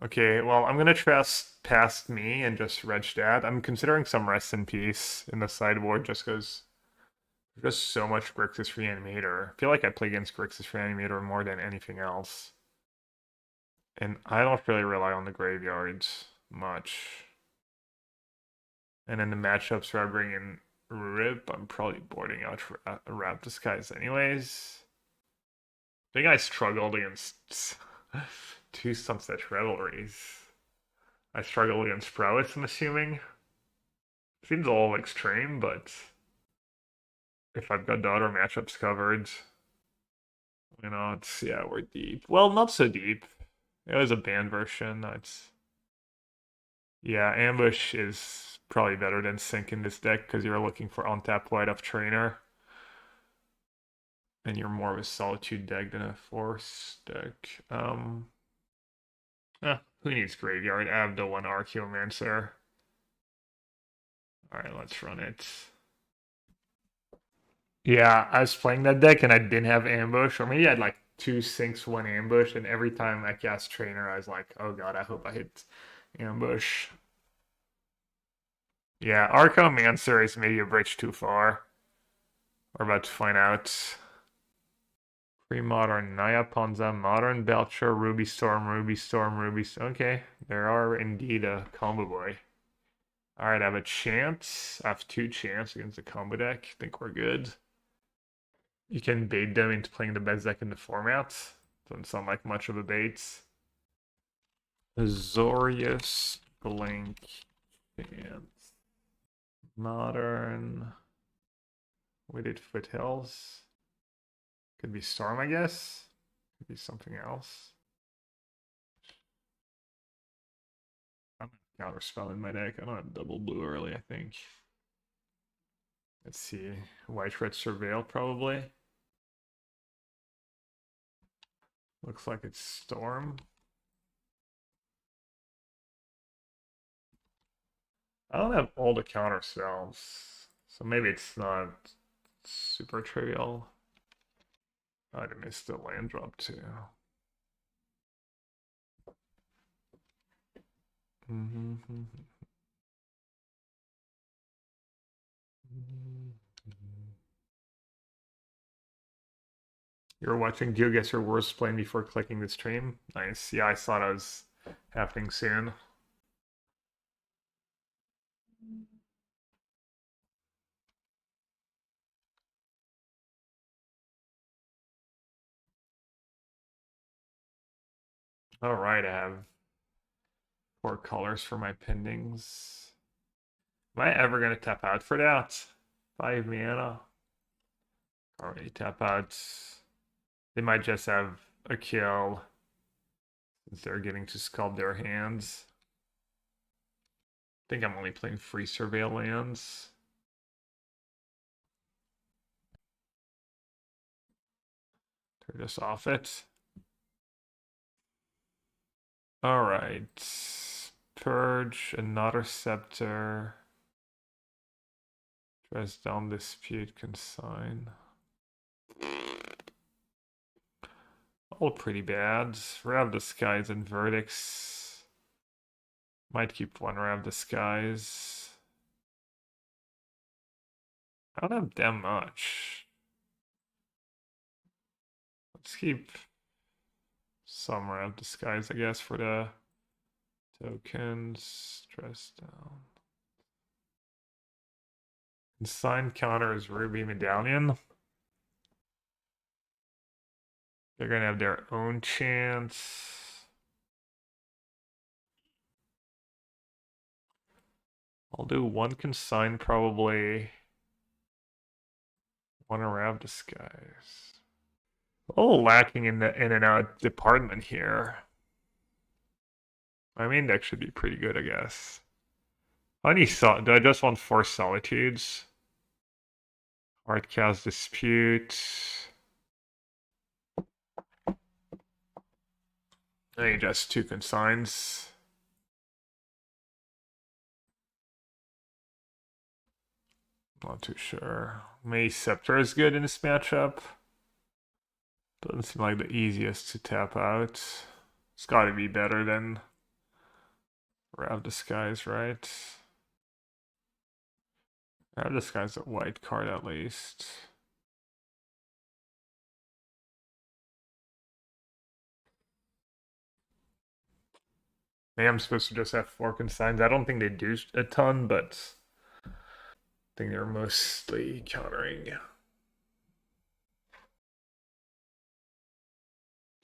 Okay, well, I'm gonna trust past me and just reg that. I'm considering some rest in peace in the sideboard just because there's just so much Grixis Reanimator. I feel like I play against Grixis Reanimator more than anything else. And I don't really rely on the graveyards much. And in the matchups where I bring in Rip, I'm probably boarding out Wrap Disguise anyways. I think I struggled against two Sunset Revelries. I struggled against Prowess, I'm assuming. Seems a little extreme, but if I've got daughter matchups covered, it's yeah, we're deep. Well, not so deep. It was a banned version. It's yeah, ambush is probably better than sync in this deck because you're looking for untap white of trainer, and you're more of a solitude deck than a force deck. Who needs graveyard? I have the one Archaeomancer. All right, let's run it. Yeah, I was playing that deck and I didn't have ambush, or maybe I had like two sinks, one ambush, and every time I cast trainer, I was like, oh god, I hope I hit ambush. Yeah, Archaeomancer is maybe a bridge too far. We're about to find out. Pre-modern Naya Ponza, modern Belcher, Ruby Storm, Ruby Storm, Ruby Storm. Okay, there are indeed a combo boy. Alright, I have a chance. I have two chance against the combo deck. I think we're good. You can bait them into playing the best deck in the format. Doesn't sound like much of a bait. Azorius, Blink, Chance. Modern. Weighted Foothills. Could be Storm, I guess. Could be something else. I'm gonna counterspell in my deck. I don't have double blue early, I think. Let's see. White Red Surveil, probably. Looks like it's Storm. I don't have all the counter spells, so maybe it's not super trivial. I'd have missed the land drop too. You're watching. Do you guess your worst playing before clicking the stream? Nice. Yeah, I thought it was happening soon. All right, I have 4 colors for my pendings. Am I ever gonna tap out for that? 5 mana. Already tap out. They might just have a kill since they're getting to sculpt their hands. I think I'm only playing free surveil lands. Turn this off it. Alright. Purge, another scepter. Dress down dispute, consign. All pretty bad. Rav Disguise and Verdicts. Might keep one Rav Disguise. I don't have that much. Let's keep some Rav Disguise, I guess, for the tokens. Dress down. Consign counter is Ruby Medallion. They're gonna have their own chance. I'll do one consign probably. One Rav Disguise. A little lacking in the in and out department here. My main deck should be pretty good, I guess. How many do I just want 4 Solitudes? Hardcast Dispute. I think just 2 consigns. Not too sure. Maybe Scepter is good in this matchup. Doesn't seem like the easiest to tap out. It's gotta be better than Rav Disguise, right? Rav Disguise a white card at least. Maybe I'm supposed to just have four consigns. I don't think they do a ton, but I think they're mostly countering.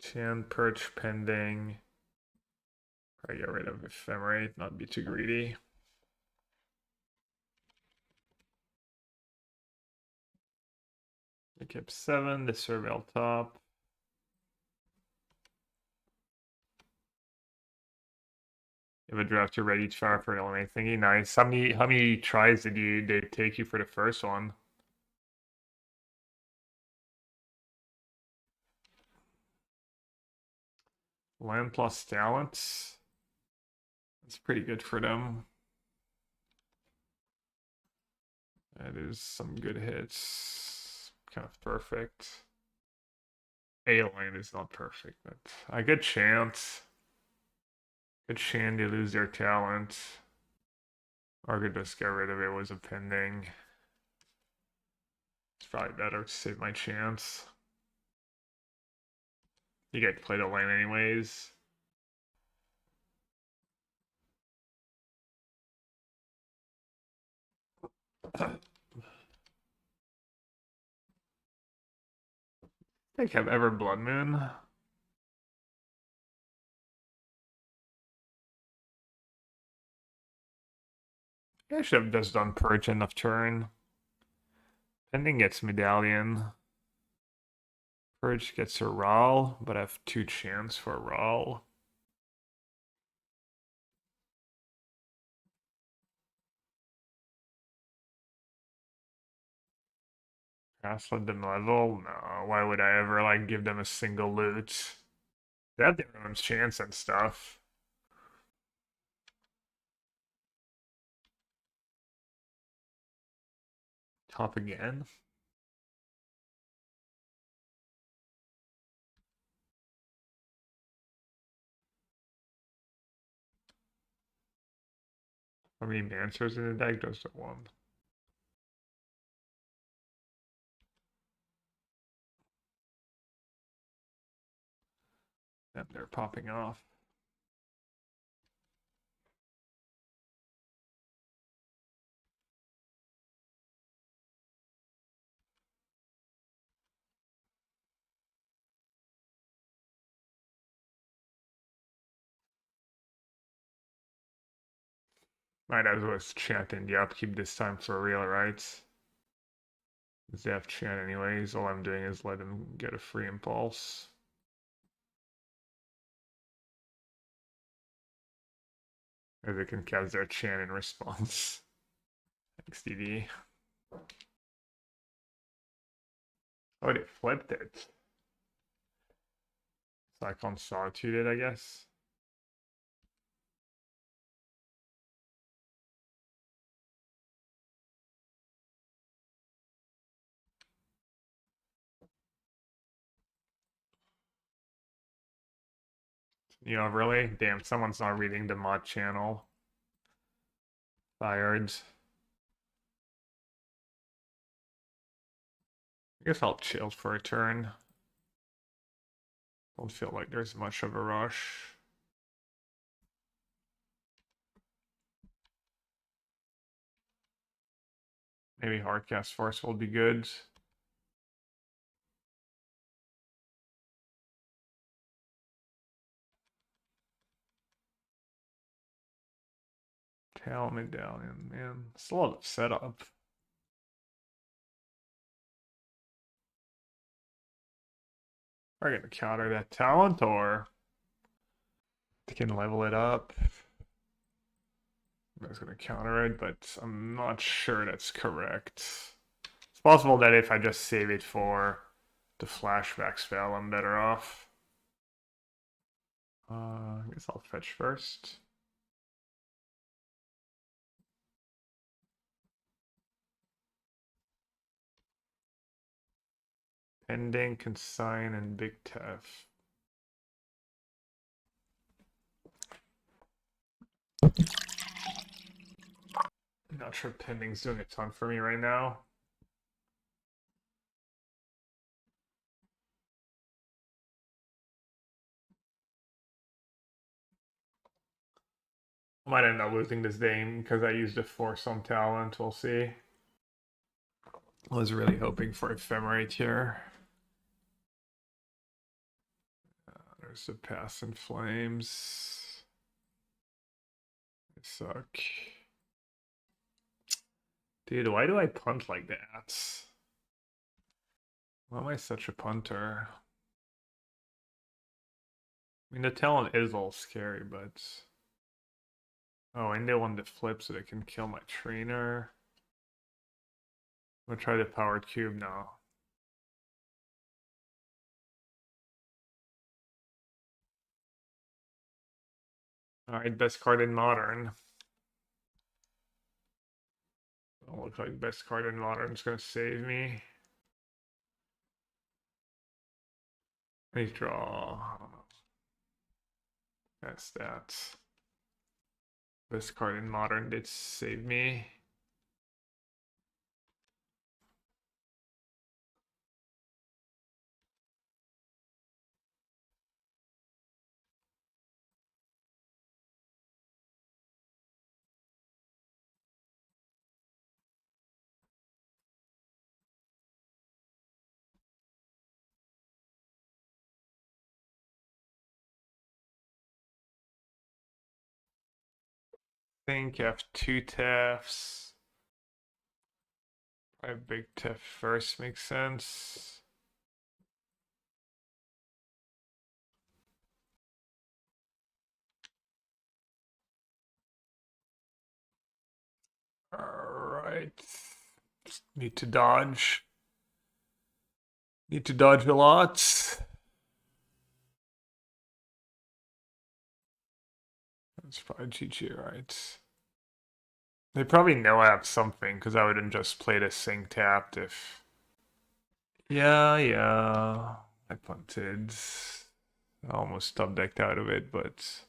Chan Perch pending. Probably get rid of Ephemerate, not be too greedy. They kept 7, the Surveil top. You have a draft you're ready to fire for an eliminate thingy. Nice. How many tries did they take you for the first one? Land plus talents. That's pretty good for them. That is some good hits. Kind of perfect. A land is not perfect, but a good chance. Good chance they lose their talent. Or could just get rid of it was a pending. It's probably better to save my chance. You get to play the lane anyways. Think I've ever Blood Moon. I should have just done Purge enough turn. Pending gets Medallion. Purge gets a Rawl, but I have 2 chance for a Rawl. Let them level? No, why would I ever like give them a single loot? They have their own chance and stuff. Top again. How many Mancers in the deck? Just one. And they're popping off. Might as well chant in the upkeep this time for real, right? They have chant anyways. All I'm doing is let them get a free impulse. Or they can cast their chant in response. Thanks, DD. Oh, they flipped it. So I can't Solitude it, I guess. You know, really? Damn, someone's not reading the mod channel. Fired. I guess I'll chill for a turn. Don't feel like there's much of a rush. Maybe Hardcast Force will be good. Tail Medallion, man. It's a lot of setup. Are you gonna counter that talent or they can level it up? I was gonna counter it, but I'm not sure that's correct. It's possible that if I just save it for the flashback spell, I'm better off. I guess I'll fetch first. Pending, Consign, and Big Tef. I'm not sure pending's doing a ton for me right now. I might end up losing this game because I used a force on talent. We'll see. I was really hoping for ephemerate here. There's the pass in flames. They suck. Dude, why do I punt like that? Why am I such a punter? I mean, the talent is all scary, but... Oh, and they want to flip so they can kill my trainer. I'm gonna try the powered cube now. Alright, best card in Modern. Don't look like best card in Modern is gonna save me. Please draw. I don't know. That's that. Best card in Modern did save me. I think I have two TEFs. Probably big TEF first makes sense. Alright. Need to dodge. Need to dodge a lot. That's probably GG, right? They probably know I have something because I wouldn't just play the sync tapped if. Yeah. I punted. I almost stub decked out of it, but. Let's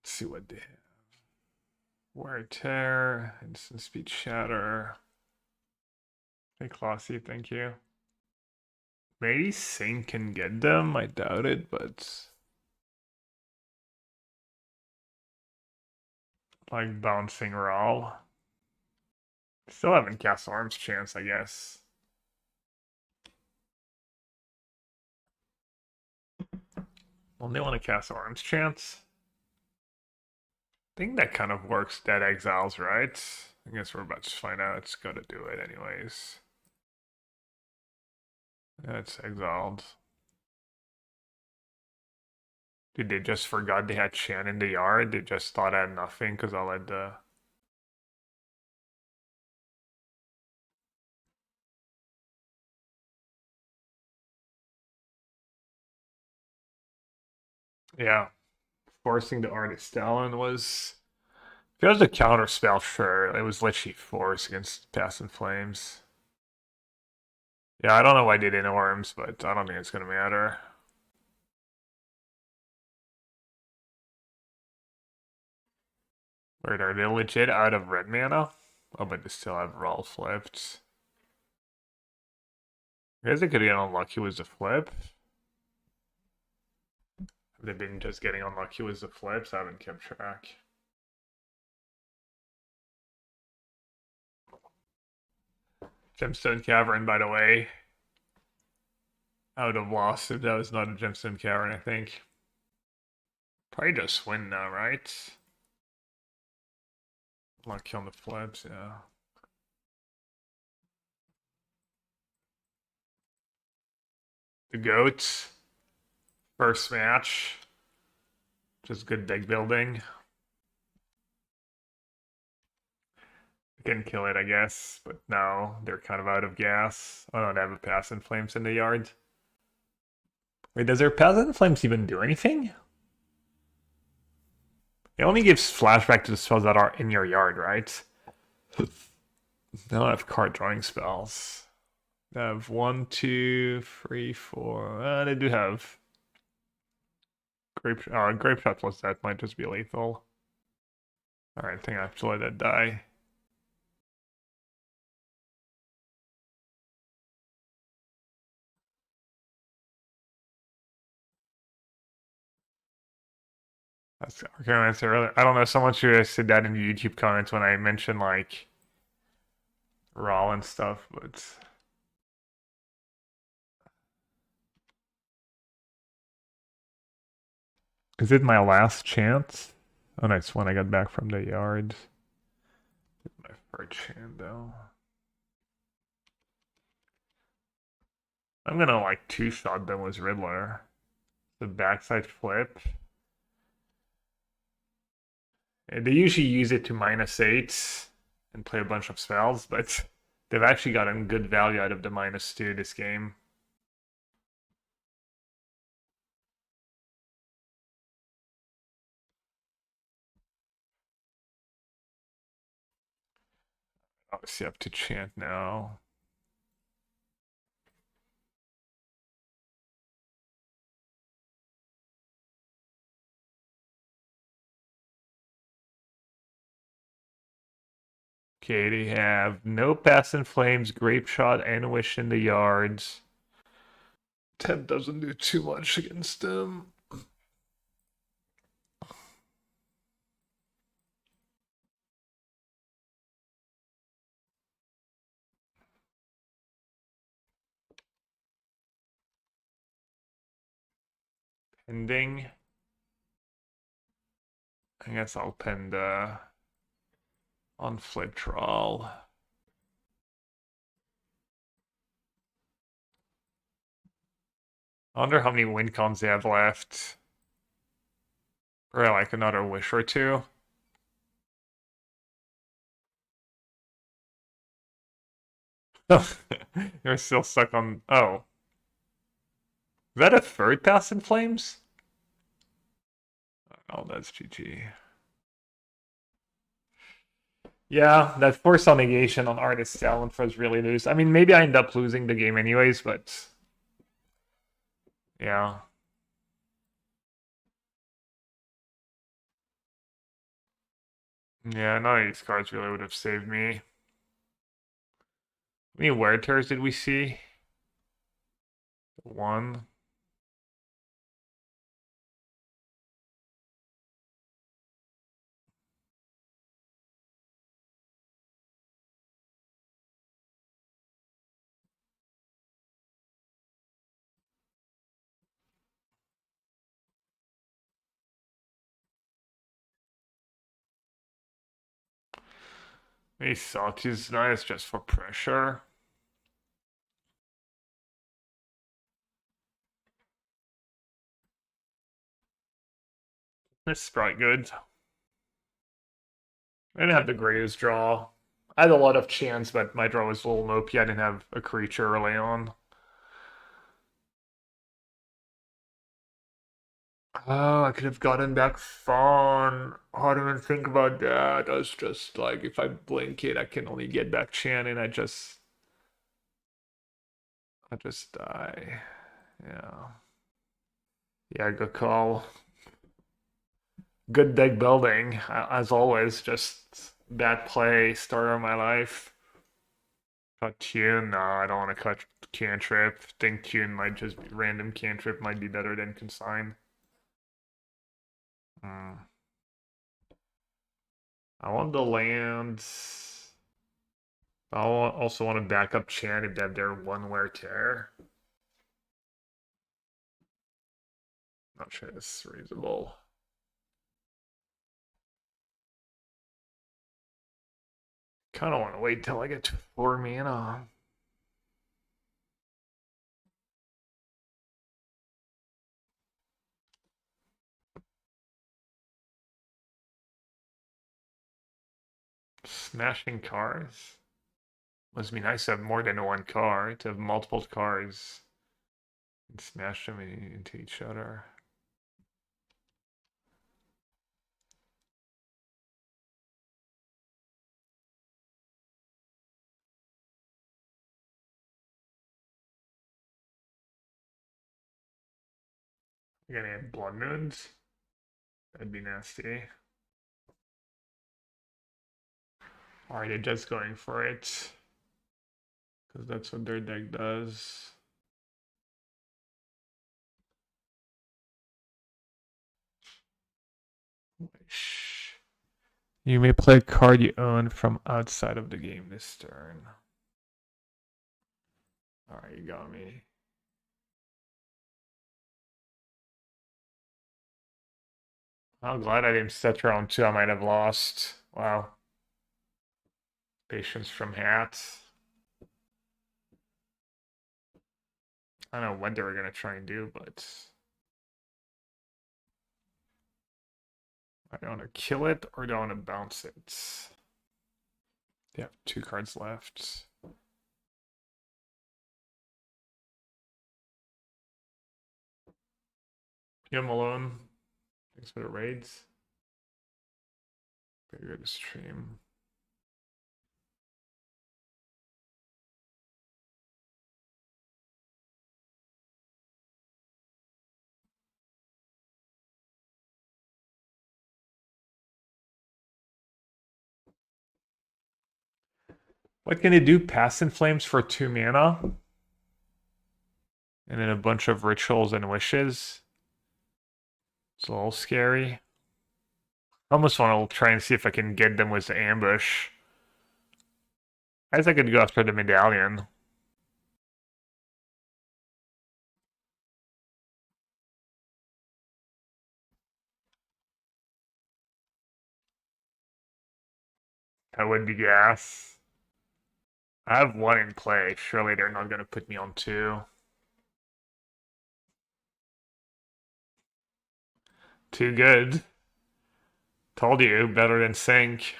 see what they have. Wear tear, instant speed shatter. Hey, Classy, thank you. Maybe Sync can get them. I doubt it, but like bouncing Raw. Still haven't cast Arms Chance, I guess. Well, they want to cast Arms Chance. I think that kind of works. Dead Exiles, right? I guess we're about to find out. It's gotta do it anyways. Yeah, it's exiled. Dude, they just forgot they had Shan in the yard. They just thought I had nothing because I had the. Yeah. Forcing the Artist Talon was. If it was a counter spell, sure. It was literally force against Past in Flames. Yeah, I don't know why they did Arms, but I don't think it's gonna matter. Wait, are they legit out of red mana? Oh, but they still have Raw flipped. I guess they could get unlucky with the flip. Have they been just getting unlucky with the flips? I haven't kept track. Gemstone Cavern, by the way. I would have lost if that was not a Gemstone Cavern, I think. Probably just win now, right? Lucky on the flips, yeah. The goats. First match. Just good deck building. Can kill it, I guess, but now they're kind of out of gas. Oh no, they have a Pass in Flames in the yard. Wait, does their Pass in Flames even do anything? It only gives flashback to the spells that are in your yard, right? They don't have card drawing spells. They have 1, 2, 3, 4. They do have grape shot plus that might just be lethal. All right, I think I have to let that die. That's okay. Answer earlier. I don't know. Someone should have said that in the YouTube comments when I mentioned like raw and stuff, but is it my last chance? Oh, nice when I got back from the yard. My first chance though. I'm gonna like two-shot them with Riddler. The backside flip. And they usually use it to -8 and play a bunch of spells, but they've actually gotten good value out of the -2 this game. Obviously, I have to chant now. Okay, they have no Pass in Flames, Grape Shot, and Wish in the yards. Temp doesn't do too much against them. Pending. I guess I'll pend on Flip Troll. I wonder how many win cons they have left. Or like another wish or two. You're still stuck on. Oh. Is that a third Pass in Flames? Oh, that's GG. Yeah, that force on negation on Artist Talent was really loose. I mean, maybe I end up losing the game anyways, but yeah. Yeah, none of these cards really would have saved me. How many wear tears did we see? One. Maybe Sawtooth's nice just for pressure. This is probably good. I didn't have the greatest draw. I had a lot of chance, but my draw was a little mopey. I didn't have a creature early on. Oh, I could have gotten back Fawn. I didn't even think about that. I was just like, if I blink it, I can only get back Chan, and I just die. Yeah. Yeah, good call. Good deck building, as always. Just bad play, starter of my life. Cut Tune? No, I don't want to cut cantrip. Think Tune might just be random cantrip might be better than consign. Hmm. I want the lands. Also want to back up Chan if they have their one wear tear. Not sure this is reasonable. Kind of want to wait till I get to 4 mana. Smashing cards. Must be nice to have more than one card, to have multiple cards and smash them into each other. You're gonna have blood moons? That'd be nasty. Alright, they're just going for it. Because that's what their deck does. You may play a card you own from outside of the game this turn. Alright, you got me. I'm glad I didn't set round 2. I might have lost. Wow. Patience from Hat. I don't know what they were going to try and do, but I don't want to kill it or do I want to bounce it? They have 2 cards left. Yeah, Malone. Thanks for the raids. Very good stream. What can it do? Pass in Flames for 2 mana? And then a bunch of rituals and wishes. It's a little scary. I almost want to try and see if I can get them with the ambush. I guess I could go after the medallion. That would be gas. I have 1 in play. Surely they're not going to put me on 2. Too good. Told you, better than Sync.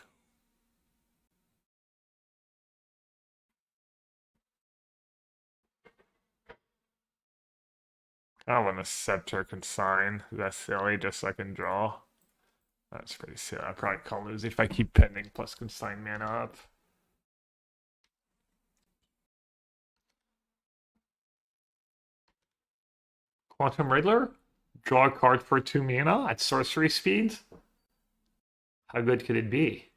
I want a Scepter Consign. That's silly, just so I can draw. That's pretty silly. I probably can't lose if I keep pending plus Consign mana up. Quantum Riddler? Draw a card for 2 mana at sorcery speed? How good could it be?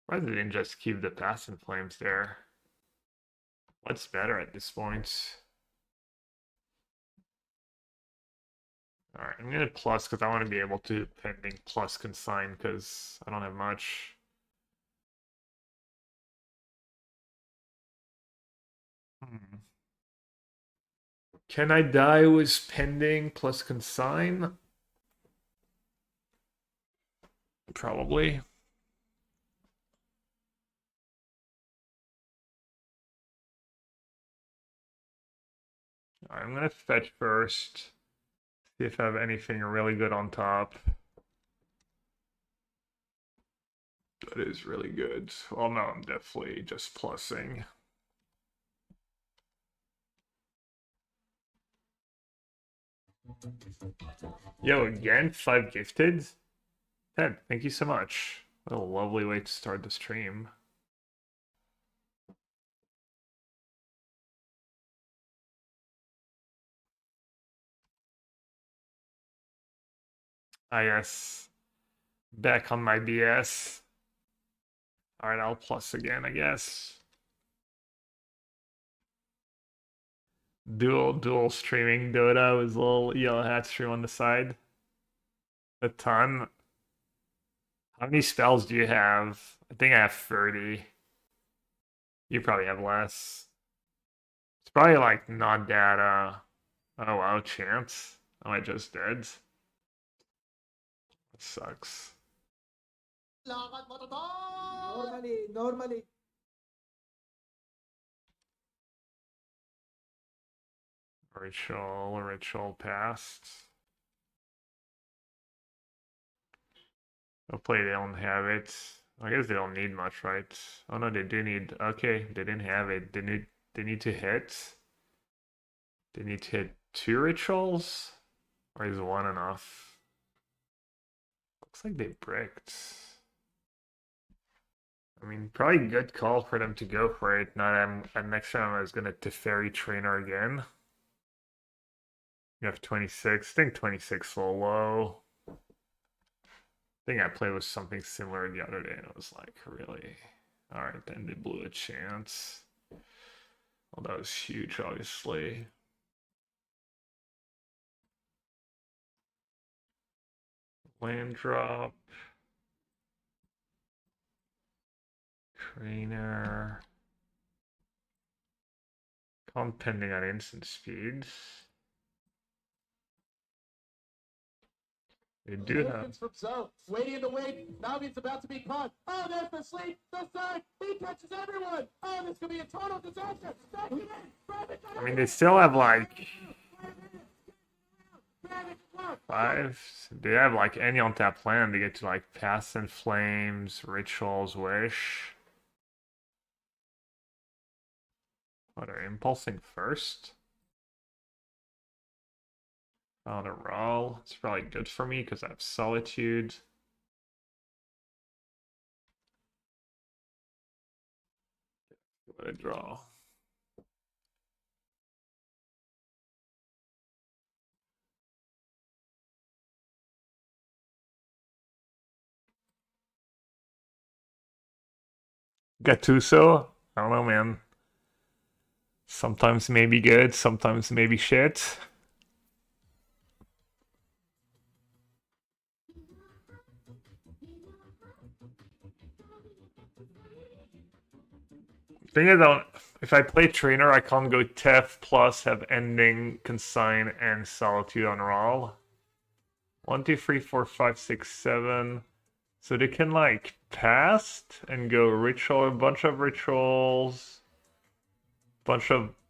Why didn't just keep the Pass in Flames there? What's better at this point? Alright, I'm gonna plus because I want to be able to pending plus consign because I don't have much. Can I die with pending plus consign? Probably. Alright, I'm gonna fetch first. See if I have anything really good on top. That is really good. Well, no, I'm definitely just plussing. Yo, again, 5 gifted? Ted, thank you so much. What a lovely way to start the stream. I guess. Back on my BS. Alright, I'll plus again, I guess. Dual streaming Dota with a little yellow hat stream on the side. A ton. How many spells do you have? I think I have 30. You probably have less. It's probably like not that oh wow, chance. Oh, I just did. That sucks. Normally. Ritual passed. Hopefully they don't have it. I guess they don't need much, right? Oh no, they do need. Okay, they didn't have it. They need to hit. They need to hit 2 rituals, or is 1 enough? Looks like they bricked. I mean, probably good call for them to go for it. Not next time I was gonna Teferi Trainer again. You have 26. I think 26 is a little low. I think I played with something similar the other day and it was like, really? Alright, then they blew a chance. Well, that was huge, obviously. Land drop. Trainer. Pending on instant speeds. They do have. From zone, waiting in the wait. Navi's about to be caught. Oh, there's the sleep. The side. He catches everyone. Oh, this could be a total disaster. I mean, they still have like 5. They have like any on tap land. They get to like Pass and Flames, Rituals, Wish. What are impulsing first? On a roll. It's probably good for me because I have Solitude. What a draw. Gattuso? I don't know, man. Sometimes maybe good, sometimes maybe shit. Thing is, if I play trainer, I can't go Tef plus have ending, consign, and solitude on roll. 1, 2, 3, 4, 5, 6, 7. So they can like pass and go ritual, a bunch of rituals,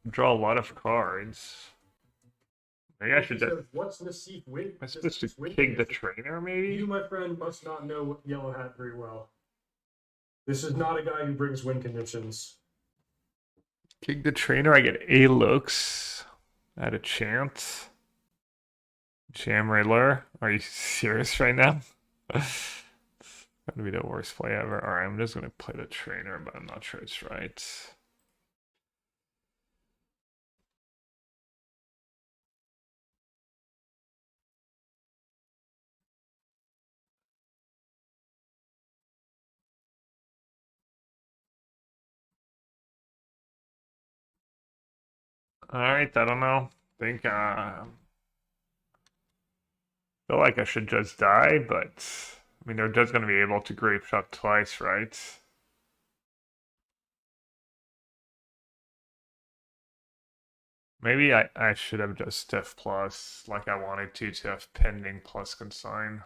draw a lot of cards. Maybe I should just. What's Nassif win? Am I supposed to kick the trainer, maybe? You, my friend, must not know Yellow Hat very well. This is not a guy who brings win conditions. Kick the trainer, I get A looks at a chance. Jam Riddler. Are you serious right now? It's gonna be the worst play ever. Alright, I'm just gonna play the trainer, but I'm not sure it's right. Alright, I don't know. Feel like I should just die, but I mean they're just gonna be able to grape shot twice, right? Maybe I should have just F plus like I wanted to have pending plus consign.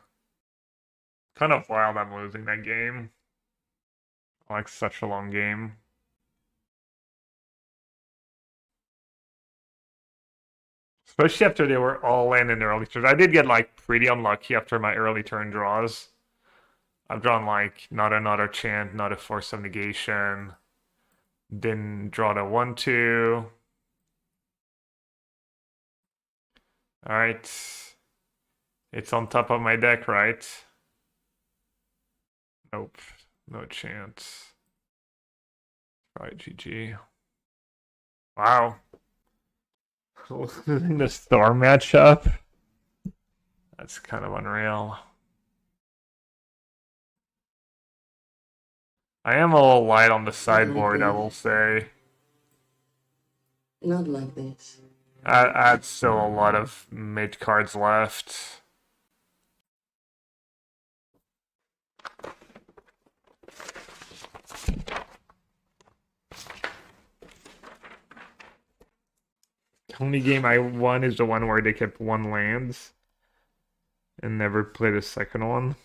Kind of wild I'm losing that game. Like such a long game. Especially after they were all in the early turns. I did get like pretty unlucky after my early turn draws. I've drawn like not another chant, not a force of negation. Didn't draw the 1-2. Alright. It's on top of my deck, right? Nope. No chance. Alright, GG. Wow. Losing the Storm matchup? That's kind of unreal. I am a little light on the sideboard, I will say. Not like this. I had still a lot of mid cards left. The only game I won is the one where they kept 1 lands and never played a second one.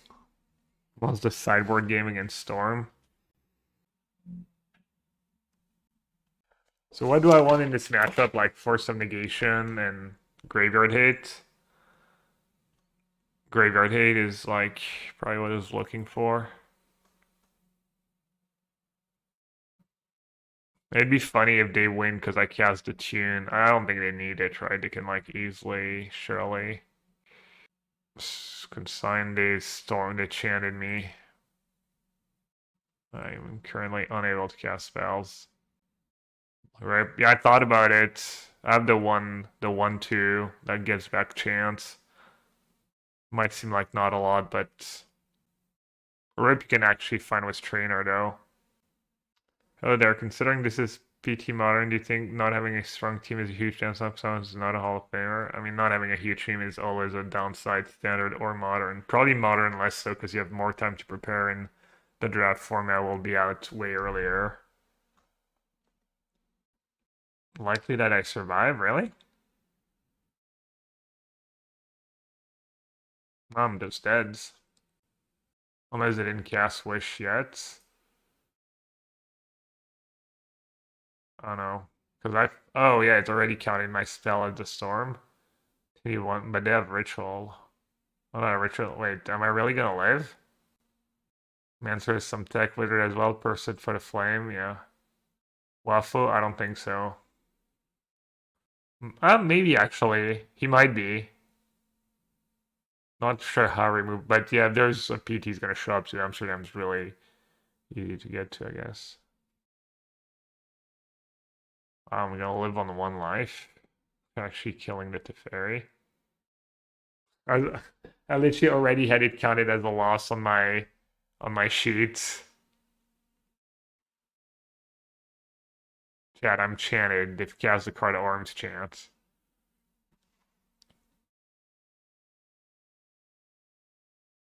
Was the sideboard game against Storm. So what do I want in this matchup? Like Force of Negation and Graveyard Hate? Graveyard Hate is like probably what I was looking for. It'd be funny if they win because I cast a tune. I don't think they need it, right? They can like easily, surely. Consign they storm, they chanted me. I'm currently unable to cast spells. Right? Yeah, I thought about it. I have the 1/2 that gives back chance. Might seem like not a lot, but Rip you can actually find with Trainer though. Hello there. Considering this is PT Modern, do you think not having a strong team is a huge downside? Someone's not a Hall of Famer. I mean, not having a huge team is always a downside, standard or modern. Probably modern less so because you have more time to prepare and the draft format will be out way earlier. Likely that I survive, really? I'm just dead. Unless I didn't cast Wish yet. I don't know. Because oh yeah, it's already counting my spell as the storm. But they have ritual. Oh no, ritual. Wait, am I really gonna live? Mancer is some tech wizard as well. Person for the flame, yeah. Waffle, I don't think so. Maybe actually. He might be. Not sure how remove, but yeah, there's a PT's gonna show up to Amsterdam's really easy to get to, I guess. I'm gonna live on the one life. Actually killing the Teferi. I, I literally already had it counted as a loss on my sheet. Chat, I'm chanted. If cast the card Orm's chant.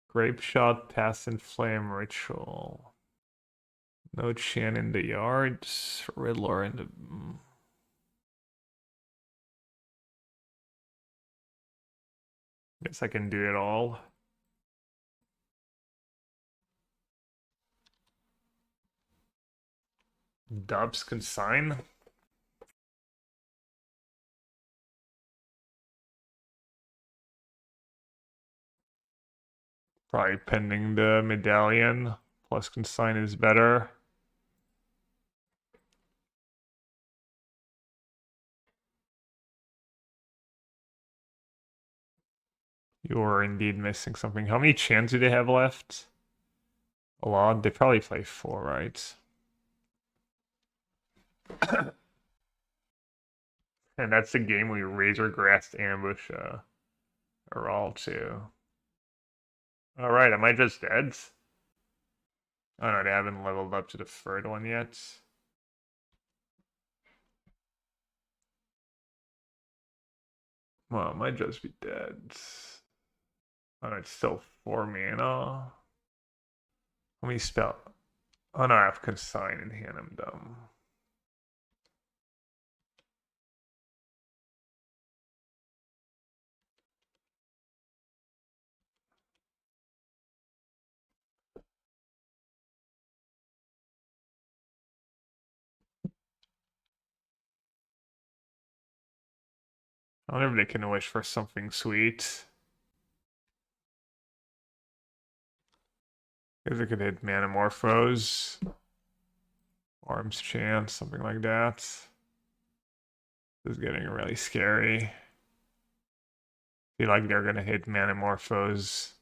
Grape shot, pass and flame ritual. No chant in the yards. Riddler in the. Guess I can do it all. Dubs consign. Probably pending the medallion. Plus consign is better. You're indeed missing something. How many chants do they have left? A lot. They probably play 4, right? And that's the game we Razor Grass ambush are all too. Alright, am I just dead? Oh no, they haven't leveled up to the third one yet. Well, I might just be dead. Oh no, it's still 4 mana. Let me spell. Oh no, I have consign in hand, I'm dumb. I wonder if they can wish for something sweet. If they could hit Manamorphose. Arms Chance, something like that. This is getting really scary. Feel like they're gonna hit Manamorphose.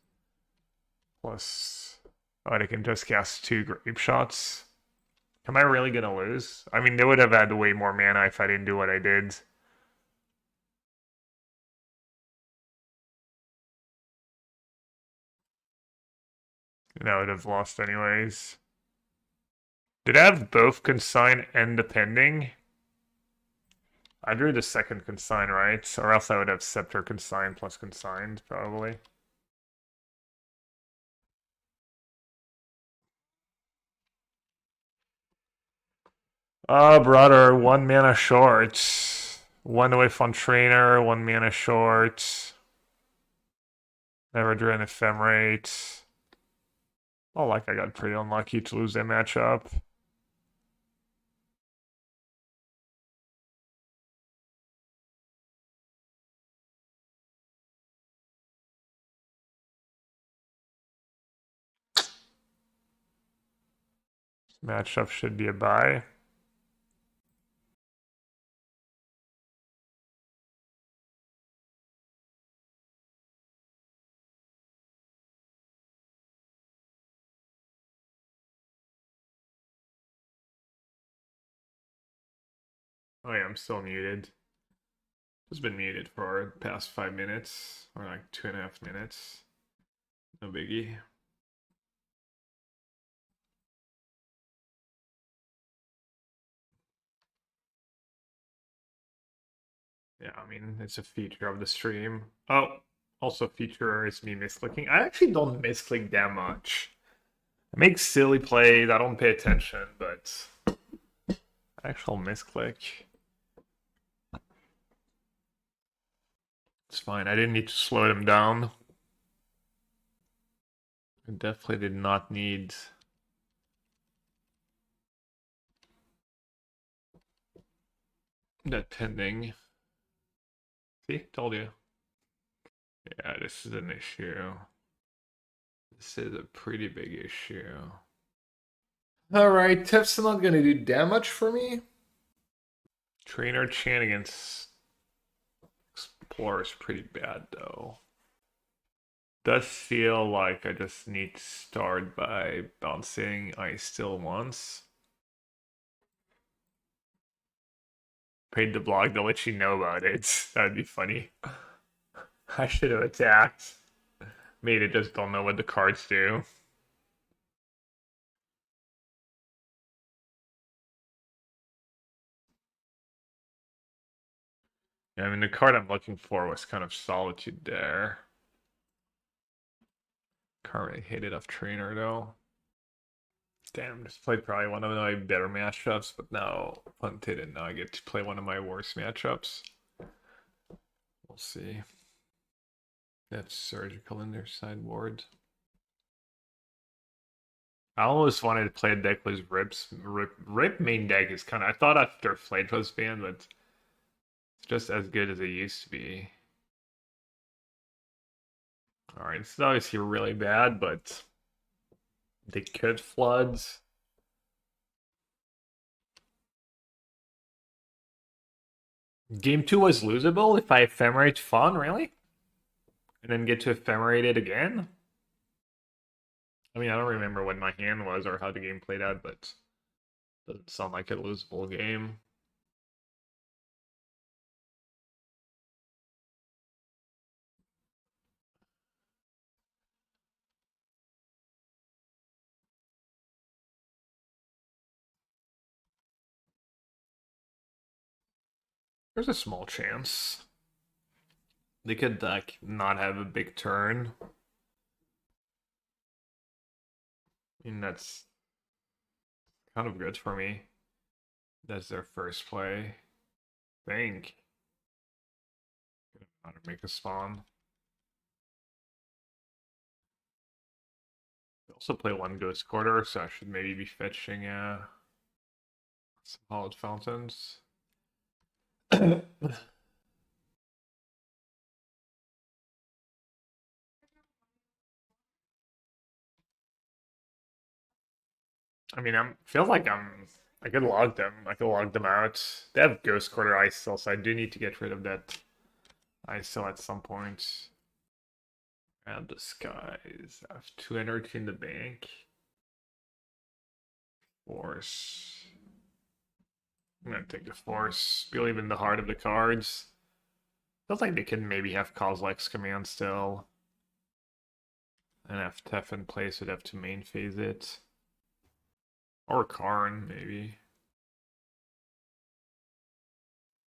Plus, oh, they can just cast 2 Grape Shots. Am I really gonna lose? I mean, they would have had way more mana if I didn't do what I did. And I would have lost anyways. Did I have both consign and the pending? I drew the second consign, right? Or else I would have Scepter consign plus consigned, probably. Brother, 1 mana short. 1 away from trainer, 1 mana short. Never drew an ephemerate. Oh, like I got pretty unlucky to lose that matchup. Matchup should be a bye. Oh yeah, I'm still muted. Just been muted for the past 5 minutes, or like 2.5 minutes. No biggie. Yeah, I mean, it's a feature of the stream. Oh, also a feature is me misclicking. I actually don't misclick that much. I make silly plays, I don't pay attention, but actual misclick. It's fine. I didn't need to slow them down. I definitely did not need that pending. See, told you. Yeah, this is an issue. This is a pretty big issue. Alright, Tiff's not gonna do that much for me. Trainer Chan against Explorer is pretty bad though. Does feel like I just need to start by bouncing I still once. Paid the blog to let you know about it. That'd be funny. I should have attacked. Made it just don't know what the cards do. Yeah, I mean, the card I'm looking for was kind of Solitude there. Can't really hit it off Trainer though. Damn, just played probably one of my better matchups, but now punted and now I get to play one of my worst matchups. We'll see. That's Surgical in their sideboard. I almost wanted to play a deck with Rip main deck is kind of. I thought after Flayed was banned, but it's just as good as it used to be. Alright, this is obviously really bad, but they could flood. Game 2 was losable if I ephemerate Fawn, really? And then get to ephemerate it again? I mean, I don't remember what my hand was or how the game played out, but it doesn't sound like a losable game. There's a small chance. They could like not have a big turn. I mean, that's kind of good for me. That's their first play. I think. How to make a spawn. They also play one Ghost Quarter, so I should maybe be fetching some Hallowed Fountains. I mean, feels like I could log them. I could log them out. They have Ghost Quarter Ice still, so I do need to get rid of that Ice still at some point. And the skies. I have 2 energy in the bank. Force. I'm gonna take the force. Believe in the heart of the cards. Feels like they can maybe have Kozilek's command still. And have Tef in place, would have to main phase it. Or Karn, maybe.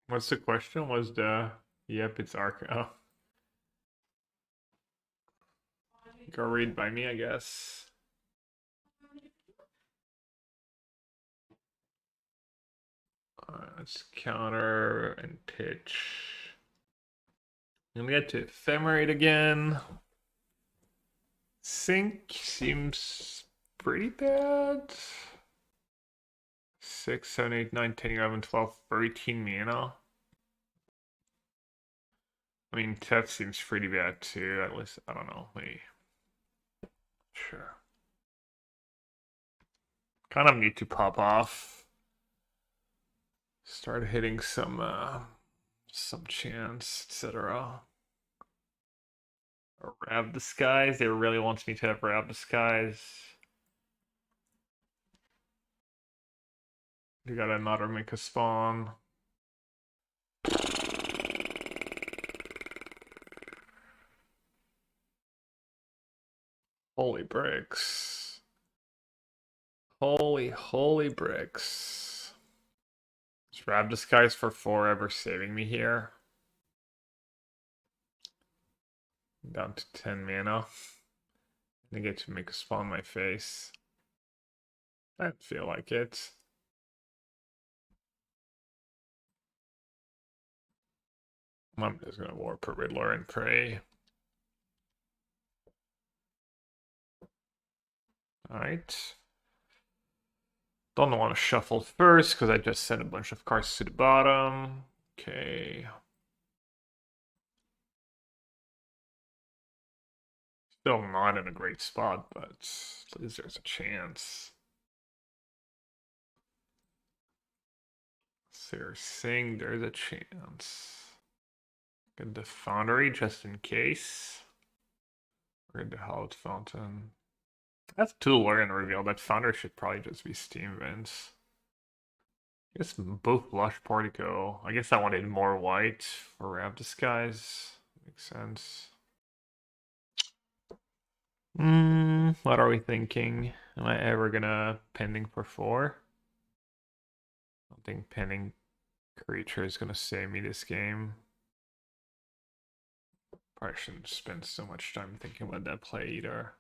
What's the question? Was the yep, it's Arc. Oh. Go read by me, I guess. Let's counter and pitch. And we get to ephemerate again. Sync seems pretty bad. 6, 7, 8, 9, 10, 11, 12, 13 mana. I mean, Tef seems pretty bad too. At least, I don't know. Maybe. Sure. Kind of need to pop off. Start hitting some chance, etc. Or Rab Disguise. They really want me to have Rab Disguise. You gotta not make a spawn. Holy bricks. Holy bricks. Is Rab Disguise for 4 ever saving me here? Down to 10 mana. I get to make a spawn my face. I don't feel like it. I'm just gonna warp a Riddler and pray. Alright. Don't want to shuffle first because I just sent a bunch of cards to the bottom. Okay. Still not in a great spot, but at least there's a chance. Sir Sing, there's a chance. Get the Foundry just in case. Or the Hallowed Fountain. That's too lure and reveal. That Foundry should probably just be Steam Vents. I guess both Blush Portico. I guess I wanted more white for Ramp Disguise. Makes sense. What are we thinking? Am I ever gonna pending for 4? I don't think pending creature is gonna save me this game. Probably shouldn't spend so much time thinking about that play either.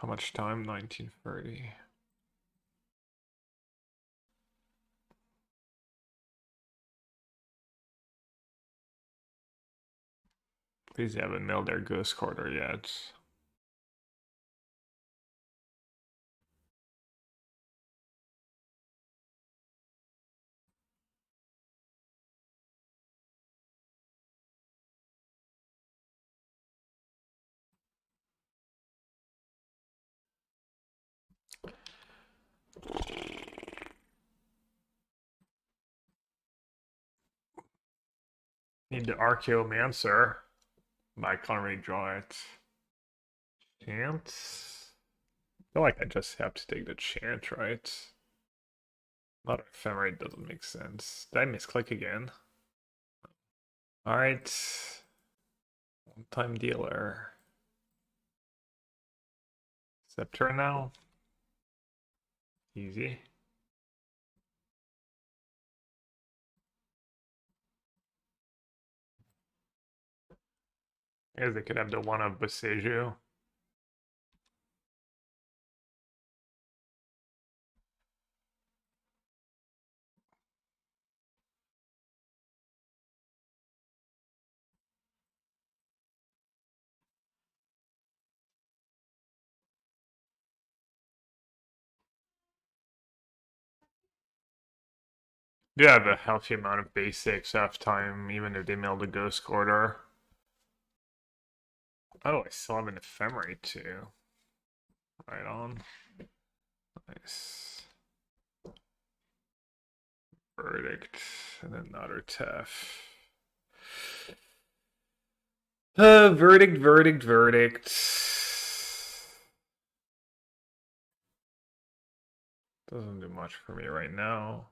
How much time? 1930. Please haven't mailed their Ghost Quarter yet. Need the Archaeomancer, but I can't really draw it. Chance? I feel like I just have to take the chant, right? Not ephemerate doesn't make sense. Did I misclick again? Alright. One-time dealer. Scepter now. Easy. I guess they could have the one of Boseiju. Do have a healthy amount of basics half time, even if they mail the Ghost Quarter. Oh, I still have an Ephemerate too. Right on. Nice. Verdict, and another Tef. Verdict. Doesn't do much for me right now.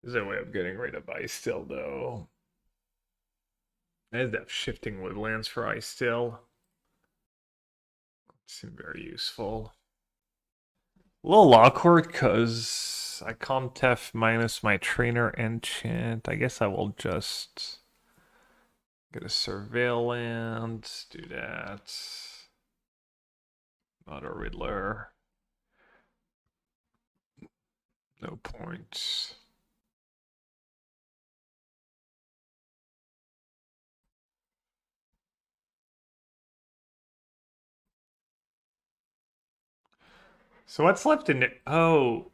There's a way of getting rid of Ice Still, though. I have that Shifting Woodlands for Ice Still. Seems very useful. A little awkward because I can't Tef minus my trainer enchant. I guess I will just get a Surveillance, do that. Not a Riddler. No points. So what's left in it? Oh,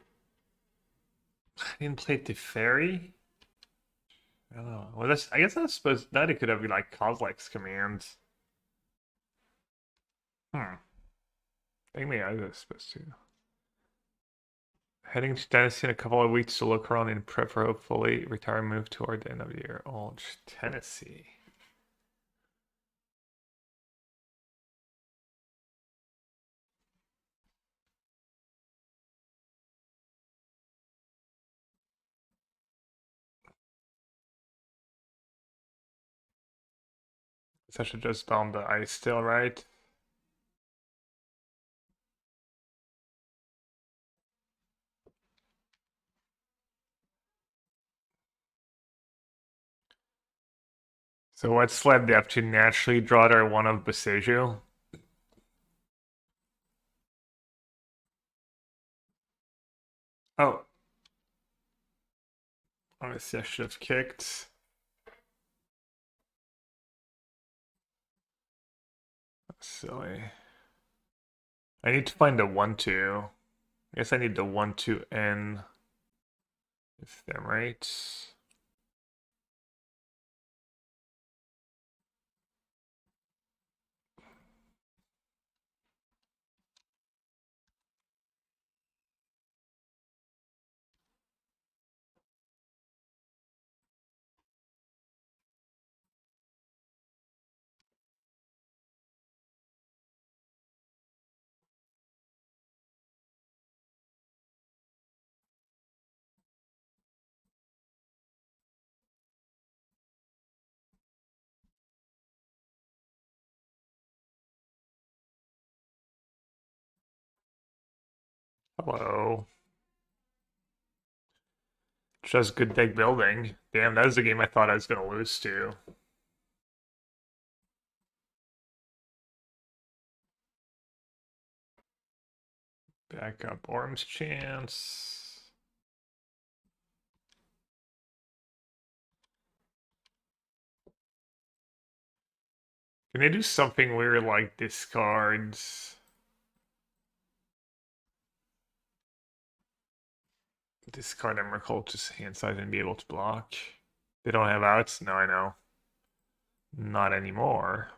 I didn't play Teferi? I don't know. Well, I guess I suppose that it could have like Kozilek's commands. I think maybe I was supposed to. Heading to Tennessee in a couple of weeks to look around in prep for hopefully retire and move toward the end of the year. Oh, Tennessee. So I should just bomb the ice still, right? So what's left? They have to naturally draw their one of Boseiju. Oh, obviously I should have kicked. Silly. I need to find the 1-2. I guess I need the 1-2 N. If I'm right. Hello. Just good deck building. Damn, that was a game I thought I was gonna lose to. Backup Orm's chance. Can I do something weird like discards? Discard Emrakul to hand size and be able to block. They don't have outs? No, I know. Not anymore.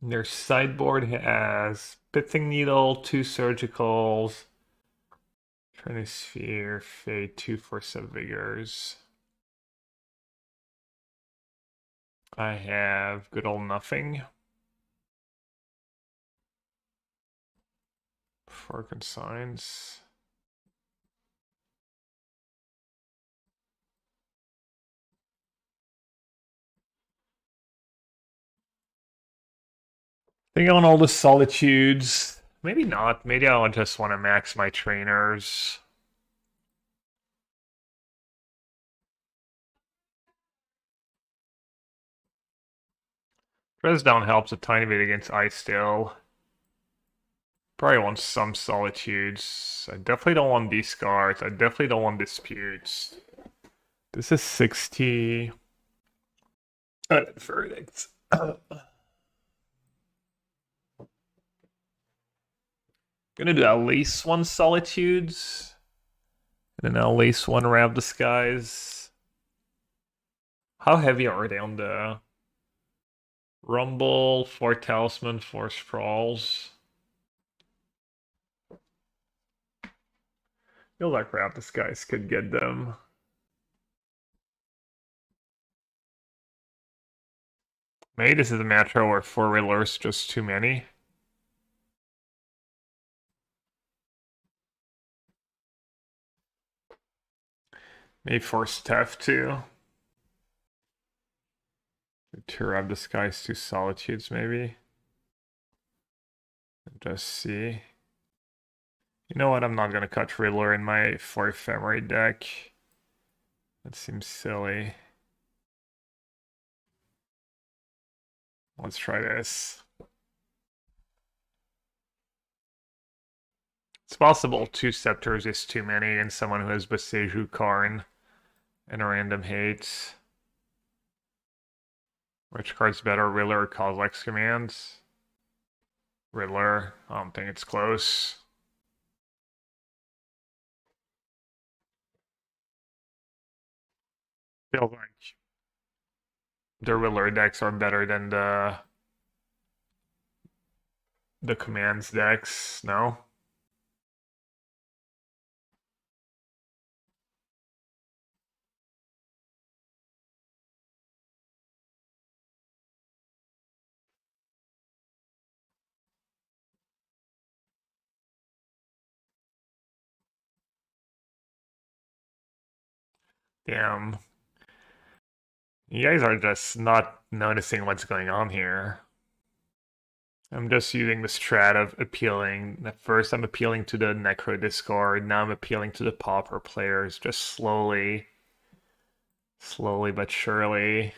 Their sideboard has Pithing Needle, 2 Surgicals, Trinisphere, Fade, 2 Force of Vigors. I have good old nothing. 4 consigns. I think on all the solitudes. Maybe not. Maybe I'll just want to max my trainers. Dresdown helps a tiny bit against Ice still. Probably want some solitudes. I definitely don't want these cards. I definitely don't want disputes. This is 60. Verdict. Gonna do at least one solitudes. And then at least one Rav Disguise. How heavy are they on the Rumble, 4 Talisman, 4 Sprawls? Feel like Rav Disguise could get them. Maybe this is a matchup where 4 Riddlers just too many. Maybe 4 Steph too. 2 Rav Disguise, 2 Solitudes maybe. Just see. You know what? I'm not gonna cut Riddler in my 4 Ephemerate deck. That seems silly. Let's try this. It's possible 2 Scepters is too many and someone who has Boseiju, Karn, and a random hate. Which card's better, Riddler or Kozilek's commands? Riddler. I don't think it's close. Feels like the Riddler decks are better than the commands decks, no? Damn. You guys are just not noticing what's going on here. I'm just using the strat of appealing. At first, I'm appealing to the Necro Discord. Now I'm appealing to the Pauper players, just slowly, slowly but surely.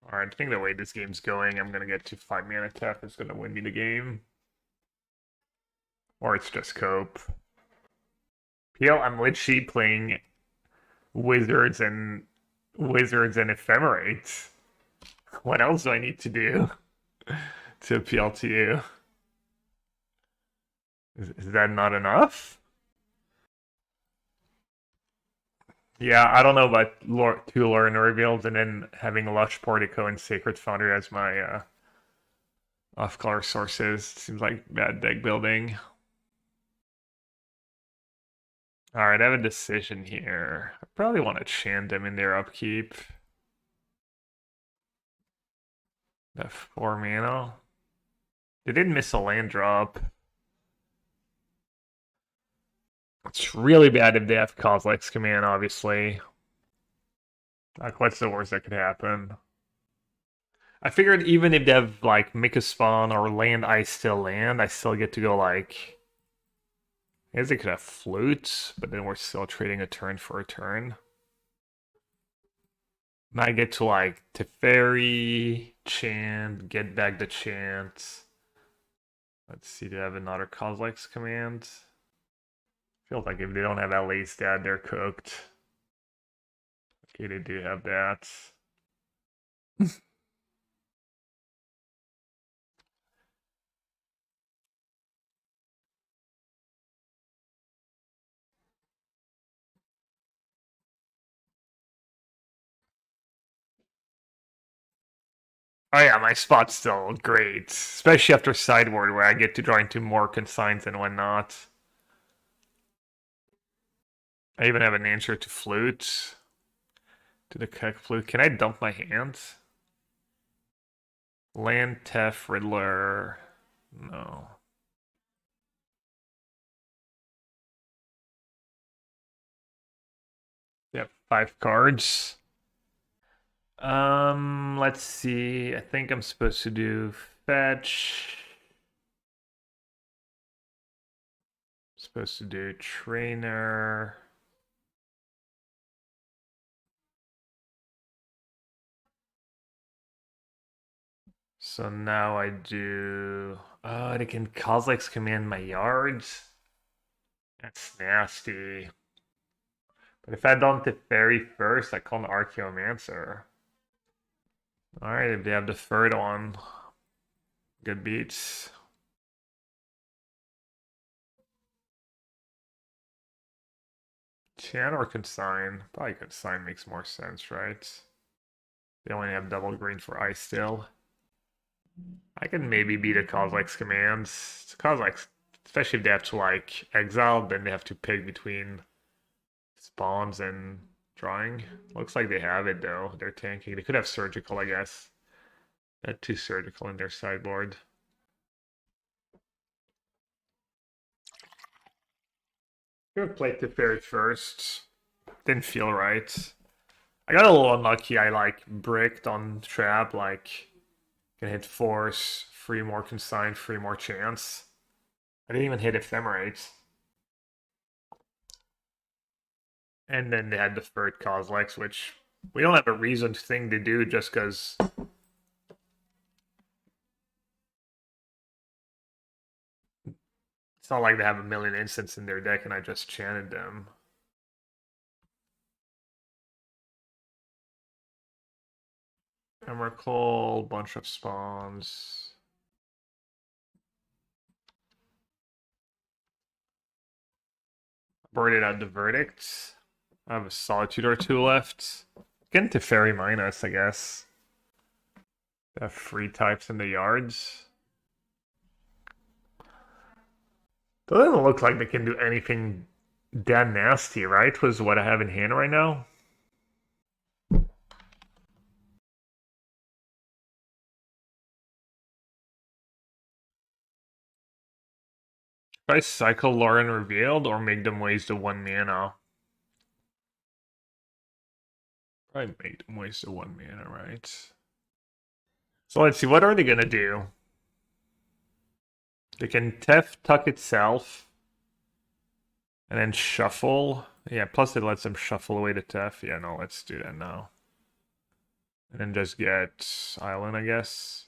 Alright, I think the way this game's going, I'm gonna get to 5-mana tap. It's gonna win me the game. Or it's just cope. Peel, I'm literally playing wizards and ephemerate. What else do I need to do to appeal to you? Is that not enough? Yeah, I don't know about two Lore reveals and then having Lush Portico and Sacred Foundry as my off-color sources. Seems like bad deck building. Alright, I have a decision here. I probably want to chant them in their upkeep. The 4 mana. They did miss a land drop. It's really bad if they have Kozilek's command, obviously. Like, what's the worst that could happen? I figured even if they have, like, Mika Spawn or land I still land, I still get to go, like... I guess they could have Flute, but then we're still trading a turn for a turn. Might get to, like, Teferi, Chant, get back the Chant. Let's see, do they have another Kozilek's command? Feels like if they don't have LA's dad, they're cooked. Okay, they do have that. Oh yeah, my spot's still great, especially after sideboard where I get to draw into more consigns and whatnot. I even have an answer to flute. To the Keck flute. Can I dump my hand? Land, Tef, Riddler. No. Yep, 5 cards. Let's see. I think I'm supposed to do fetch. Supposed to do trainer. So now I do. Oh, they can Kozilek's command my yards. That's nasty. But if I don't Teferi first, I call an Archaeomancer. Alright, if they have the third one, good beats. Chan or Consign? Probably Consign makes more sense, right? They only have double green for ice still. I can maybe beat a Kozilek's commands. Kozilek's, especially if they have to like exile, then they have to pick between spawns and drawing. Looks like they have it though. They're tanking. They could have surgical, I guess. They had 2 surgical in their sideboard. Could have played Teferi first. Didn't feel right. I got a little unlucky. I like bricked on trap, like can hit force, 3 more consign, 3 more chance. I didn't even hit ephemerate. And then they had the third Kozilek's, which we don't have a reason to think they do just because it's not like they have a million instants in their deck and I just chanted them. Emrakul, bunch of spawns. Boarded out the verdict. I have a Solitude or 2 left. Get into Fairy Minus, I guess. They have 3 types in the yards. Doesn't look like they can do anything that nasty, right? Was what I have in hand right now. I cycle Lauren revealed or make them waste the 1 mana? Probably make them waste the 1 mana, right? So let's see, what are they gonna do? They can Tef tuck itself and then shuffle. Yeah, plus it lets them shuffle away the Tef. Yeah, no, let's do that now. And then just get Island, I guess.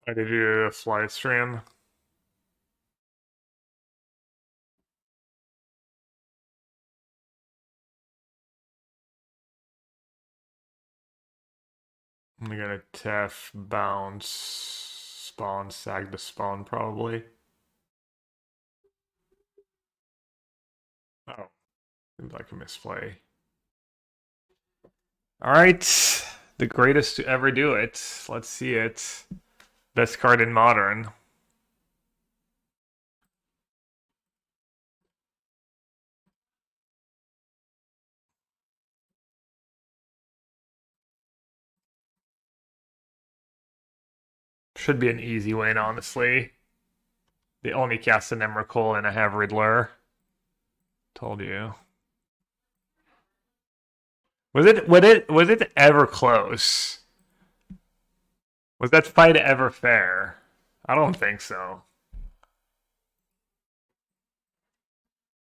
I did do a fly stream. I'm gonna Tef, bounce, spawn, sag the spawn probably. Oh, seems like a misplay. Alright, the greatest to ever do it. Let's see it. Best card in Modern. Should be an easy win, honestly. They only cast an Emrakul and I have Riddler. Told you. Was it ever close? Was that fight ever fair? I don't think so.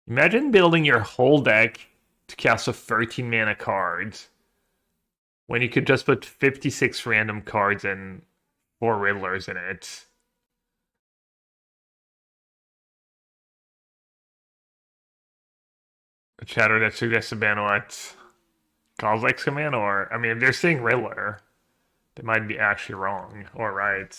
Imagine building your whole deck to cast a 13 mana card when you could just put 56 random cards and 4 Riddlers in it. A chatter that suggests a ban what? Kozilek's command, or I mean, if they're saying Riddler, they might be actually wrong or right.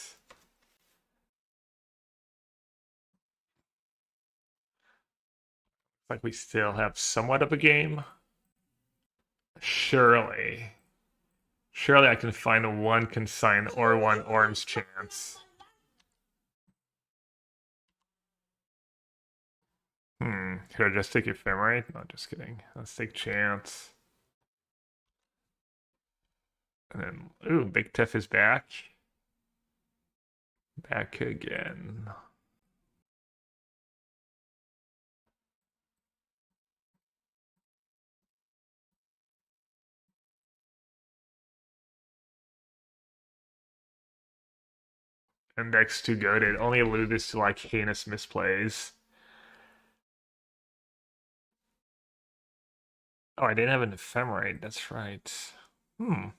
Like we still have somewhat of a game. Surely. Surely I can find a 1 consign or 1 orange chance. Should I just take Ephemerate? No, just kidding. Let's take chance. And then, ooh, Big Tiff is back. Back again. Index too good. It only alludes to like heinous misplays. Oh, I didn't have an Ephemerate. That's right. Let's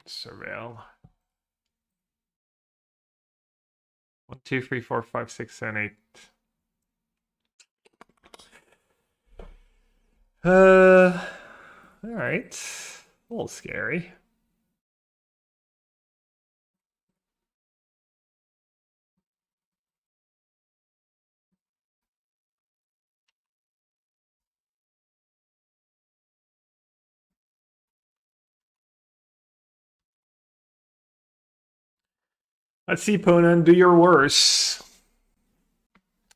surveil. 1, 2, 3, 4, 5, 6, 7, 8. All right. A little scary. Let's see, Ponan, do your worst.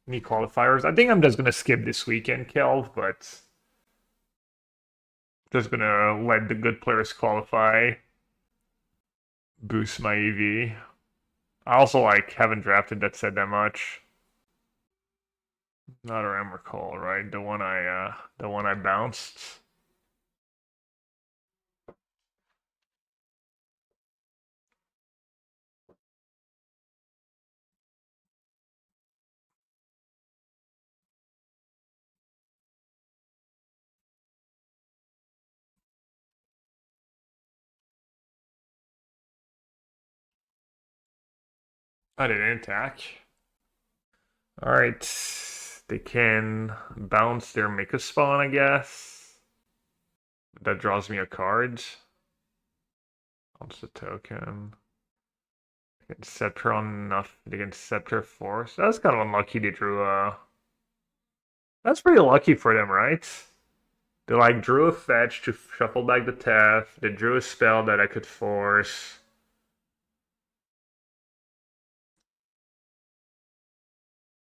Any qualifiers? I think I'm just gonna skip this weekend, Kelv, but just gonna let the good players qualify. Boost my EV. I also like haven't drafted that said that much. Not a Emrakul, right? The one I bounced. I didn't attack. Alright. They can bounce their Mika spawn, I guess. That draws me a card. Bounce the token. They can Scepter on enough. They can Scepter Force. That's kind of unlucky they drew That's pretty lucky for them, right? They like drew a fetch to shuffle back the Teth. They drew a spell that I could force.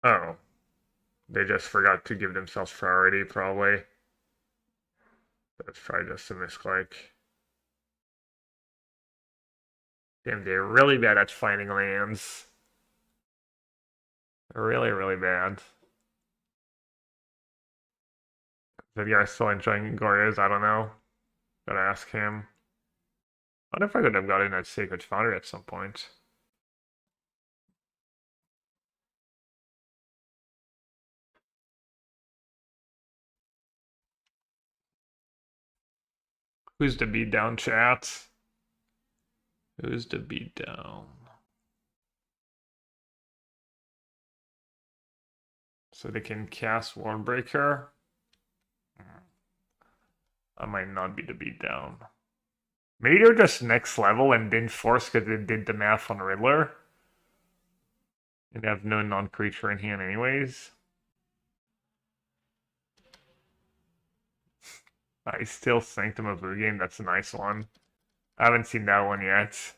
Oh, they just forgot to give themselves priority, probably. That's probably just a misclick. Damn, they're really bad at finding lands. Really, really bad. If the guy's still enjoying Gorez, I don't know. Gotta ask him. I wonder if I could have gotten that Sacred Foundry at some point. Who's the beatdown, chat? Who's the beatdown? So they can cast Warnbreaker. I might not be the beatdown. Maybe they're just next level and didn't force because they did the math on Riddler. And they have no non-creature in hand anyways. I still Sanctum of Game, that's a nice one. I haven't seen that one yet.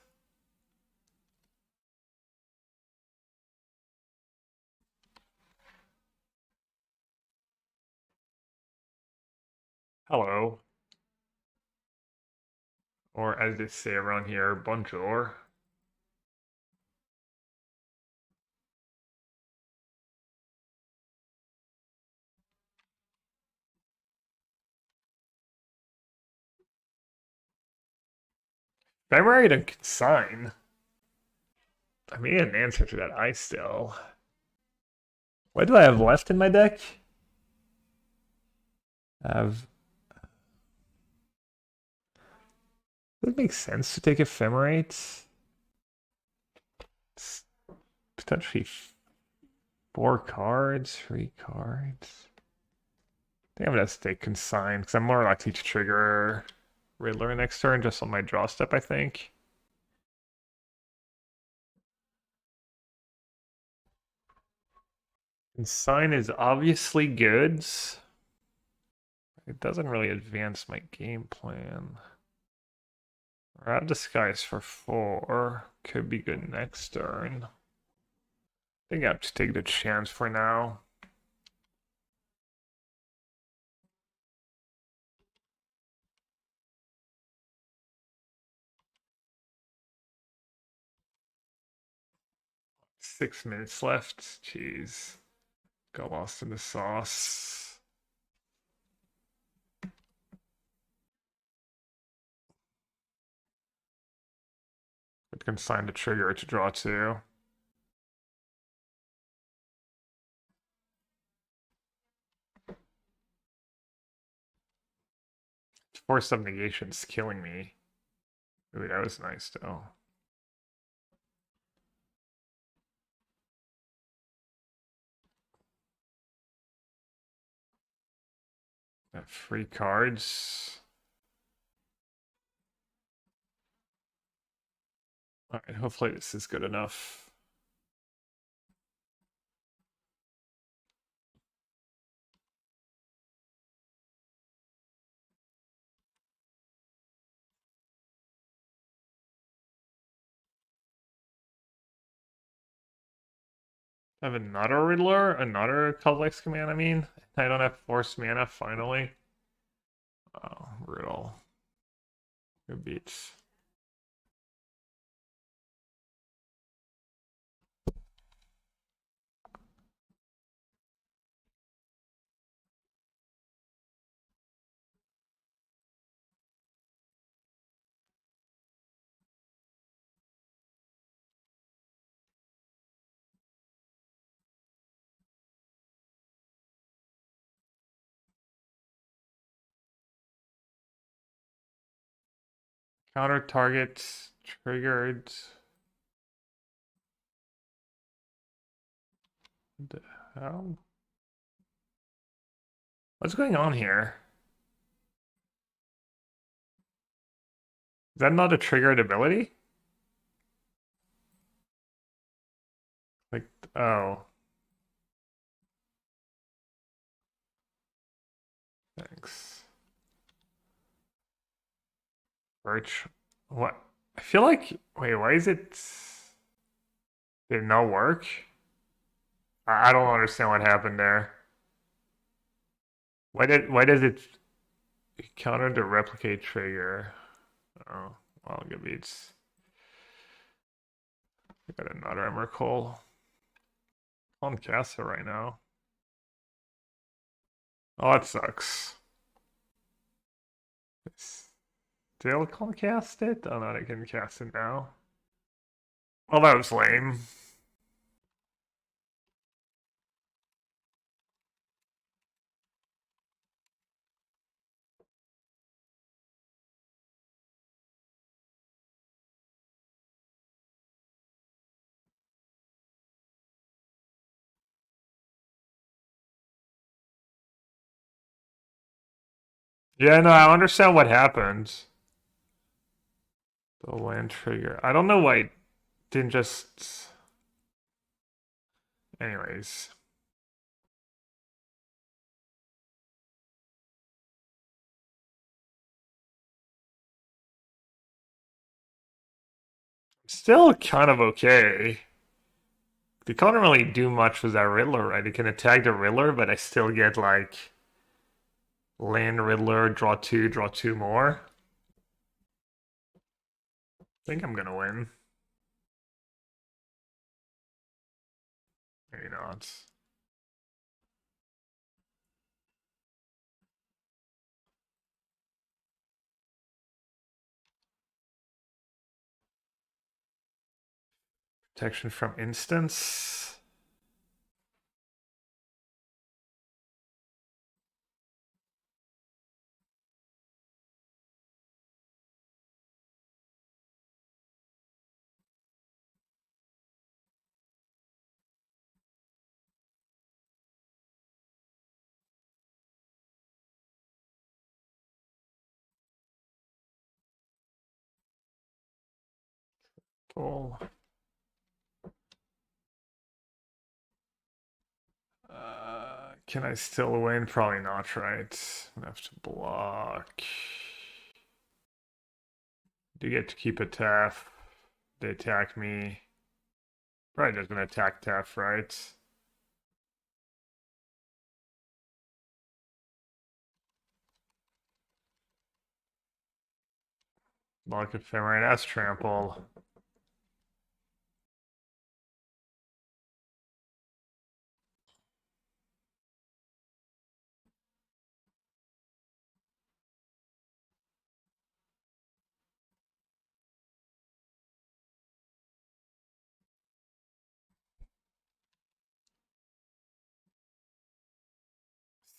Hello. Or as they say around here, bonjour. February to consign. I made an answer to that I still. What do I have left in my deck? I have. Does it make sense to take Ephemerate? It's potentially 4 cards, 3 cards. I think I'm gonna stay consigned because I'm more likely to trigger Riddler next turn just on my draw step, I think. Consign is obviously good. It doesn't really advance my game plan. Rad Disguise for 4 could be good next turn. I think I have to take the chance for now. Six minutes left. Jeez. Got lost in the sauce. It can sign the trigger to draw 2. Force of Negation's killing me. Ooh, that was nice though. Free cards. Alright, hopefully this is good enough. I have another Riddler, another complex command, I mean. I don't have force mana, finally. Oh, Riddle. Good beats. Counter target triggered. What the hell? What's going on here? Is that not a triggered ability? Like, oh. Thanks. Birch. What? I feel like. Wait, why is it. Did it not work? I don't understand what happened there. Why does it counter the replicate trigger? Oh, well, good beats. I got another Emrakul. On Casa right now. Oh, that sucks. Still can't cast it? Oh no, I can cast it now. Well, that was lame. Yeah, no, I understand what happened. The land trigger. I don't know why it didn't just. Anyways. Still kind of okay. They can't really do much with that Riddler, right? They can attack the Riddler, but I still get like land Riddler, draw two more. I think I'm gonna win. Maybe not. Protection from instance. Cool. Can I still win? Probably not, right? I have to block. Do get to keep a Taff. They attack me. Probably just gonna attack Taff, right? Block Ephemerate as trample.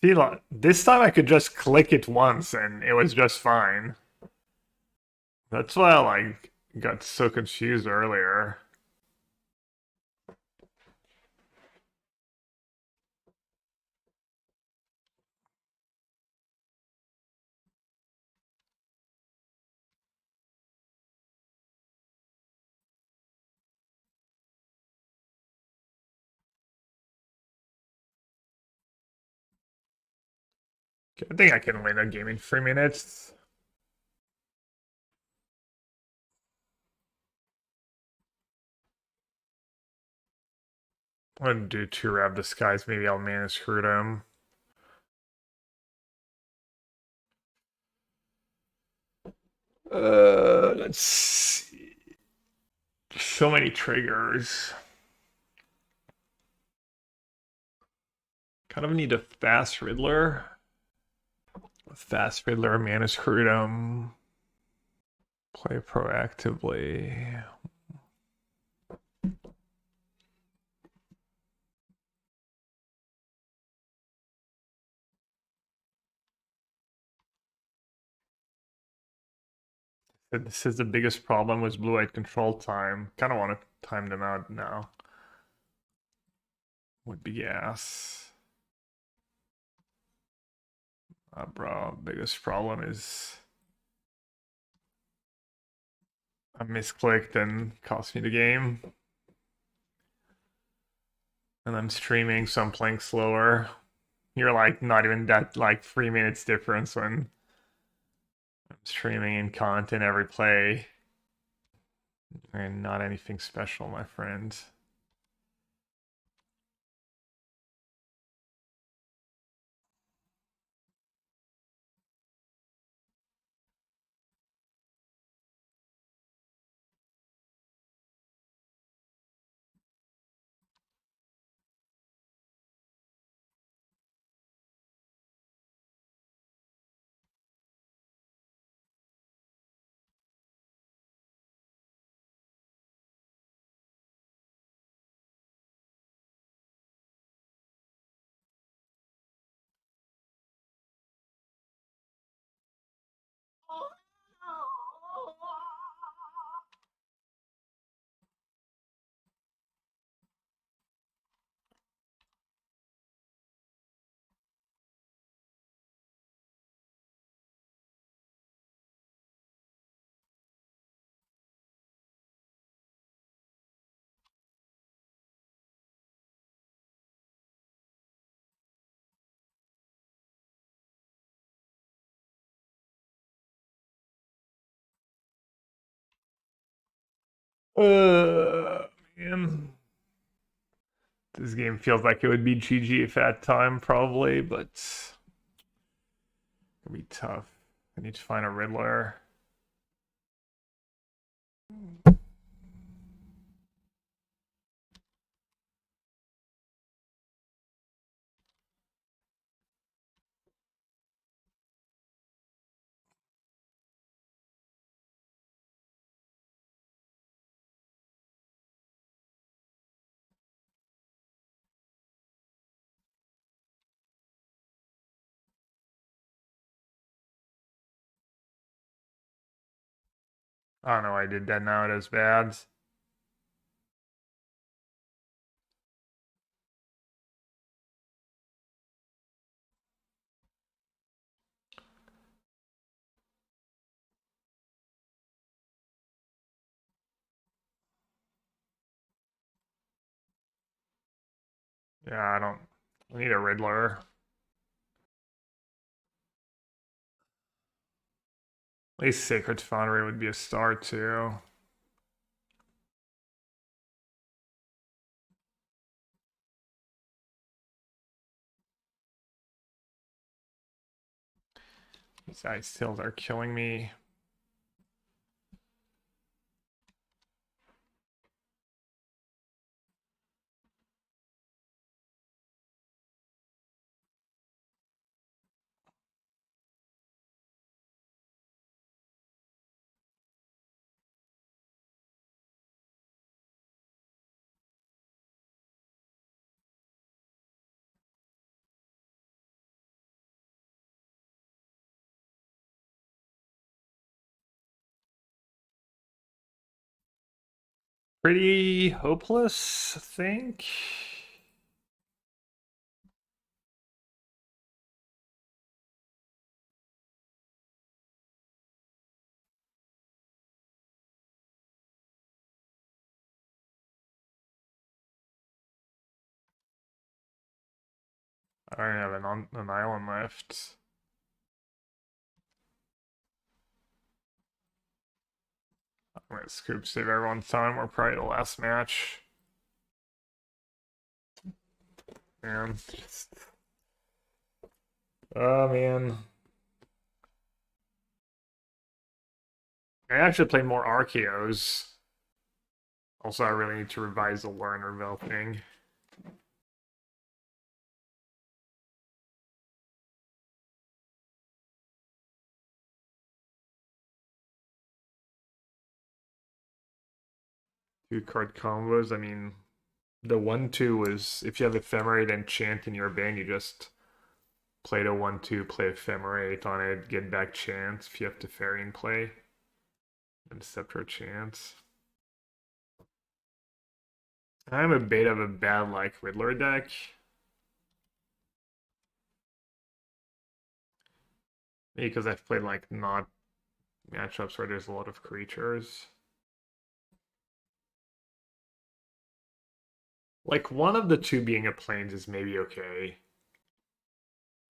See, like, this time I could just click it once and it was just fine. That's why I like got so confused earlier. I think I can win a game in 3 minutes. I'm gonna do 2 Rab Disguise. Maybe I'll manage screw them. Let's see. So many triggers. Kind of need a fast Riddler. Fast Riddler, Mana Screwdom. Play proactively. This is the biggest problem with blue-white control time. Kind of want to time them out now. Would be gas. Bro, biggest problem is I misclicked and cost me the game. And I'm streaming, so I'm playing slower. You're like not even that like 3 minutes difference when I'm Streaming in content every play. And not anything special, my friend. Man. This game feels like it would be GG if at time, probably, but it'll be tough. I need to find a Riddler. I don't know why I did that now. It is bad. Yeah, I don't. I need a Riddler. At least Sacred Foundry would be a star too. These ice tails are killing me. Pretty hopeless, I think. I don't have an island left. I'm gonna scoop save everyone's time. We're probably the last match. Man. Oh man. I actually played more Archeos. Also, I really need to revise the Learnerville thing. Two card combos. I mean, the 1-2 was if you have Ephemerate and Chant in your band, you just play the 1-2, play Ephemerate on it, get back Chant if you have Teferi play. And Scepter Chant. I'm a bit of a bad like Riddler deck. Maybe because I've played like not matchups where there's a lot of creatures. Like one of the two being a plains is maybe okay.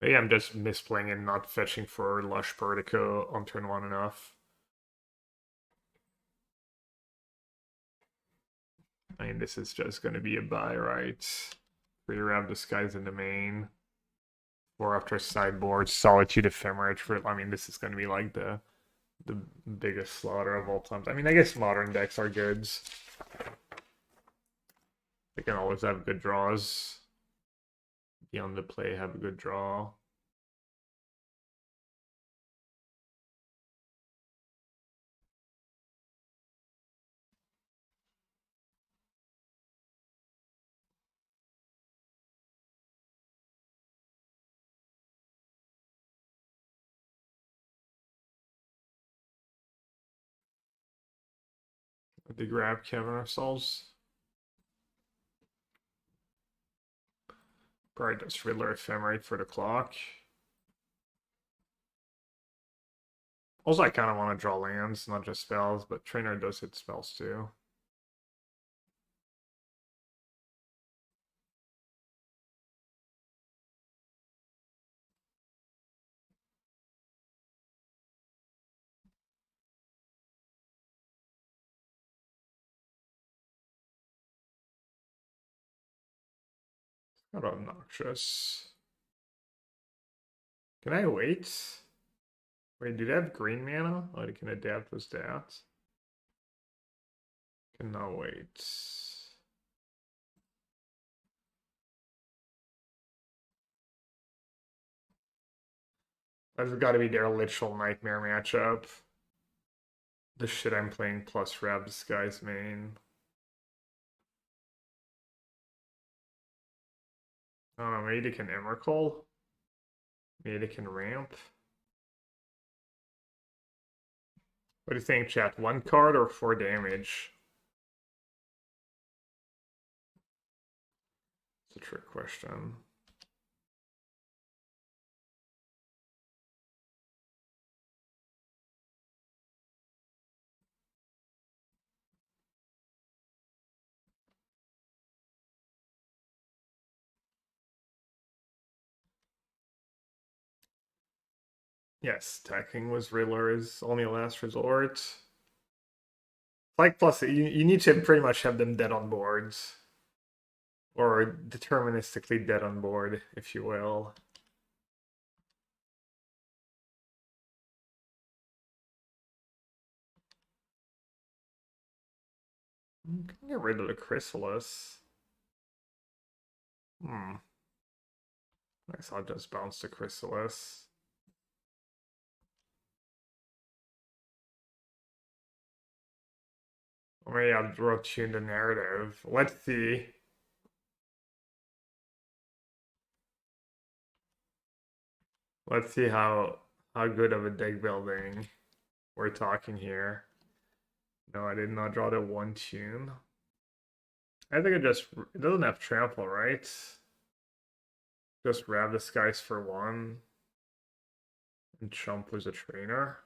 Maybe I'm just misplaying and not fetching for Lush Vertigo on turn 1 enough. I mean, this is just going to be a buy, right? 3 Rab Disguise in the main. 4 after sideboard, Solitude Ephemerate for, I mean, this is going to be like the biggest slaughter of all times. I mean, I guess modern decks are goods. They can always have good draws. Beyond the play, have a good draw. They grab Kevin ourselves. Probably just Riddler Ephemerate for the clock. Also, I kind of want to draw lands, not just spells, but Trainer does hit spells too. Kind of obnoxious. Can I wait? Wait, do they have green mana? Oh, they can adapt with that. Cannot wait. That's got to be their literal nightmare matchup. The shit I'm playing plus Rab Disguise main. I don't know, maybe they can Emrakul? Maybe they can ramp? What do you think, chat? 1 card or 4 damage? It's a trick question. Yes, attacking was Riddler is only a last resort. Like plus, you need to pretty much have them dead on boards. Or deterministically dead on board, if you will. Can get rid of the Chrysalis. I guess I'll just bounce the Chrysalis. Or maybe I'll rotate the narrative. Let's see. Let's see how good of a deck building we're talking here. No, I did not draw the 1 tune. I think it doesn't have trample, right? Just grab this guys for 1 and chump was a trainer.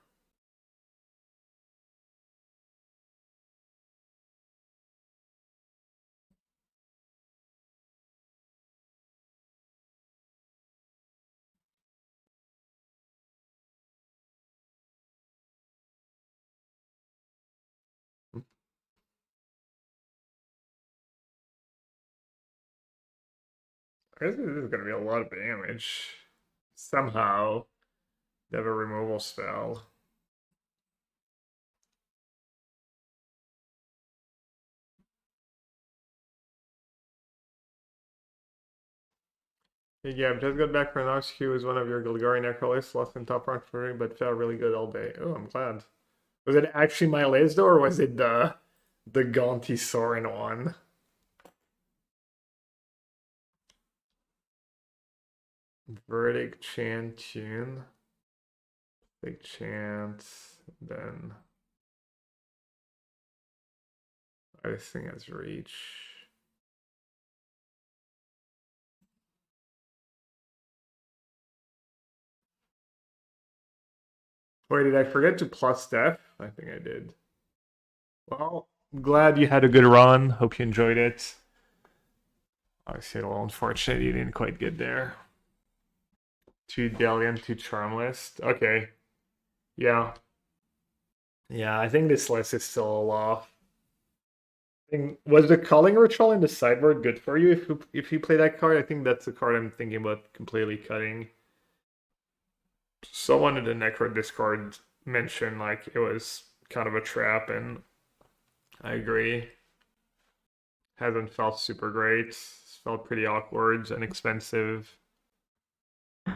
I guess this is gonna be a lot of damage. Somehow, they have a removal spell. Hey, yeah, just got back from Noxq was one of your Golgari Necrolysts, lost in top rank for me, but felt really good all day. Oh, I'm glad. Was it actually my list or was it the Gaunty Sorin one? Verdict, Chant, Tune. Big Chant, then this thing has reach. Wait, did I forget to plus Steph? I think I did. Well, I'm glad you had a good run. Hope you enjoyed it. Obviously, a little unfortunate you didn't quite get there. 2 Delian, 2 Charmless. Okay. Yeah. Yeah, I think this list is still a lot. Was the Culling Ritual in the sideboard good for you if you play that card? I think that's the card I'm thinking about completely cutting. Someone in the Necro Discord mentioned like it was kind of a trap, and I agree. Hasn't felt super great. It's felt pretty awkward and expensive. I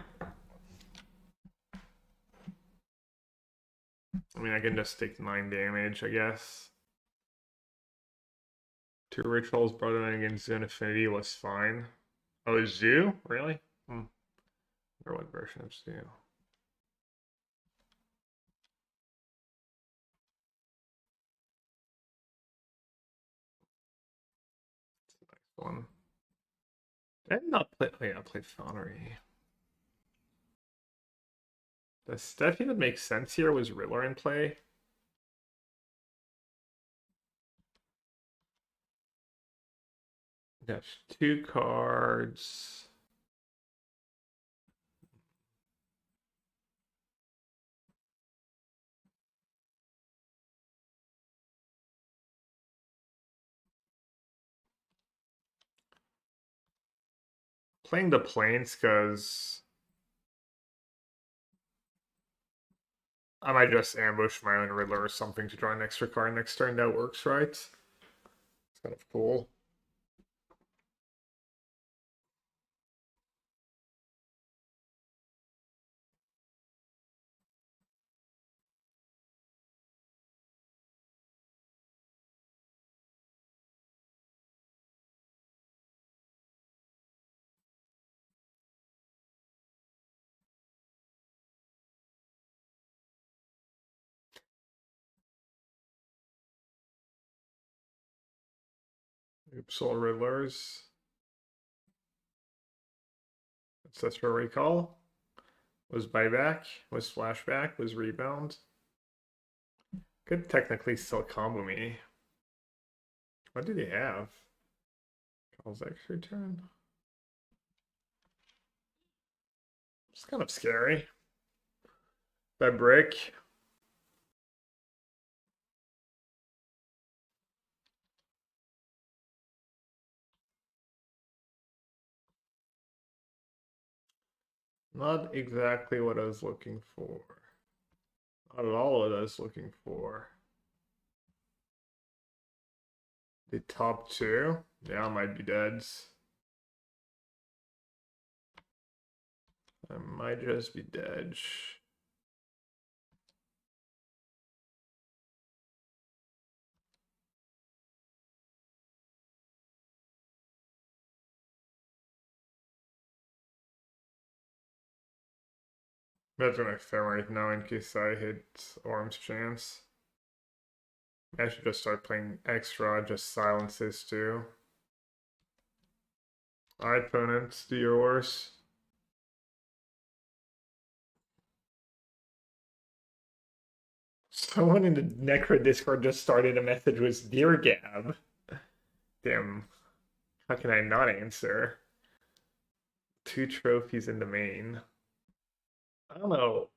mean, I can just take 9 damage, I guess. 2 rituals brought in against Zoo Affinity was fine. Oh, Zoo? Really? Or what version of Zoo? It's a nice one. I did not play. Oh, yeah, I played Foundry. The stuff that makes sense here was Riddler in play. That's 2 cards. Playing the Plains because I might just ambush my own Riddler or something to draw an extra card next turn. That works, right? It's kind of cool. Oops, all Riddlers. Ancestral Recall. Was buyback. Was flashback. Was rebound. Could technically still combo me. What did he have? Calls extra turn. It's kind of scary. That brick. Not exactly what I was looking for. Not at all what I was looking for. The top 2? Yeah, I might be dead. I might just be dead. That's my fair right now in case I hit Orm's chance. I should just start playing extra, just silences too. Alright, opponents, do your worst. Someone in the Necro Discord just started a message with Dear Gab. Damn, how can I not answer? 2 trophies in the main. I don't know.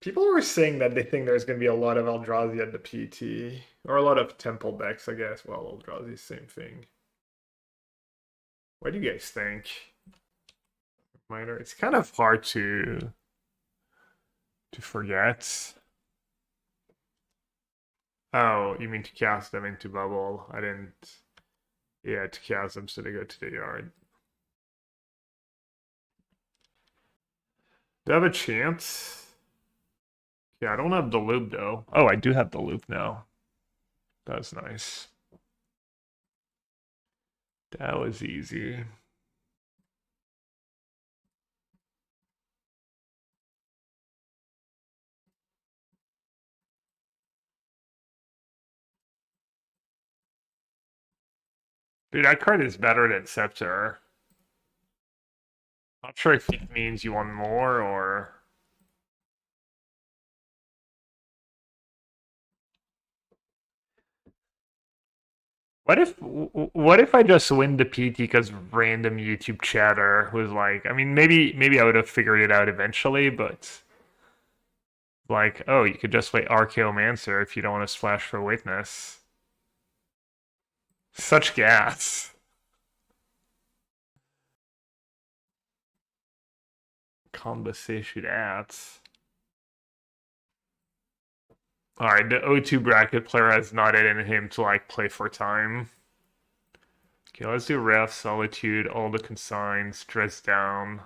People were saying that they think there's going to be a lot of Eldrazi at the PT. Or a lot of Temple decks, I guess. Well, Eldrazi, same thing. What do you guys think? Minor. It's kind of hard to forget. Oh, you mean to cast them into bubble? I didn't. Yeah, to cast them so they go to the yard. Do I have a chance? Yeah, I don't have the loop though. Oh, I do have the loop now. That's nice. That was easy. Dude, that card is better than Scepter. Not sure if it means you want more or. what if I just win the PT because random YouTube chatter was like, I mean, maybe I would have figured it out eventually, but like, oh, you could just play Archaeomancer if you don't want to splash for Witness. Such gas. Conversation ads. Alright, the O2 bracket player has not it in him to like play for time. Okay, let's do Wrath, Solitude, all the consigns, Dress Down.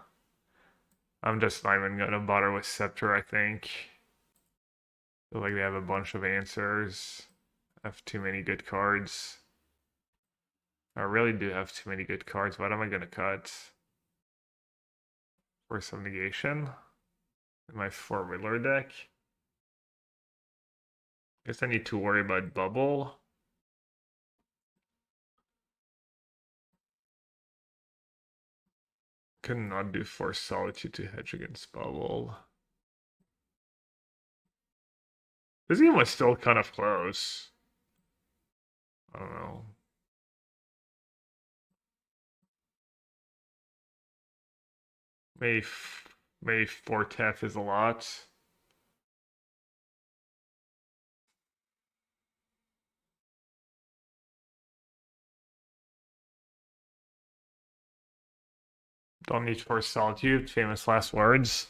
I'm just not even gonna bother with Scepter, I think. Feel like they have a bunch of answers. I have too many good cards. I really do have too many good cards. What am I gonna cut? For some negation? In my 4 Riddler deck? Guess I need to worry about Bubble. Could not do Force Solitude to hedge against Bubble. This game was still kind of close. I don't know. Maybe, maybe 4 Tef is a lot. Don't need Force Solitude, famous last words.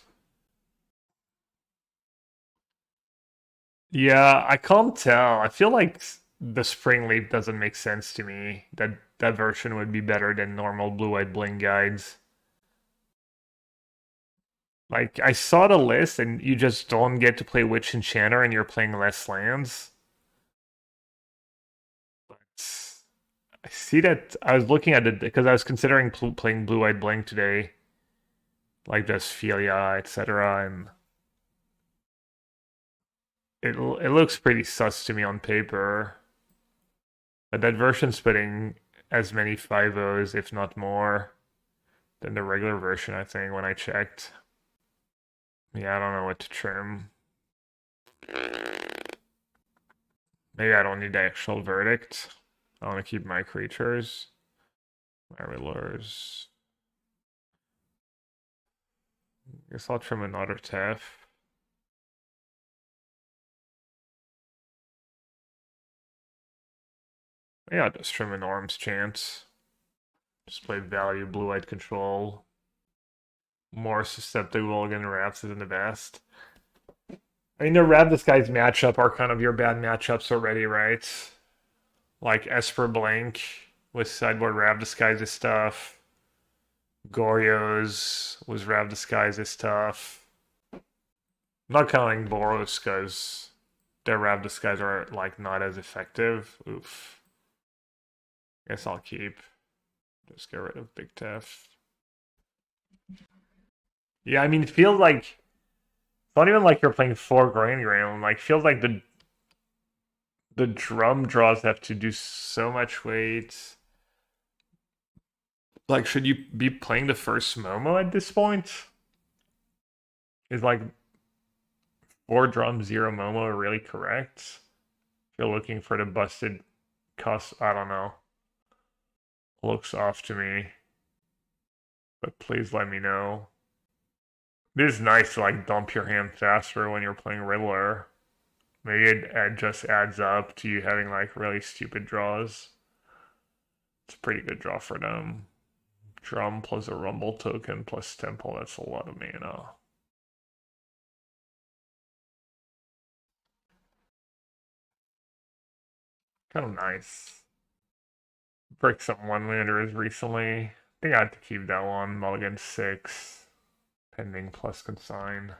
Yeah, I can't tell. I feel like the Spring Leap doesn't make sense to me. That version would be better than normal Blue-White Bling guides. Like, I saw the list, and you just don't get to play Witch Enchanter, and you're playing less lands. But I see that I was looking at it because I was considering playing Blue-White Bling today, like just Filia, etc., and it looks pretty sus to me on paper. But that version's putting as many 5-0s, if not more, than the regular version, I think, when I checked. Yeah, I don't know what to trim. Maybe I don't need the actual verdict. I want to keep my creatures. My Riddlers. Guess I'll trim another Tef. Yeah, I'll just trim an Arms Chance. Just play value blue-eyed control. More susceptible against Wraths isn't the best. I mean, the Ravdisguise matchup are kind of your bad matchups already, right? Like Esper Blank with sideboard Ravdisguise stuff. Goryo's was Ravdisguise stuff. I'm not counting Boros because their Ravdisguise are like not as effective. Oof. Guess I'll keep. Just get rid of Big Tef. Yeah, I mean, it feels like it's not even like you're playing 4 Grand. Like, feels like the drum draws have to do so much weight. Like, should you be playing the first Momo at this point? Is like 4 drum 0 Momo really correct? If you're looking for the busted cost, I don't know. Looks off to me. But please let me know. It is nice to like dump your hand faster when you're playing Riddler. Maybe it just adds up to you having like really stupid draws. It's a pretty good draw for them. Drum plus a Rumble token plus Temple, that's a lot of mana. Kind of nice. Break some one-landers recently. I think I had to keep that one. Mulligan 6. Pending plus consign.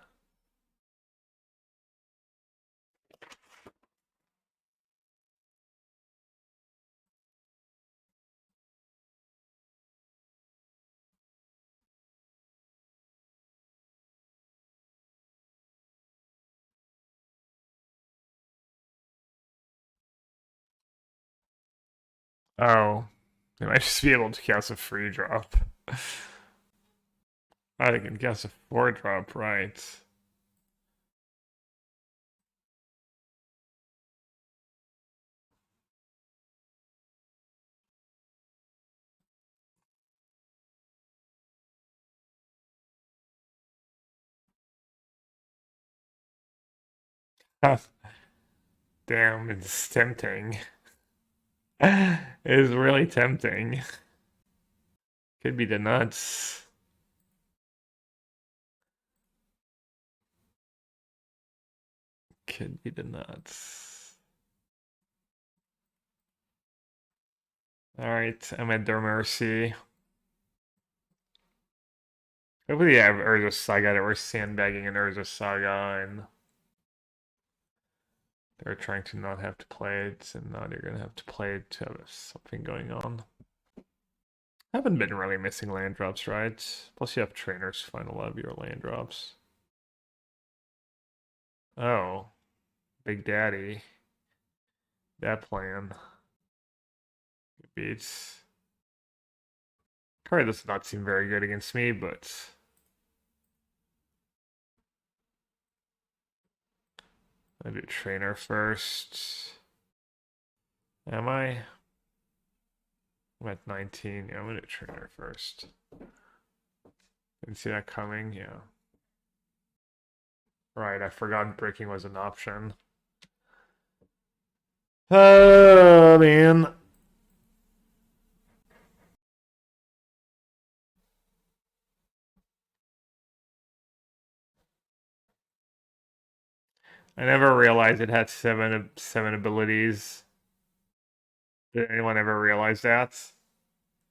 Oh, they might just be able to cast a free drop. I can cast a 4 drop, right? Damn, it's tempting. It is really tempting. Could be the nuts. Could be the nuts. Alright, I'm at their mercy. Hopefully they have Urza Saga that we're sandbagging an Urza Saga and they're trying to not have to play it, and now they're gonna have to play it to have something going on. I haven't been really missing land drops, right? Plus you have trainers to find a lot of your land drops. Oh, Big Daddy. That plan. Beats. Card does not seem very good against me, but I do trainer first. Am I? I'm at 19. Yeah, I'm gonna do trainer first. Didn't see that coming. Yeah. Right, I forgot breaking was an option. Oh man. I never realized it had seven abilities. Did anyone ever realize that?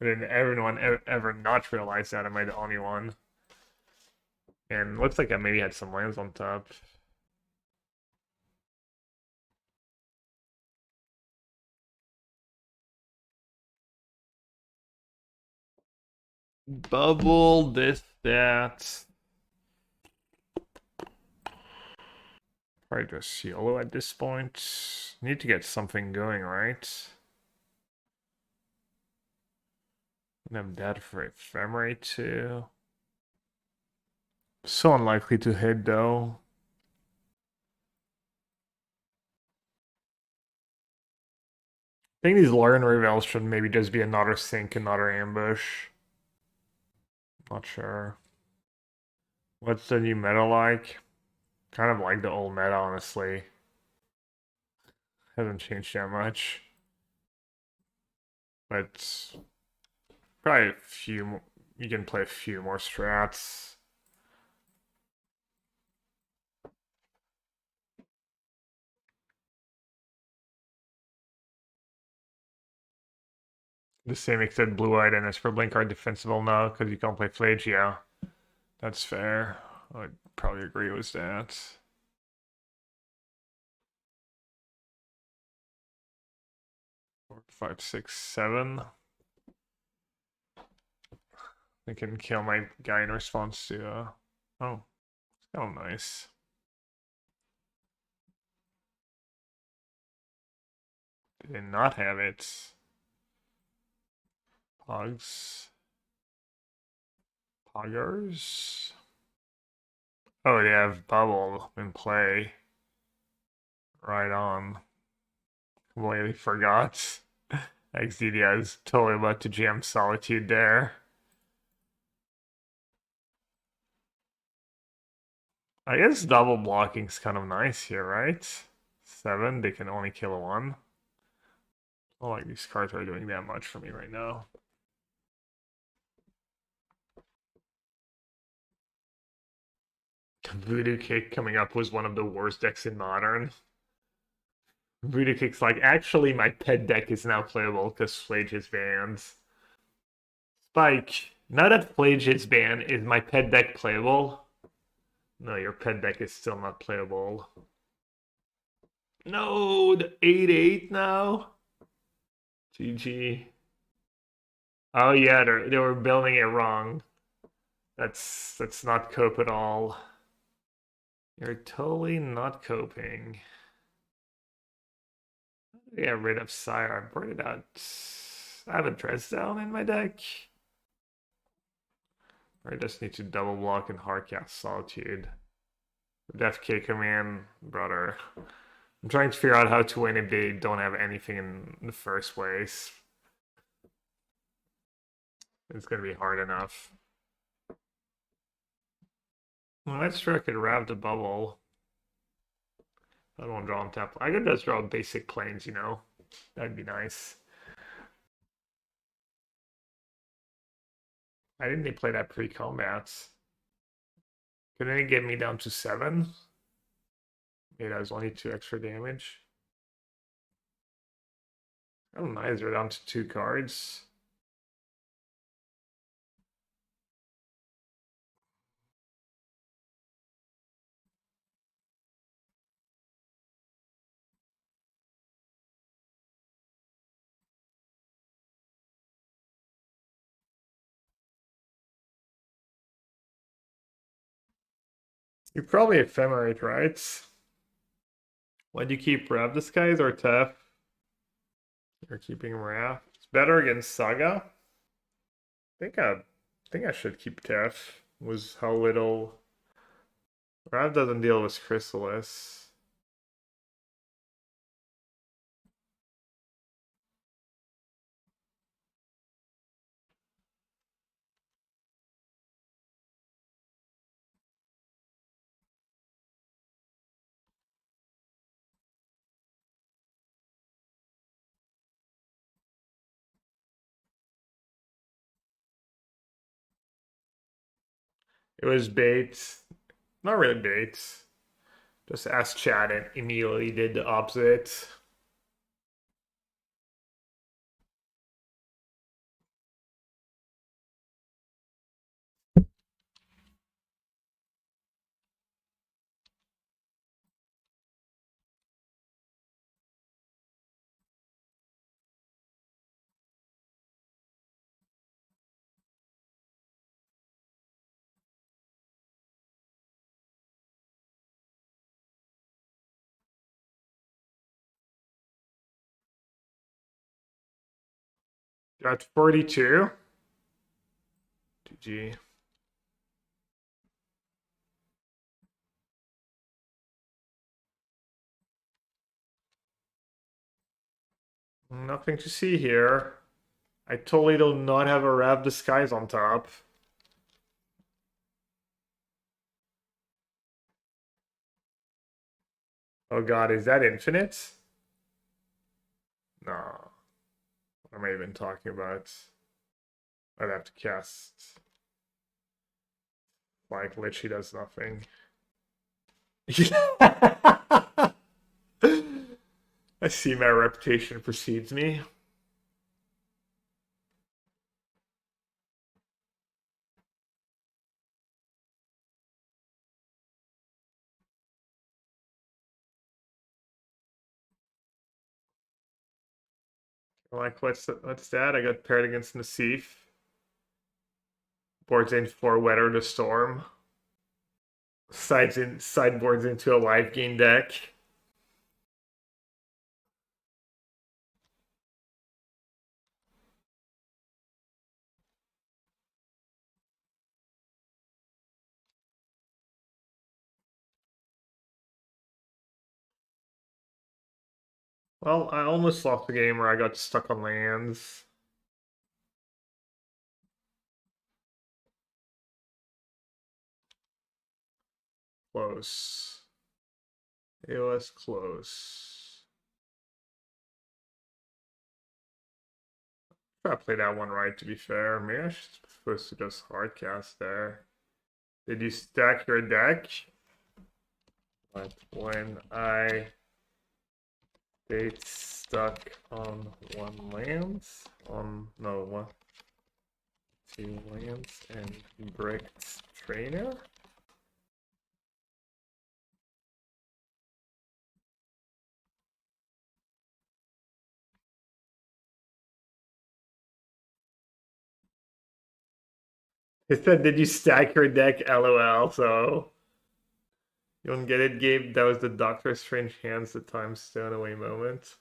Did everyone ever not realize that? Am I the only one? And looks like I maybe had some lands on top. Bubble, this, that. Probably just YOLO at this point. Need to get something going, right? And I'm dead for ephemerate too. So unlikely to hit though. I think these Lauren Revels should maybe just be another sink, another ambush. Not sure. What's the new meta like? Kind of like the old meta, honestly. Hasn't changed that much. But probably a few. You can play a few more strats. The same extent blue-eyed and as for blink are defensible now because you can't play Flage. Yeah, that's fair. I'd probably agree with that. Four, five, six, seven. I can kill my guy in response to oh, oh nice. Did not have it. Pogs. Poggers. Oh, they have bubble in play. Right on. Completely forgot. XDDI is totally about to jam Solitude there. I guess double blocking's kind of nice here, right? 7, they can only kill a 1. Oh, like these cards are doing that much for me right now. Voodoo Kick coming up was one of the worst decks in Modern. Voodoo Kick's like, actually my pet deck is now playable because Flage is banned. Spike, now that Flage is banned, is my pet deck playable? No, your pet deck is still not playable. No, the 8-8 now? GG. Oh yeah, they were building it wrong. That's not cope at all. You're totally not coping. Get rid of Sire. I brought it out. I have a Dresdown in my deck. I just need to double block and hardcast Solitude. Death K command, brother. I'm trying to figure out how to win if they don't have anything in the first place. It's gonna be hard enough. Well, that's true. I could wrap the bubble. I don't want to draw on tap. I could just draw basic planes, you know. That'd be nice. Why didn't they play that pre-combat? Couldn't they get me down to 7? Yeah, that was only 2 extra damage. Oh, nice. They're down to 2 cards. You probably ephemerate, right? Why do you keep Rav Disguise or Tef? You're keeping Rav. It's better against Saga. I think I should keep Tef. Was how little Rav doesn't deal with Chrysalis. It was bait. Not really bait. Just asked Chad and immediately did the opposite. Got 42. GG. Nothing to see here. I totally do not have a Rav Disguise on top. Oh god, is that infinite? No. What am I even talking about? I'd have to cast. Like, literally does nothing. I see my reputation precedes me. Like, what's that? I got paired against Nassif. Boards in for Weather the Storm. Sideboards into a life gain deck. Well, I almost lost the game where I got stuck on lands. Close. It was close. I played that one right, to be fair. Maybe I should supposed to just hardcast there. Did you stack your deck? But when I stayed stuck on one land, on no one, 2 lands and bricked trainer. It said, "Did you stack your deck?" LOL. So you don't get it, Gabe. That was the Doctor Strange hands the time stone away moment.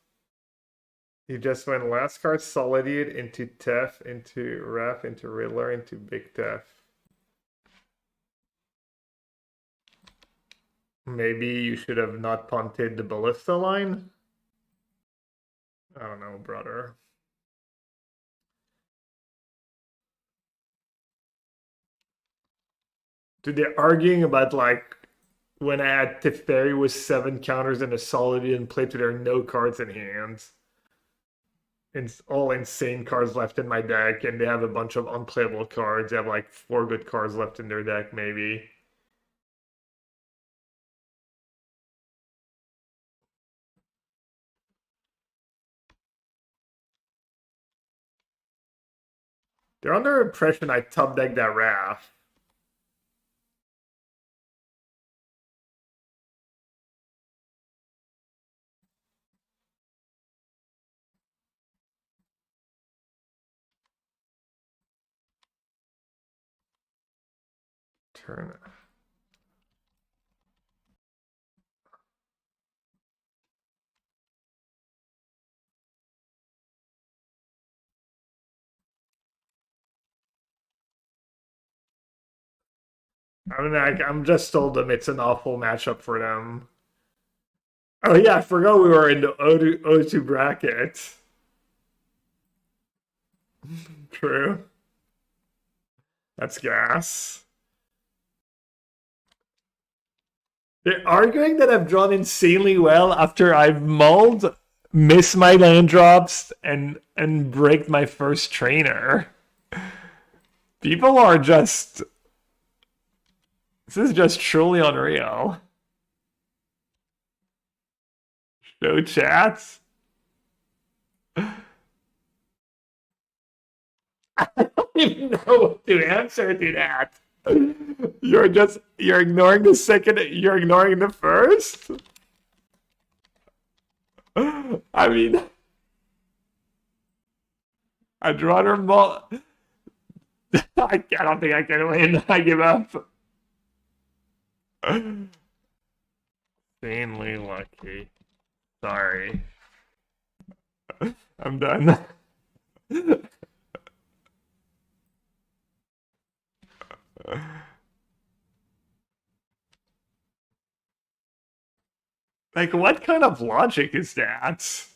You just went last card Solitude into Tef, into Raph, into Riddler, into Big Tef. Maybe you should have not punted the Ballista line? I don't know, brother. Dude, they're arguing about like when I had Teferi with 7 counters and a solid and played to their no cards in hand. It's all insane cards left in my deck, and they have a bunch of unplayable cards. They have like 4 good cards left in their deck, maybe. They're under impression I top deck that Wrath. Turn. I mean, I'm just told them it's an awful matchup for them. Oh yeah, I forgot we were in the O2 bracket. True. That's gas. They're arguing that I've drawn insanely well after I've mulled, missed my land drops, and break my first trainer. People are just. This is just truly unreal. Show chats. I don't even know what to answer to that. You're ignoring the second, you're ignoring the first? I mean, I'd rather I don't think I can win. I give up. Insanely lucky. Sorry. I'm done. Like, what kind of logic is that?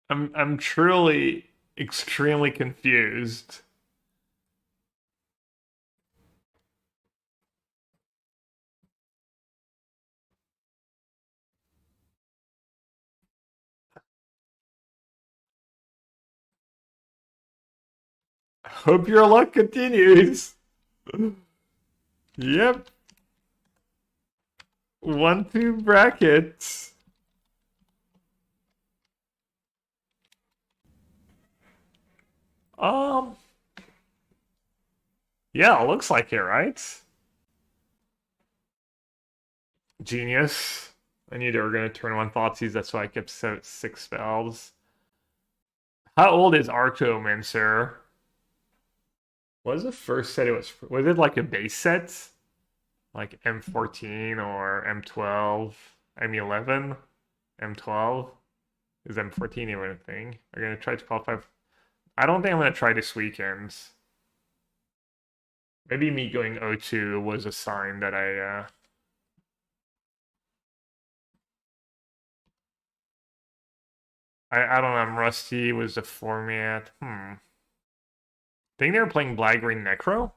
I'm truly extremely confused. Hope your luck continues. Yep. 1-2 brackets. Um. Yeah, looks like it, right? Genius. I knew they were gonna turn on Thoughtseize, that's why I kept 6 spells. How old is Arctomancer? What was the first set it was it like a base set? Like M14 or M12, M11, M12? Is M14 even a thing? I'm gonna try to qualify. I don't think I'm gonna try this weekend. Maybe me going O2 was a sign that I don't know, I'm rusty was the format. Think they were playing Black Green Necro?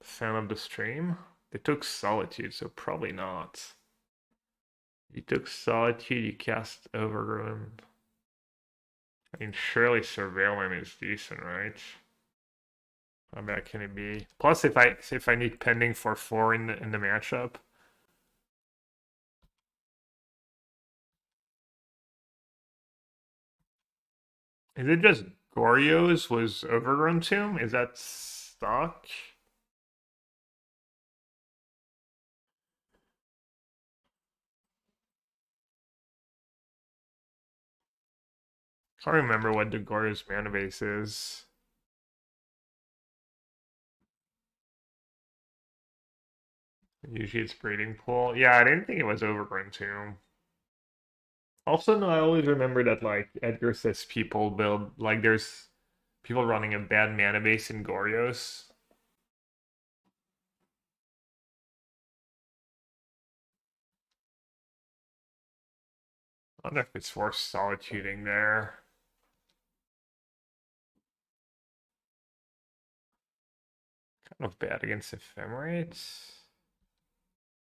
Fan of the stream? They took Solitude, so probably not. You took Solitude, you cast Overgrown. I mean, surely Surveillance is decent, right? How bad can it be? Plus, if I need pending for 4 in the matchup. Is it just Goryo's was Overgrown Tomb? Is that stock? Can't remember what the Goryo's mana base is. Usually it's Breeding Pool. Yeah, I didn't think it was Overgrown Tomb. Also, no, I always remember that like Edgar says people build like there's People running a bad mana base in Gorios. I wonder if it's worth solitude there. Kind of bad against Ephemerates.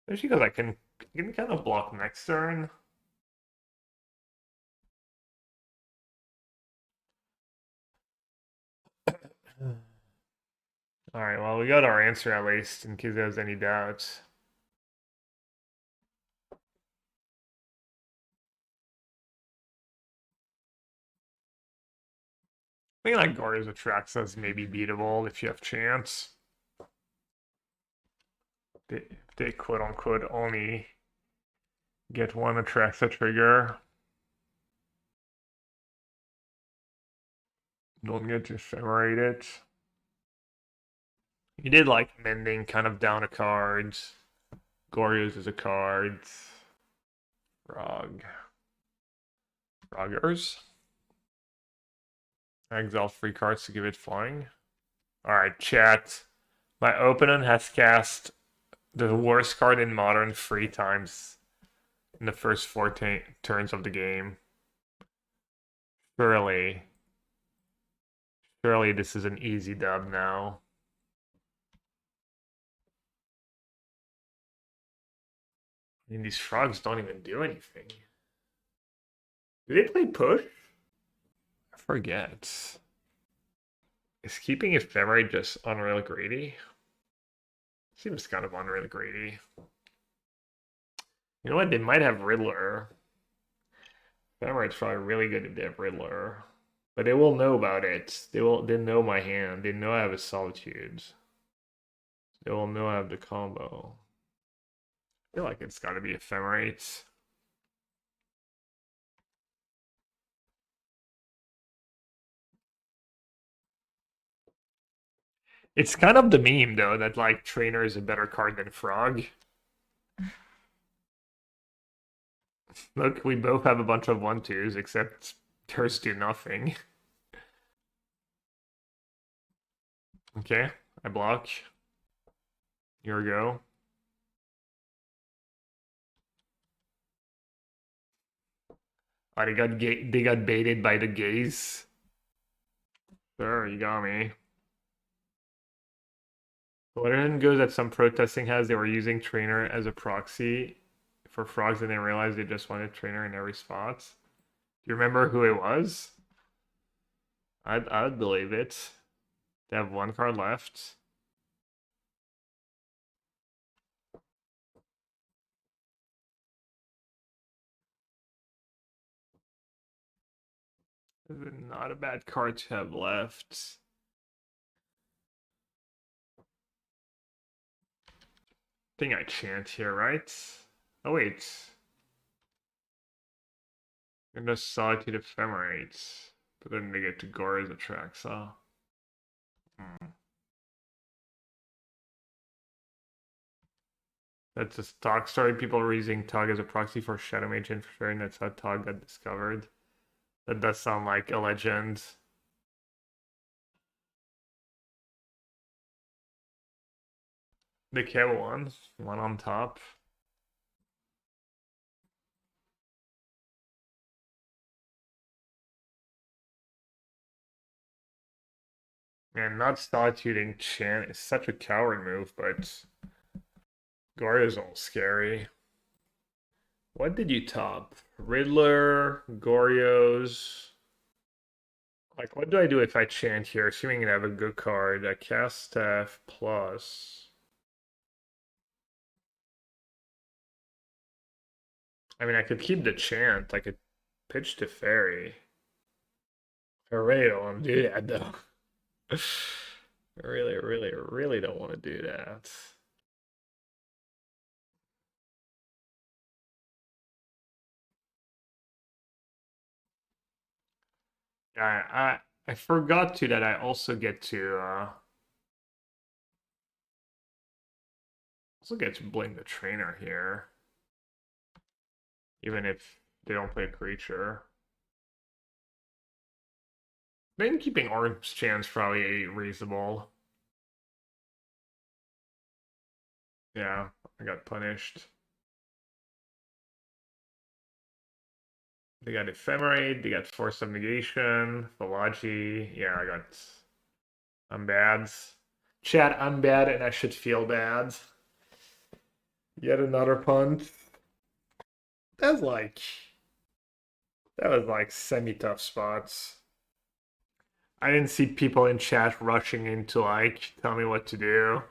Especially because I can kind of block next turn. Alright, well, we got our answer at least, in case there's any doubts. I think like Goria's Atraxas may be beatable if you have chance. They quote unquote only get one Atraxa trigger. Don't get to ephemerate it. You did like mending kind of down a card. Gorios is a card. Froggers. Exile 3 cards to give it flying. Alright, chat. My opponent has cast the worst card in Modern 3 times in the first 14 turns of the game. Surely this is an easy dub now. I mean, these frogs don't even do anything. Do they play push? I forget. Is keeping Ephemerate just unreal greedy? Seems kind of unreal greedy. You know what? They might have Riddler. Ephemerate's probably really good if they have Riddler. But they will know about it. They know my hand. They know I have a Solitude. They will know I have the combo. I feel like it's gotta be Ephemerate. It's kind of the meme though that like Trainer is a better card than Frog. Look, we both have a bunch of 1/2s, except hers do nothing. Okay, I block. Here we go. Oh, they got baited by the gaze. Sure, you got me. Legend goes that some protesting has they were using Trainer as a proxy for frogs and they realized they just wanted Trainer in every spot. Do you remember who it was? I'd believe it. They have one card left. Not a bad card to have left. I think I chant here, right? Oh wait. I'm gonna Solitude Ephemerates. But then they get to Gore's Atraxa. That's a stock story. People were using Tog as a proxy for Shadow Mage Infiltrator, and that's how Tog got discovered. That does sound like a legend. The K one on top. Man, not solituding Chan is such a coward move, but Gorya's all scary. What did you top? Riddler, Gorios. Like, what do I do if I chant here? Assuming I have a good card. I cast Staff plus. I mean, I could keep the chant. I could pitch to Fairy. I really don't want to do that, though. I really don't want to do that. I forgot to that I also get to blame the trainer here. Even if they don't play a creature. Then keeping Orange Chan's probably reasonable. Yeah, I got punished. They got Ephemerate, they got Force of Negation, Philology. Yeah, I'm bad. Chat, I'm bad and I should feel bad. Yet another punt. That's like that was like semi-tough spots. I didn't see people in chat rushing in to like tell me what to do.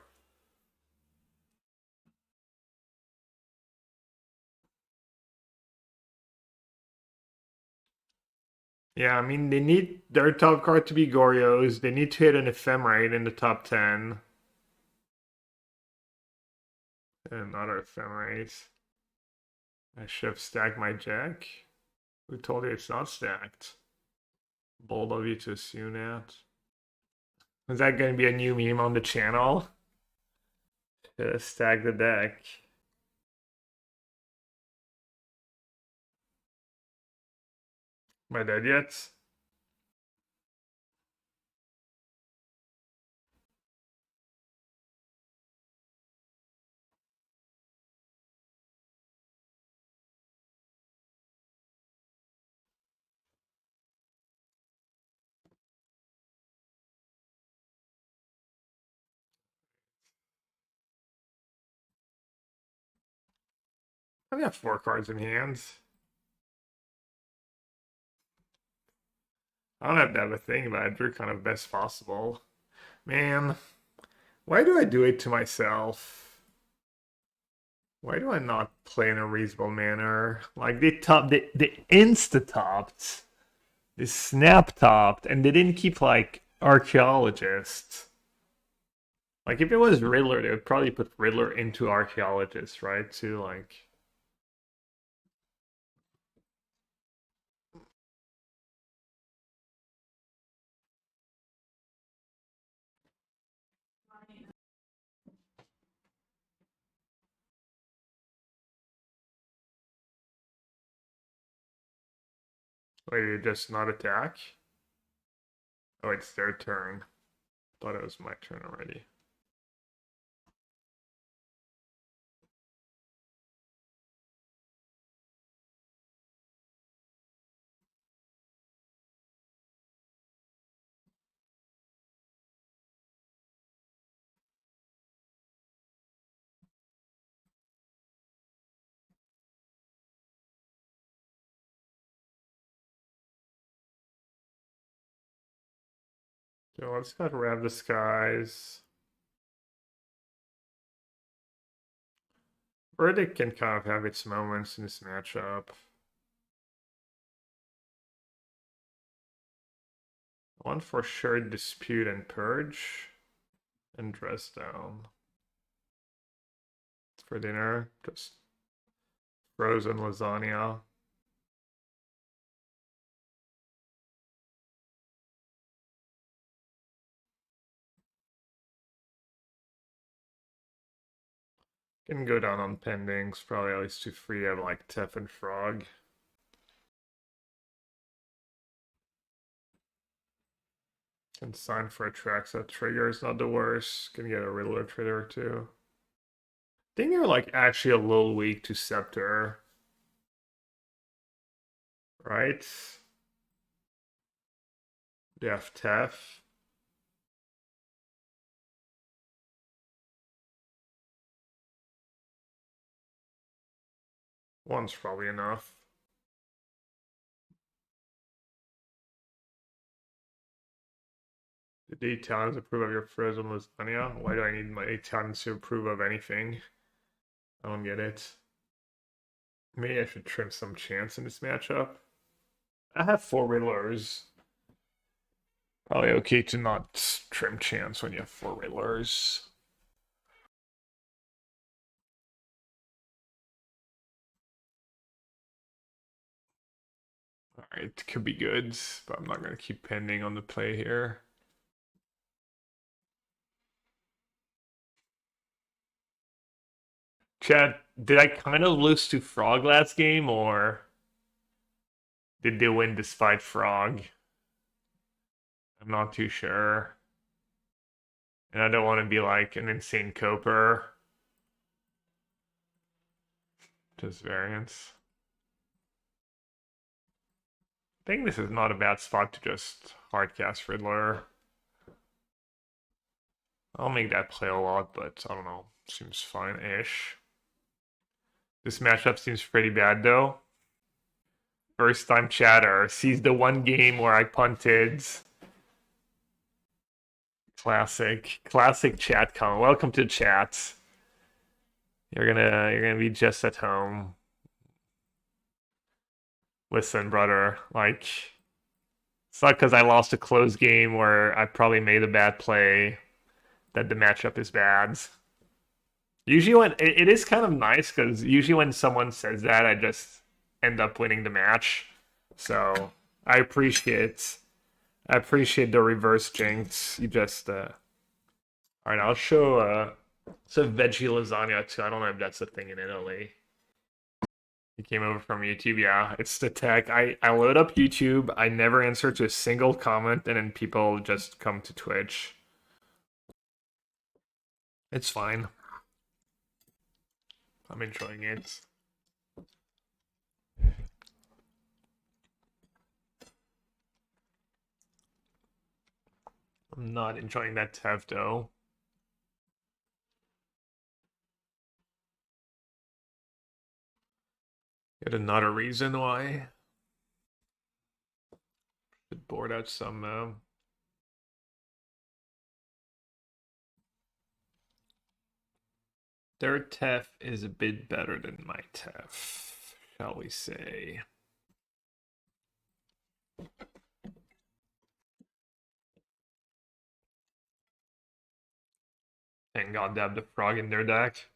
Yeah, I mean they need their top card to be Goryo's. They need to hit an Ephemerate in the top 10. And another Ephemerate. I should have stacked my jack. Who told you it's not stacked? Bold of you to assume that. Is that going to be a new meme on the channel? Should have stacked the deck. Am I dead yet? I have 4 cards in hand. I don't have to have a thing, but I drew kind of best possible. Man, why do I do it to myself? Why do I not play in a reasonable manner? Like they insta-topped, they snap-topped, and they didn't keep like Archaeologist. Like if it was Riddler, they would probably put Riddler into Archaeologist, right? To like wait, you just not attack? Oh, it's their turn. Thought it was my turn already. So let's go grab the skies. Verdict can kind of have its moments in this matchup. One for sure, Dispute and Purge. And Dress Down. For dinner, just frozen lasagna. Can go down on pendings, probably at least 2 free of like Tef and Frog. Can sign for a Traxa trigger is not the worst. Can get a Riddler trigger too. I think you're like actually a little weak to Scepter. Right? They have Tef. One's probably enough. Did the Italians approve of your frozen lasagna? Why do I need my Italians to approve of anything? I don't get it. Maybe I should trim some chance in this matchup. I have 4 Riddlers. Probably okay to not trim chance when you have 4 Riddlers. Alright, could be good, but I'm not going to keep pending on the play here. Chad, did I kind of lose to Frog last game, or did they win despite Frog? I'm not too sure. And I don't want to be like an insane coper. Just variance. I think this is not a bad spot to just hardcast Riddler. I'll make that play a lot, but I don't know. Seems fine-ish. This matchup seems pretty bad though. First time chatter sees the one game where I punted. Classic chat comment. Welcome to chat. You're gonna be just at home. Listen, brother, like it's not because I lost a close game where I probably made a bad play that the matchup is bad. Usually when it is kind of nice because usually when someone says that, I just end up winning the match. So I appreciate the reverse jinx. You just all right. I'll show it's a veggie lasagna too. I don't know if that's a thing in Italy. It came over from YouTube. Yeah, it's the tech. I load up YouTube. I never answer to a single comment, and then people just come to Twitch. It's fine. I'm enjoying it. I'm not enjoying that Tev though. Yet another reason why. Should board out some. Their Tef is a bit better than my Tef, shall we say. Thank God they have the frog in their deck.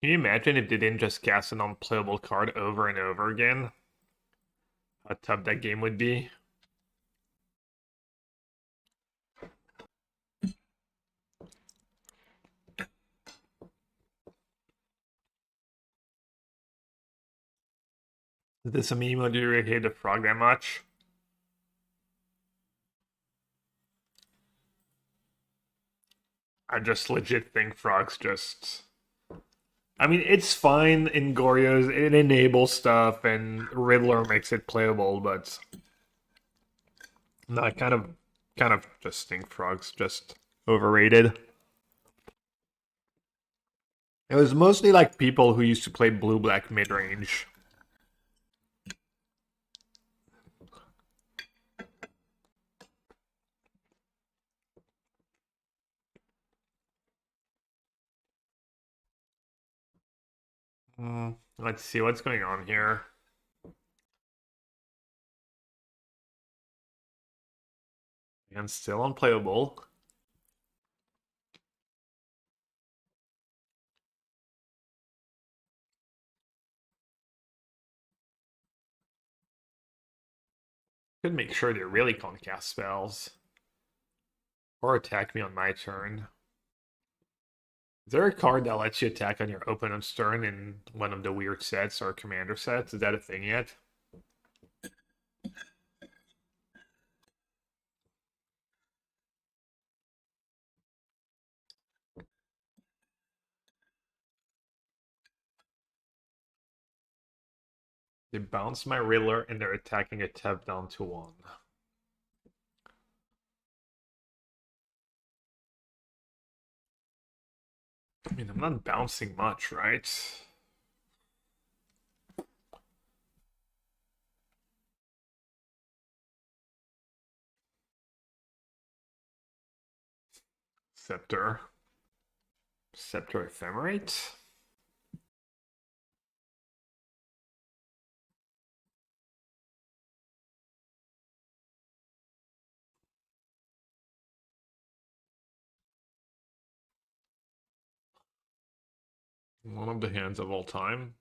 Can you imagine if they didn't just cast an unplayable card over and over again? How tough that game would be. Is this a meme or do you really hate the frog that much? I just legit think frogs just. I mean, it's fine in Goryo's. It enables stuff, and Riddler makes it playable, but no, I kind of just think frogs just overrated. It was mostly like people who used to play blue-black mid-range. Let's see what's going on here. And still unplayable. Could make sure they really can't cast spells. Or attack me on my turn. Is there a card that lets you attack on your opponent's turn in one of the weird sets or commander sets? Is that a thing yet? They bounce my Riddler and they're attacking a Tev down to 1. I mean, I'm not bouncing much, right? Scepter. Scepter Ephemerate? One of the hands of all time.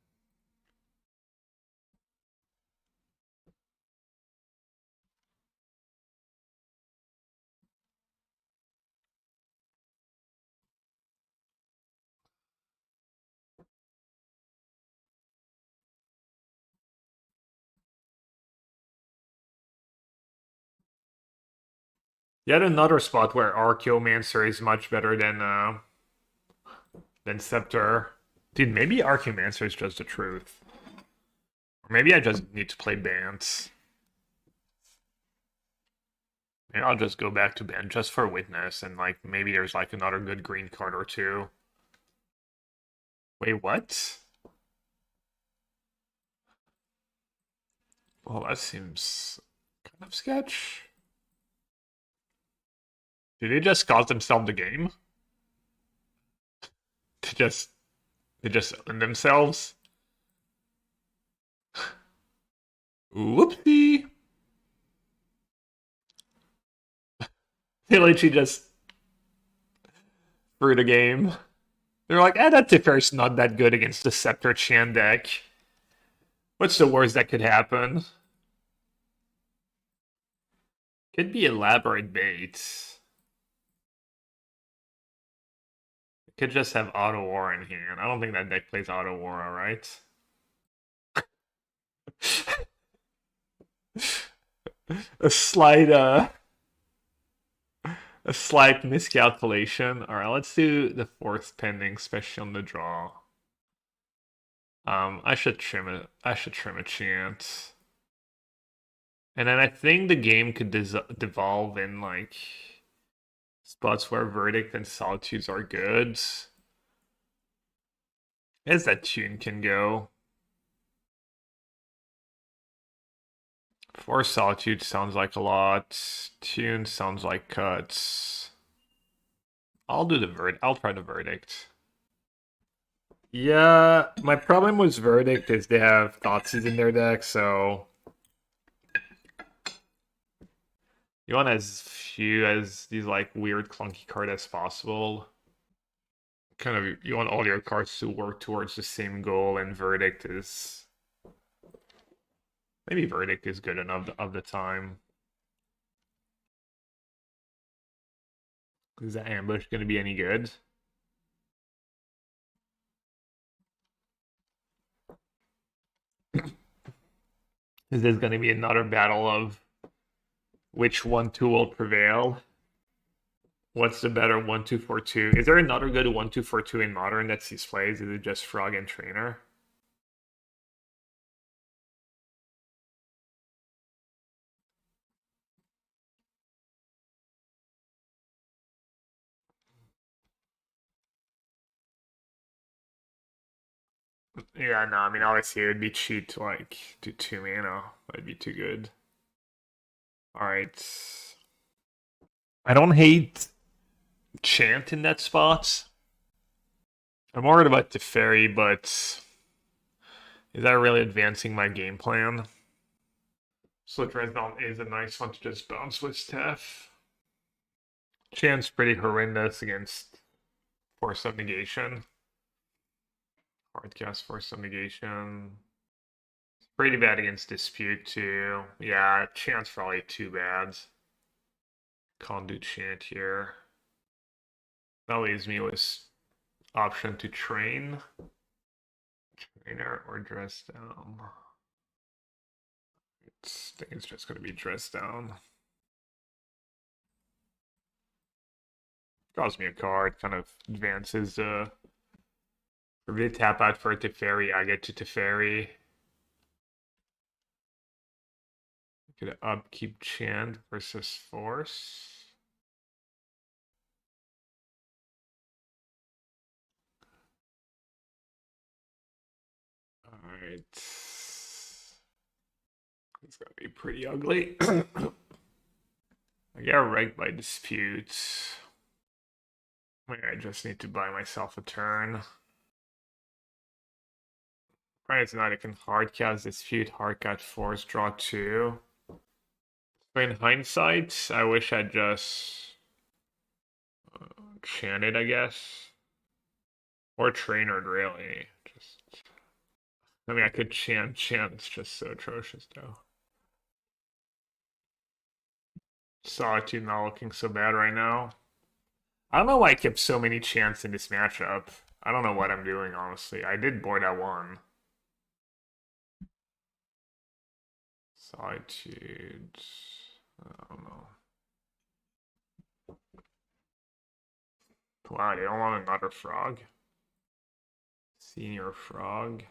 Yet another spot where Archaeomancer is much better than Scepter. Dude, maybe Archaeomancer is just the truth. Or maybe I just need to play Bant. Maybe I'll just go back to Bant just for Witness, and like maybe there's like another good green card or two. Wait, what? Well, that seems kind of sketch. Did they just cost themselves the game? To just end themselves? Whoopsie! They literally just threw the game. They're like, that Teferi's not that good against the Scepter Chan deck. What's the worst that could happen? Could be elaborate bait. Could just have Auto War in hand. I don't think that deck plays Auto War, alright? a slight a slight miscalculation. Alright, let's do the fourth pending, especially on the draw. I should trim it. I should trim a chant. And then I think the game could devolve in like spots where Verdict and Solitudes are good. As that tune can go. 4 Solitude sounds like a lot. Tune sounds like cuts. I'll do the Verdict. I'll try the Verdict. Yeah, my problem with Verdict is they have Thoughtseize in their deck, so you want as few as these like weird clunky card as possible. Kind of, you want all your cards to work towards the same goal, and Verdict is maybe Verdict is good enough of the time. Is that ambush going to be any good? Is this going to be another battle of which 1-2 will prevail? What's the better 1-2-4-2? Is there another good 1-2-4-2 in Modern that sees plays? Is it just Frog and Trainer? Yeah, no, I mean, obviously it would be cheat to like do 2 mana. That'd be too good. Alright. I don't hate Chant in that spot. I'm worried about Teferi, but is that really advancing my game plan? Slit Resbound is a nice one to just bounce with Tef. Chant's pretty horrendous against Force of Negation. Hardcast Force of Negation. It's pretty bad against Dispute too. Yeah, Chant's probably too bad. Can't do Chant here. That leaves me with option to train. Trainer or dress down. I think it's just going to be dress down. Draws me a card, kind of advances the. If they tap out for Teferi, I get to Teferi. Get an upkeep Chant versus Force. Alright. It's gonna be pretty ugly. I get wrecked by disputes. Maybe I just need to buy myself a turn. Right tonight I can hardcast dispute, hardcast force, draw 2. But in hindsight, I wish I'd just chanted, I guess. Or trainered, really. Just I mean I could chant, it's just so atrocious though. Solitude not looking so bad right now. I don't know why I kept so many chants in this matchup. I don't know what I'm doing, honestly. I did board at 1. Solitude. I don't know. Wow, they don't want another frog. Senior frog.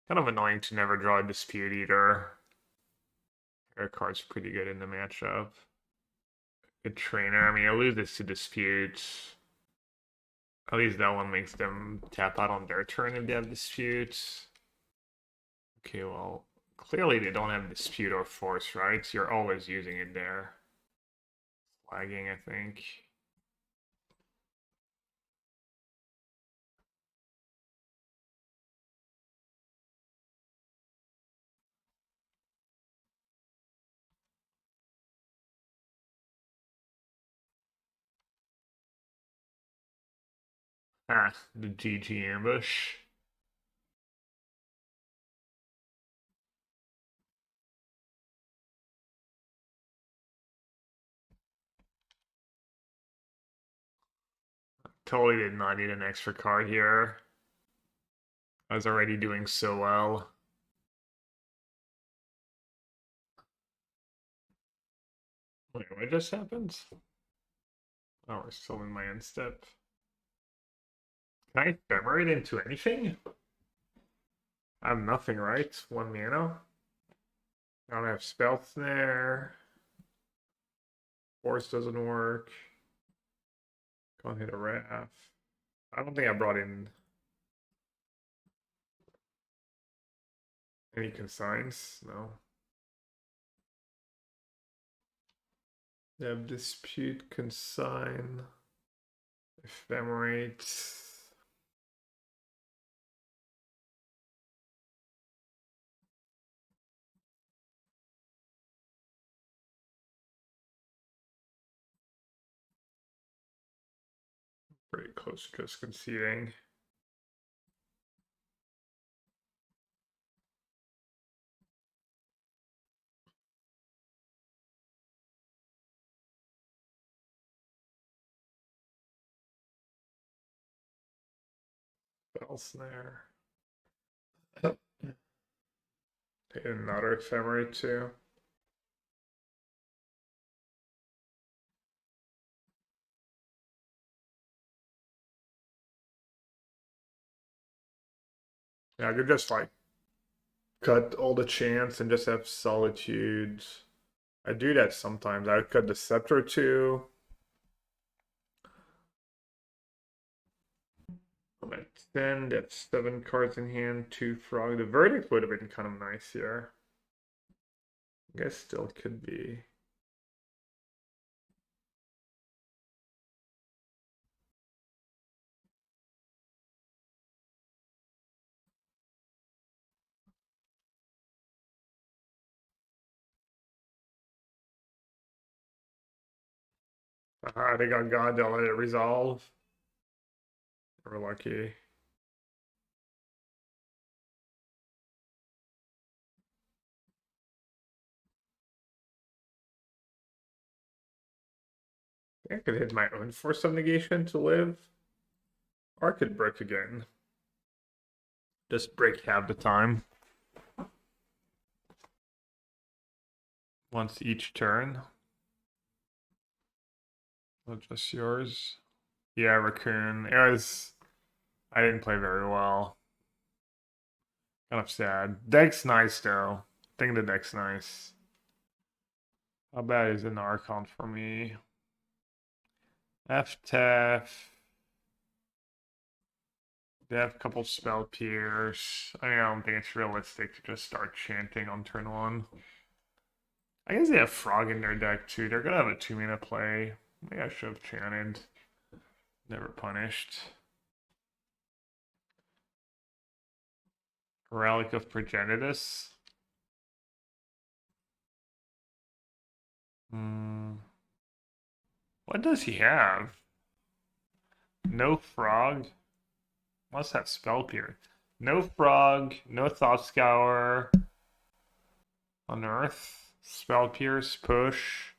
Kind of annoying to never draw a Dispute Eater. Their card's pretty good in the matchup. Good trainer. I mean, I lose this to Dispute. At least that one makes them tap out on their turn if they have Dispute. Okay, well, clearly they don't have Dispute or Force, right? So you're always using it there. Flagging, I think. Ah, the GG ambush. Totally did not need an extra card here. I was already doing so well. Wait, what just happened? Oh, we're still in my end step. Can I ephemerate into anything? I have nothing, right? 1 mana. I don't have spell snare. Force doesn't work. Can't hit a Wrath. I don't think I brought in any consigns. No. They have dispute, consign, ephemerate. Pretty close to just conceding. Spell snare. Hit another ephemerate too. Yeah, I could just like cut all the chance and just have solitude. I do that sometimes. I would cut the scepter too. I'm at 10, that's 7 cards in hand, 2 frog. The verdict would have been kind of nice here. I guess still could be. They got God, they'll let it resolve. We're lucky. I could hit my own Force of Negation to live. Or I could break again. Just break half the time. Once each turn. Not just yours. Yeah, Raccoon. It was. I didn't play very well. Kind of sad. Deck's nice though. I think the deck's nice. How bad is an Archon for me? F-Tef. They have a couple spell pierce. I mean, I don't think it's realistic to just start chanting on turn 1. I guess they have Frog in their deck too. They're gonna have a 2-mana play. Maybe I should have chanted. Never punished. Relic of Progenitus. What does he have? No Frog. Must have Spell Pierce. No Frog. No Thought Scour. Unearth. Spell Pierce. Push.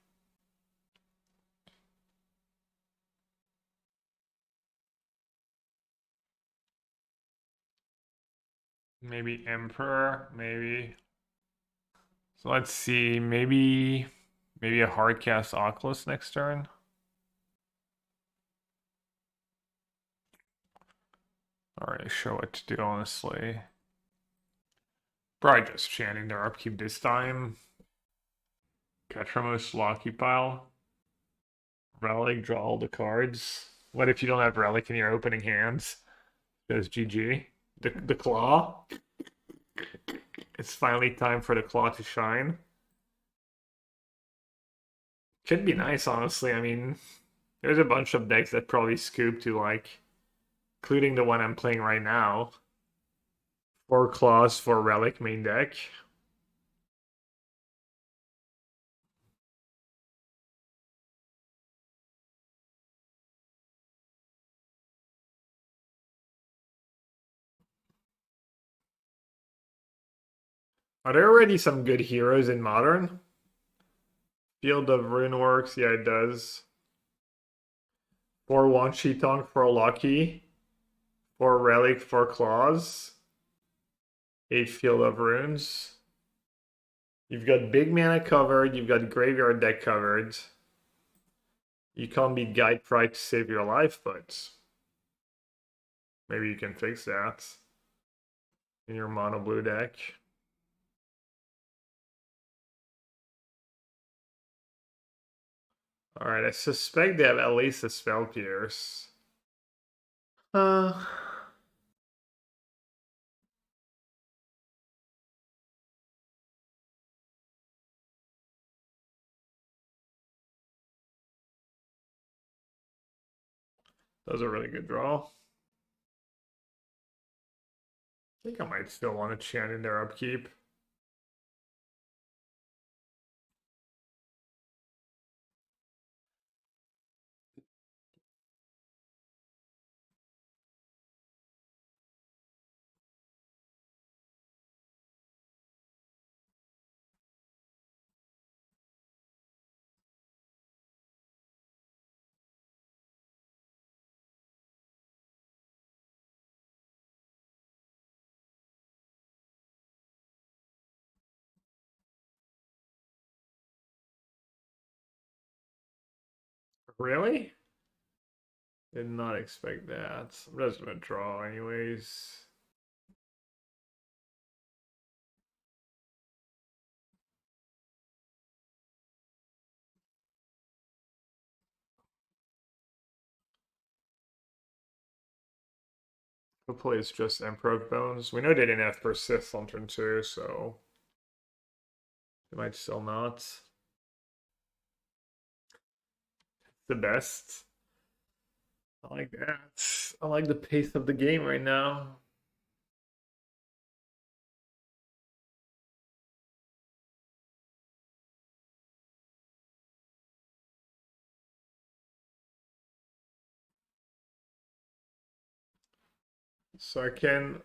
Maybe Emperor. Maybe. So let's see. Maybe a hard cast Oculus next turn. Already sure what to do, honestly. Probably just chanting their upkeep this time. Ketramos Locky Pile. Relic, draw all the cards. What if you don't have Relic in your opening hands? Goes GG. The Claw. It's finally time for the Claw to shine. Could be nice, honestly. I mean, there's a bunch of decks that probably scoop to like, including the one I'm playing right now. 4 claws for Relic main deck. Are there already some good heroes in Modern? Field of Rune works, yeah, it does. 4 Wan Tong for Lucky. 4 Relic, 4 Claws. 8 Field of Runes. You've got big mana covered, you've got graveyard deck covered. You can't beat Guide Pride to save your life, but maybe you can fix that in your mono blue deck. Alright, I suspect they have at least a Spell Pierce. Uh, that was a really good draw. I think I might still want to chant in their upkeep. Really? Did not expect that. I'm just gonna draw anyways. Hopefully it's just Emperor of Bones. We know they didn't have Persist on turn 2, so they might still not. The best. I like that. I like the pace of the game right now. So I can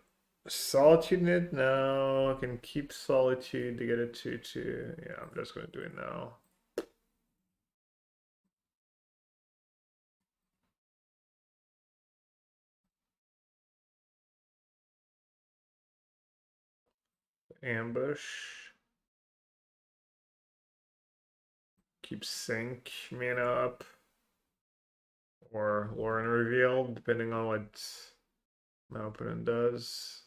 Solitude it now. I can keep Solitude to get a 2/2. Yeah, I'm just gonna do it now. Ambush. Keep Sync mana up. Or Lauren Reveal, depending on what my opponent does.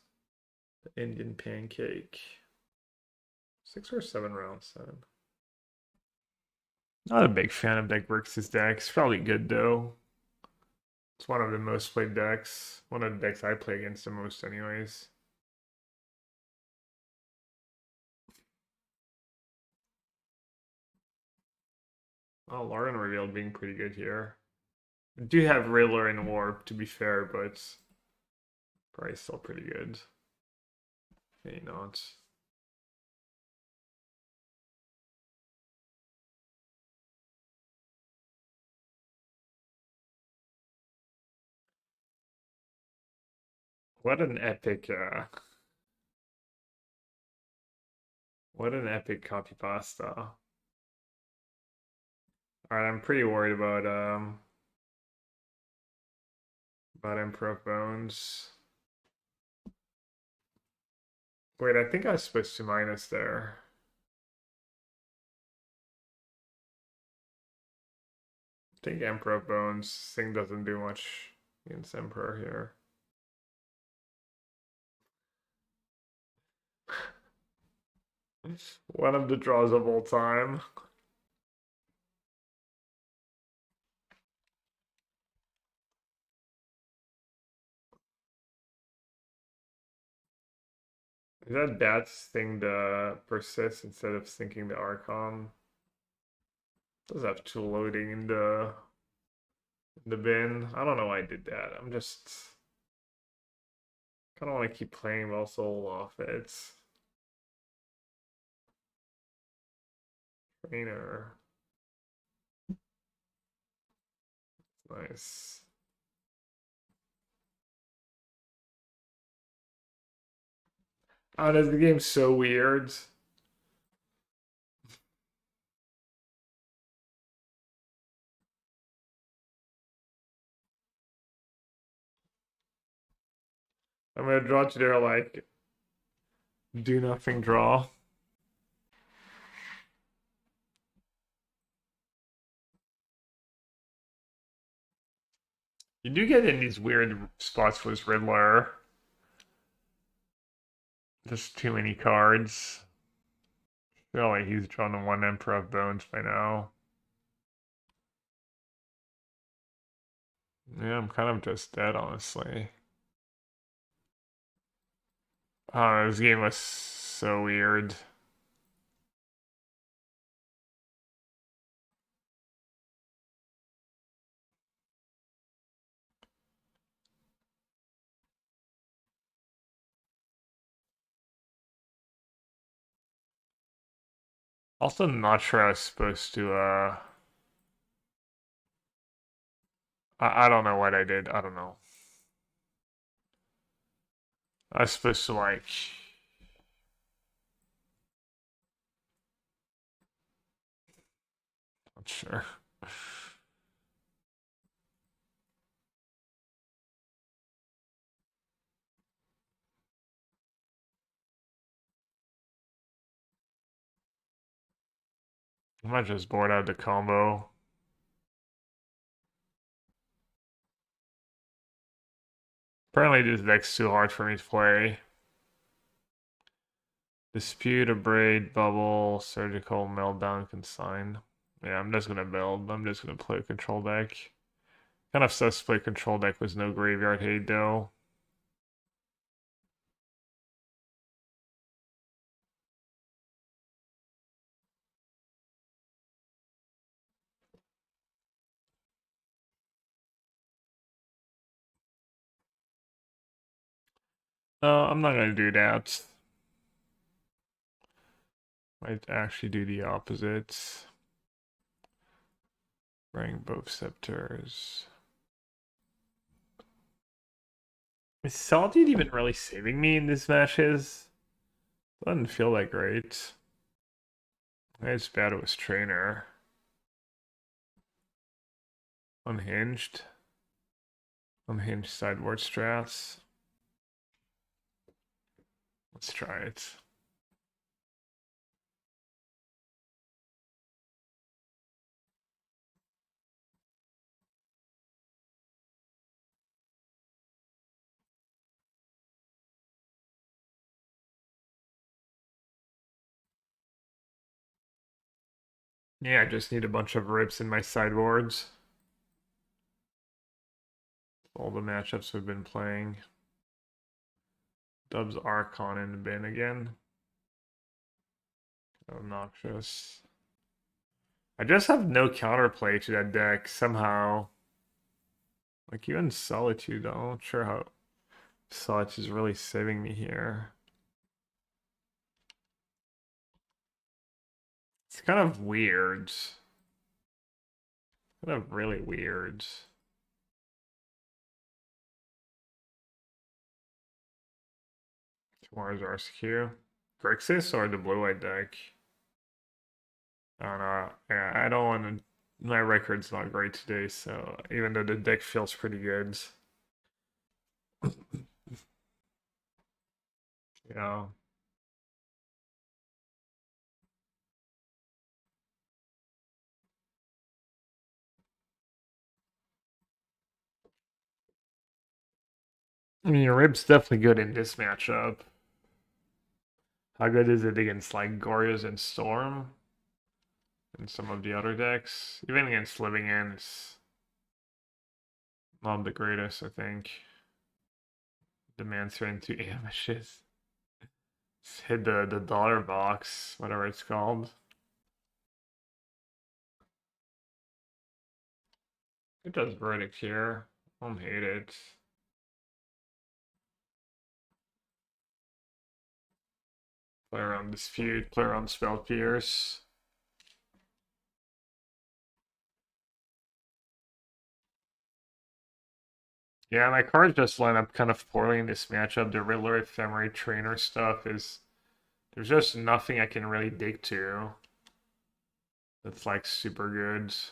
The Indian Pancake. 6 or 7 rounds, 7. Not a big fan of deck Brix's decks. Probably good though. It's one of the most played decks. One of the decks I play against the most, anyways. Oh, Lauren revealed being pretty good here. I do have Riddler and Warp to be fair, but probably still pretty good. Maybe not. What an epic what an epic copy pasta. Alright, I'm pretty worried about Emperor of Bones. Wait, I think I was supposed to minus there. I think Emperor of Bones thing doesn't do much against Emperor here. One of the draws of all time. Is that Bat's thing to persist instead of sinking the Archon? Does have tool loading in the bin. I don't know why I did that. I'm just kind of want to keep playing while soul off it. Trainer. Nice. Oh, does the game so weird? I'm gonna draw to their like do nothing draw. You do get in these weird spots with Riddler. Just too many cards. I feel like he's drawn the one Emperor of Bones by now. Yeah, I'm kind of just dead, honestly. Oh, this game was so weird. Also, not sure I was supposed to, I don't know what I did. I don't know. I was supposed to, like, not sure. I might just board out the combo. Apparently, this deck's too hard for me to play. Dispute, Abrade, Bubble, Surgical, Meltdown, Consign. Yeah, I'm just gonna build. I'm just gonna play a control deck. Kind of sus to play control deck with no graveyard hate though. I'm not gonna do that. Might actually do the opposite. Bring both scepters. Is Solitude even really saving me in these matches? Doesn't feel that great. It's bad it was Trainer. Unhinged. Unhinged sideboard strats. Let's try it. Yeah, I just need a bunch of rips in my sideboards. All the matchups we've been playing. Dubs Archon in the bin again. Obnoxious. I just have no counterplay to that deck somehow. Like even Solitude, I'm not sure how Solitude is really saving me here. It's kind of weird. Kind of really weird. Tomorrow's RSQ. Grixis or the blue-white deck? I don't know. Yeah, I don't want to. My record's not great today, so even though the deck feels pretty good. Yeah. I mean, your rib's definitely good in this matchup. How good is it against like Gorya's and Storm and some of the other decks? Even against Living In, it's not the greatest, I think. Demands 22 ambushes. Let's hit the dollar box, whatever it's called. It does verdict here. I don't hate it. Play around Dispute, play around Spell Pierce. Yeah, my cards just line up kind of poorly in this matchup. The Riddler Ephemery Trainer stuff is... There's just nothing I can really dig to that's like super good. It's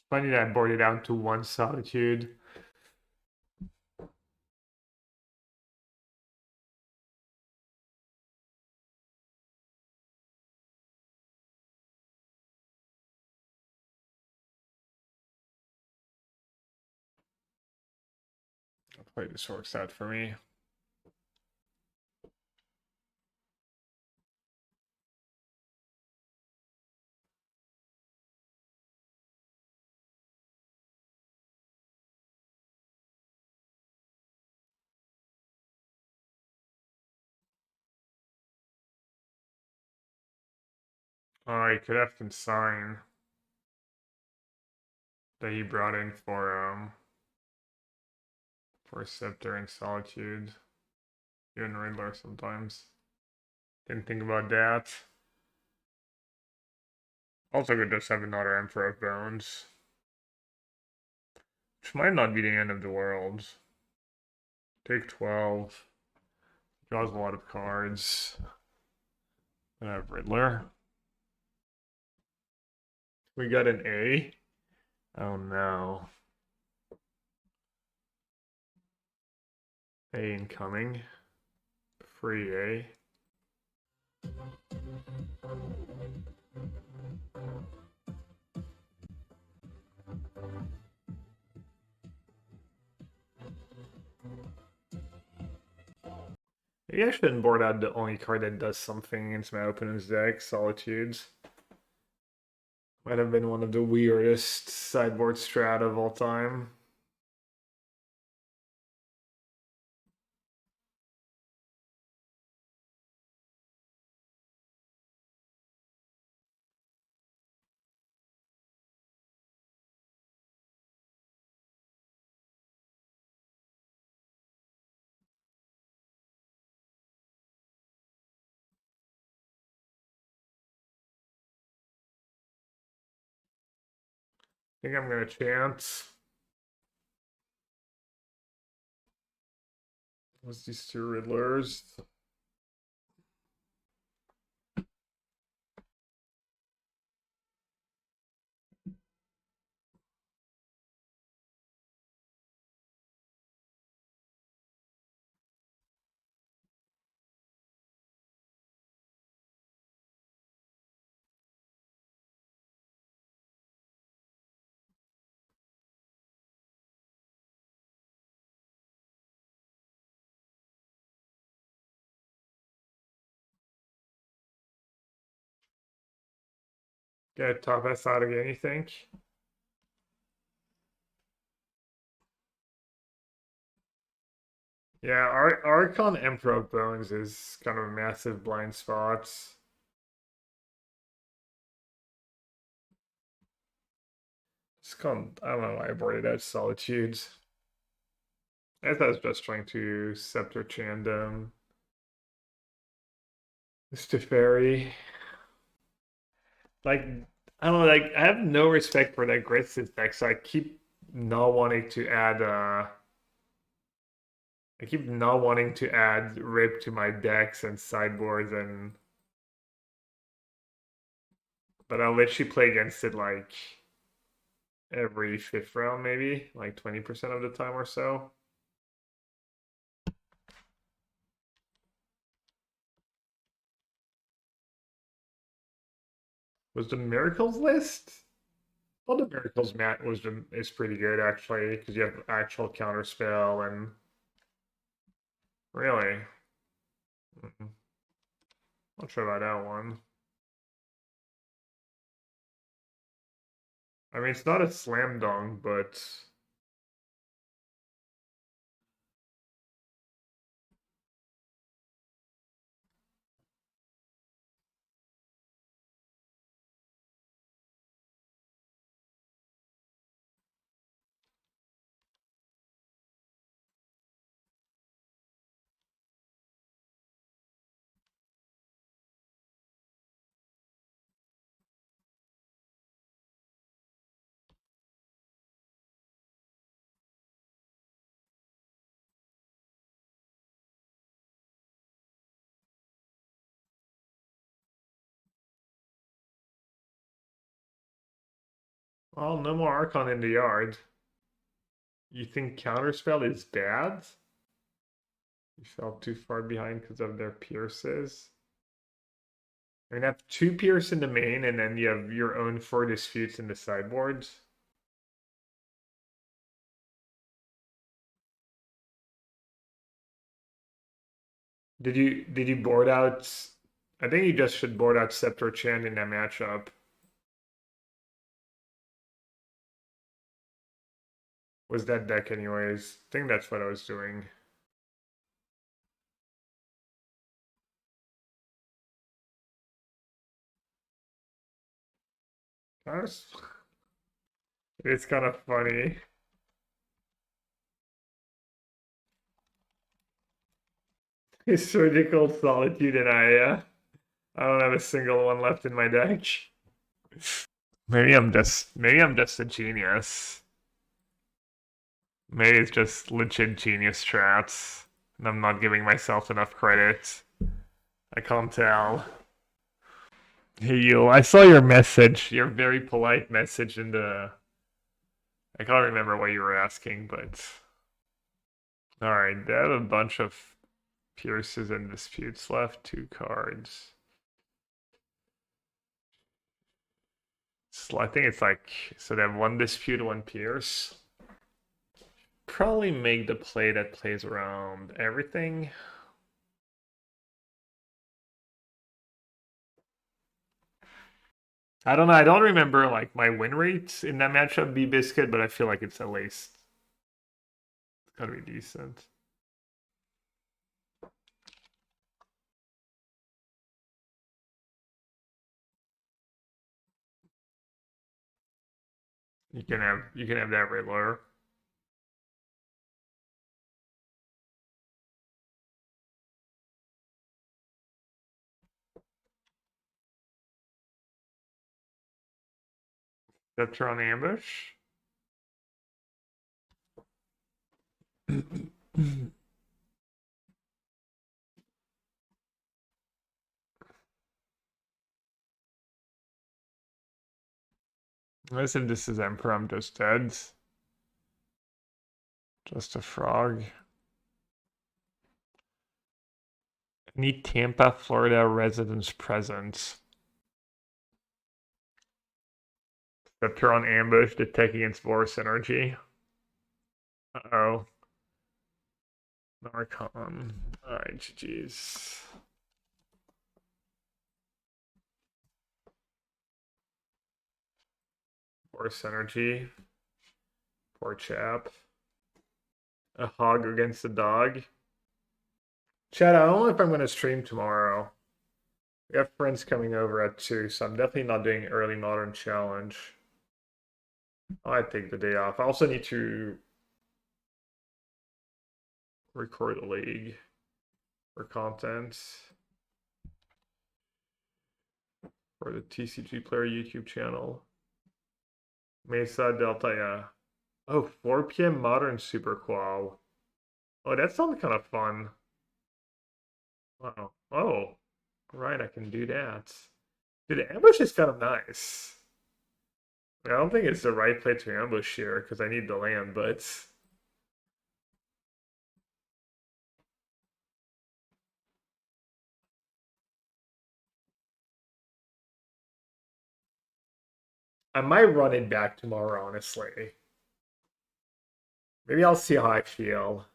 funny that I bored it down to one Solitude. Hopefully this works out for me. Oh, he could have consign that he brought in for Scepter and Solitude. Even Riddler sometimes. Didn't think about that. Also could just have another Emperor of Bones. Which might not be the end of the world. Take 12. Draws a lot of cards. I have Riddler. We got an A. Oh no. A incoming. Free A. Maybe I shouldn't board out the only card that does something against my opponent's deck, Solitudes. Might have been one of the weirdest sideboard strat of all time. I think I'm gonna chance. What's these two Riddlers? Get top S out again, you think? Yeah, Archon Emperor of Bones is kind of a massive blind spot. It's called, I don't know why I boarded out Solitudes. I thought I was just trying to Scepter Chandom. Steferi. Like, I don't know, like, I have no respect for that Grixis deck, so I keep not wanting to add, I keep not wanting to add Rip to my decks and sideboards and... But I'll literally play against it, like, every 5th round, maybe, like 20% of the time or so. Was the miracles list? Well, the miracles mat is pretty good actually because you have actual counterspell and really. Mm, Not sure about that one. I mean, it's not a slam dunk, but well, no more Archon in the yard. You think counterspell is bad? You fell too far behind because of their pierces. I mean, have two pierce in the main, and then you have your own four disputes in the sideboards. Did you board out? I think you just should board out Scepter Chan in that matchup. Was that deck anyways? I think that's what I was doing. That's- It's kind of funny. It's surgical solitude, and I don't have a single one left in my deck. Maybe I'm just a genius. Maybe it's just legit genius strats, and I'm not giving myself enough credit. I can't tell. Hey you, I saw your message, your very polite message in the. I can't remember what you were asking, but alright, they have a bunch of pierces and disputes left, two cards. So I think it's like so they have one dispute, one pierce. Probably make the play that plays around everything. I don't know. I don't remember like my win rate in that matchup, B Biscuit, but I feel like it's at least it's gotta be decent. You can have that Riddler. Scepter on ambush. Unless if this is Emperor, I'm just dead. Just a frog. Need Tampa, Florida residents present. Scepter on ambush, detect against Vorus energy. Uh-oh. Narcon. Alright, GG's. Vorus energy. Poor chap. A hog against a dog. Chad, I don't know if I'm going to stream tomorrow. We have friends coming over at 2, so I'm definitely not doing early modern challenge. I take the day off. I also need to record a league for content for the TCG Player YouTube channel. Mesa Delta, yeah. Oh, 4 p.m. Modern Super Qual. Oh, that sounds kind of fun. Wow. Oh, right, I can do that. Dude, ambush is kind of nice. I don't think it's the right play to ambush here because I need the land, but I might run it back tomorrow, honestly. Maybe I'll see how I feel.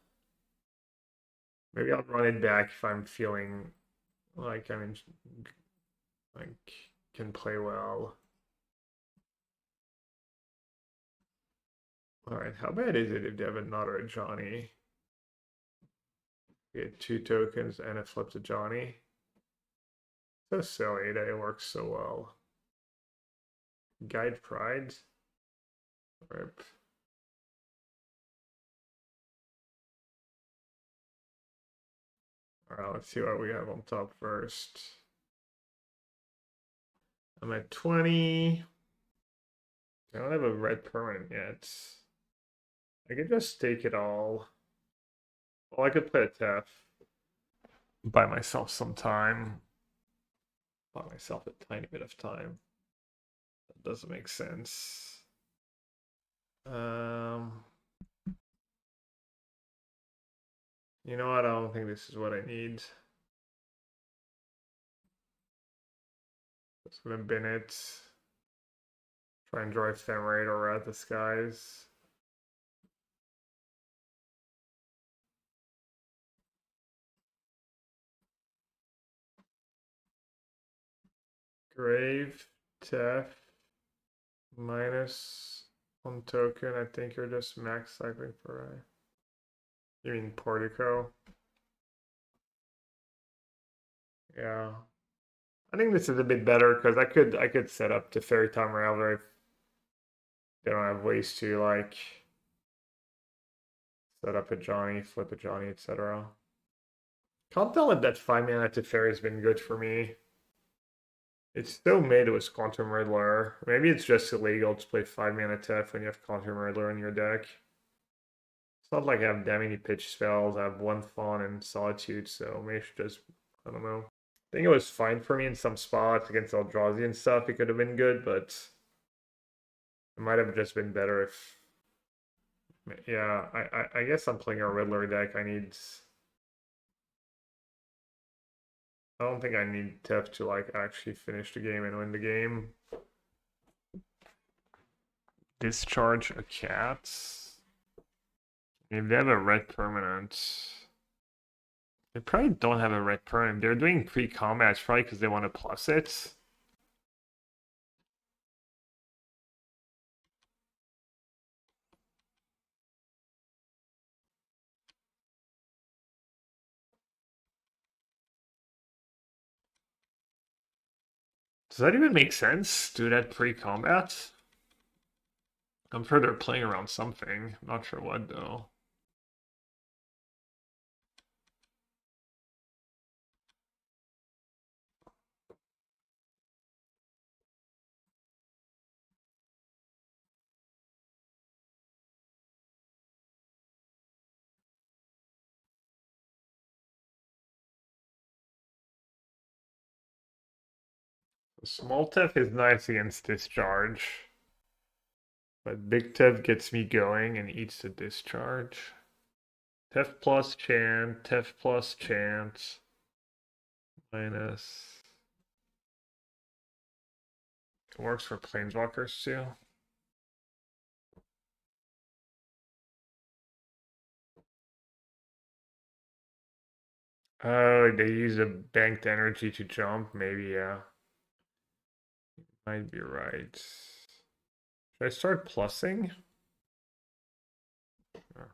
Maybe I'll run it back if I'm feeling like like can play well. All right, how bad is it if they have another Johnny? Get 2 tokens and a flip to Johnny. So silly that it works so well. Guide Pride. Rip. Alright, let's see what we have on top first. I'm at 20. I don't have a red permanent yet. I could just take it all. Well, I could play a Tef. Buy myself some time. Buy myself a tiny bit of time. That doesn't make sense. You know what? I don't think this is what I need. Just gonna bin it. Try and drive Ephemerate or Rat the Skies. Grave, Tef, minus 1 token. I think you're just max cycling for a. You mean Portico? Yeah. I think this is a bit better because I could set up to Fairy Time Raveler if they don't have ways to like set up a Johnny, flip a Johnny, etc. Can't tell if that 5-mana Teferi has been good for me. It's still made with Quantum Riddler. Maybe it's just illegal to play 5-mana Tef when you have Quantum Riddler in your deck. It's not like I have that many pitch spells. I have 1 Fawn and Solitude, so maybe I should just, I don't know. I think it was fine for me in some spots against Eldrazi and stuff. It could have been good, but it might have just been better if. Yeah, I guess I'm playing a Riddler deck. I don't think I need Tef to like actually finish the game and win the game. Discharge a cat. If they have a red permanent. They probably don't have a red permanent. They're doing pre-combat, it's probably because they want to plus it. Does that even make sense? Do that pre-combat? I'm sure they're playing around something. Not sure what though. Small Tef is nice against discharge. But Big Tef gets me going and eats the discharge. Tef plus chant, Tef plus chant. Minus. It works for planeswalkers too. Oh, they use a banked energy to jump? Maybe, yeah. Might be right. Should I start plussing? Sure.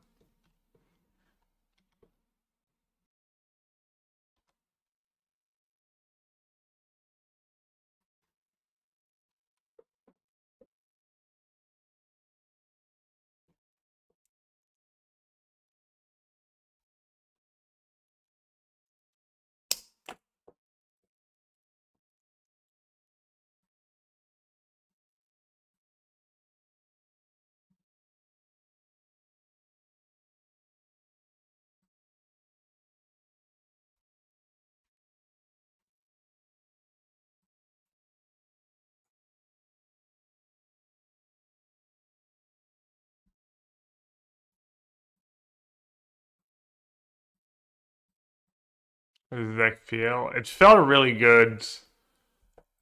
How does that feel? It felt really good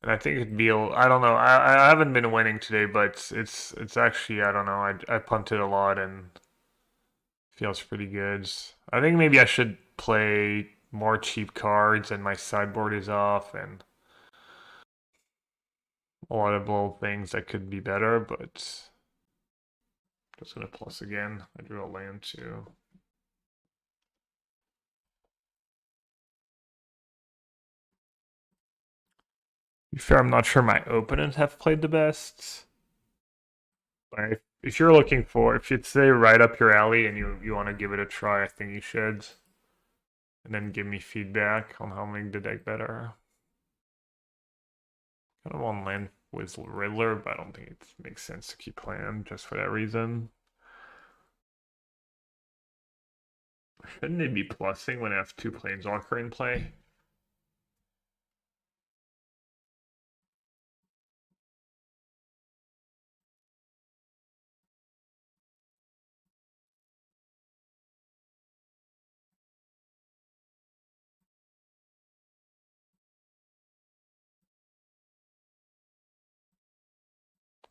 And I think it'd be, I don't know. I haven't been winning today, but it's actually, I don't know. I punted a lot and feels pretty good. I think maybe I should play more cheap cards and my sideboard is off and a lot of little things that could be better, but just gonna plus again. I drew a land too. To be fair, I'm not sure my opponents have played the best. But if you're looking for, if it's say right up your alley and you want to give it a try, I think you should. And then give me feedback on how to make the deck better. Kind of want land with Riddler, but I don't think it makes sense to keep playing just for that reason. Shouldn't they be plussing when I have two Planeswalker in play?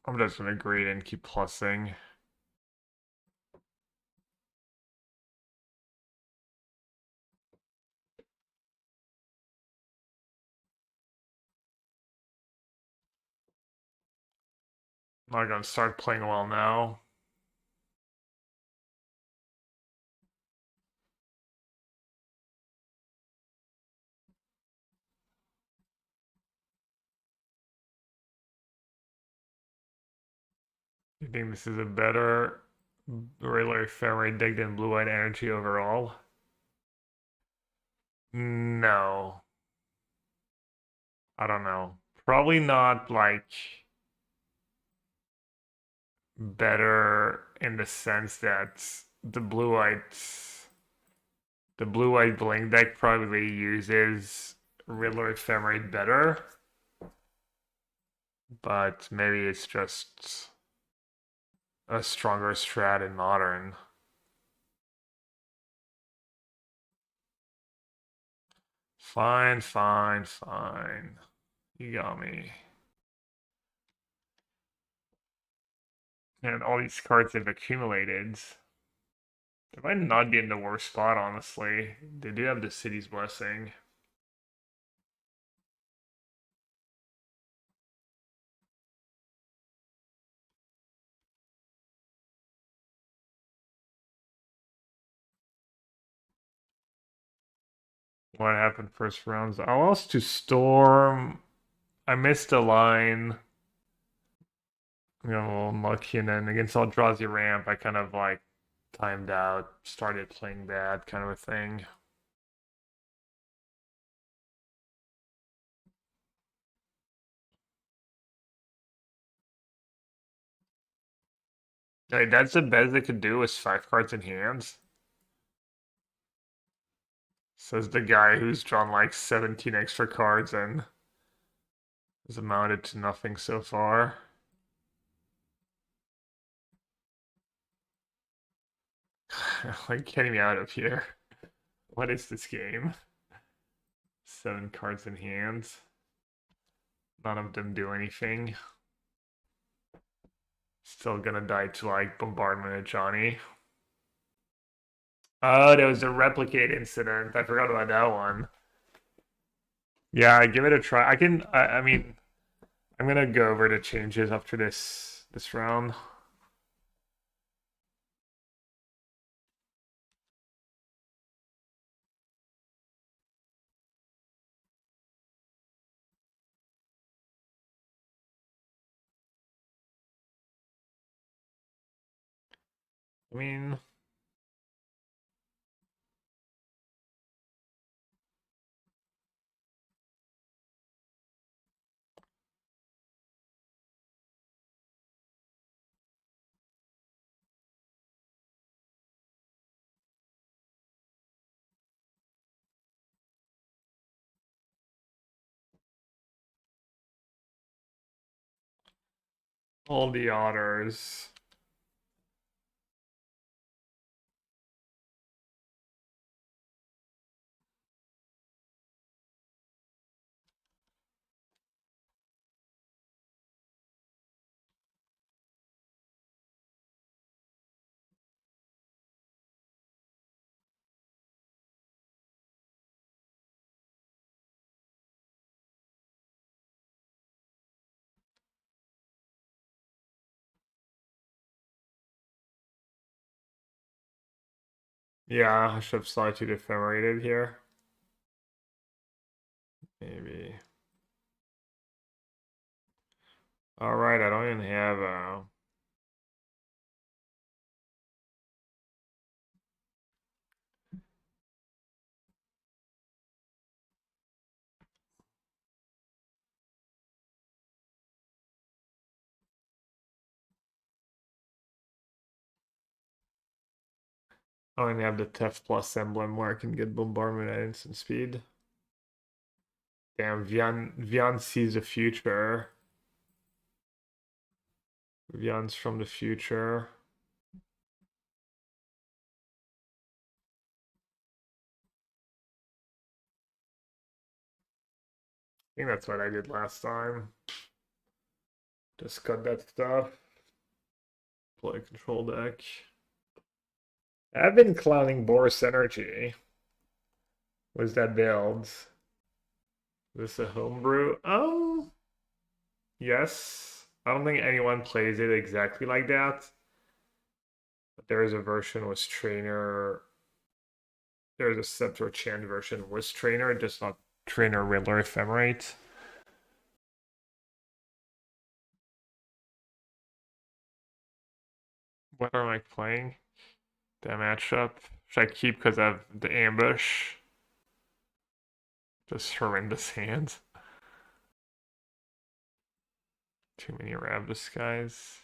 I'm just gonna grade and keep plussing. I'm not gonna start playing well now. You think this is a better Riddler Ephemerate deck than Blue White Energy overall? No. I don't know. Probably not like better in the sense that the blue white blink deck probably uses Riddler Ephemerate better, but maybe it's just a stronger strat in modern. Fine, fine, fine. You got me. And all these cards have accumulated. They might not be in the worst spot, honestly. They do have the city's blessing. What happened first rounds? I lost to Storm. I missed a line. You know, a little unlucky, and then against Eldrazi Ramp, I kind of like timed out, started playing bad, kind of a thing. Like, that's the best they could do is 5 cards in hands. Says the guy who's drawn like 17 extra cards and has amounted to nothing so far. Like, getting me out of here. What is this game? 7 cards in hands. None of them do anything. Still gonna die to like Bombardment of Johnny. Oh, there was a replicate incident. I forgot about that one. Yeah, give it a try. I can. I mean, I'm gonna go over the changes after this round. I mean, all the otters. Yeah, I should have Solitude Ephemerated here. Maybe. Alright, I don't even have I only have the Tef Plus emblem where I can get bombardment at instant speed. Damn, Vian sees the future. Vian's from the future. I think that's what I did last time. Just cut that stuff. Play control deck. I've been clowning Boris Energy. Was that build? Is this a homebrew? Oh, yes. I don't think anyone plays it exactly like that. But there is a version with Trainer. There's a Scepter Chan version with Trainer, just not Trainer Riddler Ephemerate. What am I playing? That matchup. Should I keep because I have the ambush? Just horrendous hands. Too many Ravdus guys.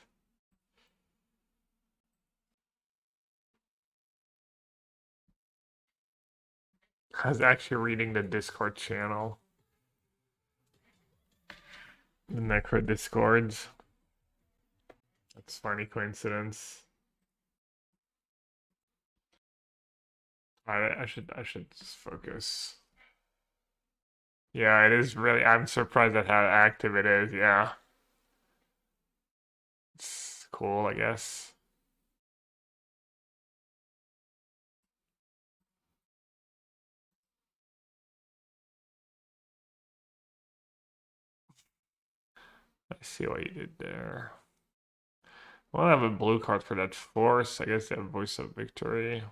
I was actually reading the Discord channel. The Necro Discords. That's a funny coincidence. I should just focus. Yeah, it is really. I'm surprised at how active it is. Yeah, it's cool, I guess. I see what you did there. Well, I have a blue card for that force. I guess they have Voice of Victory.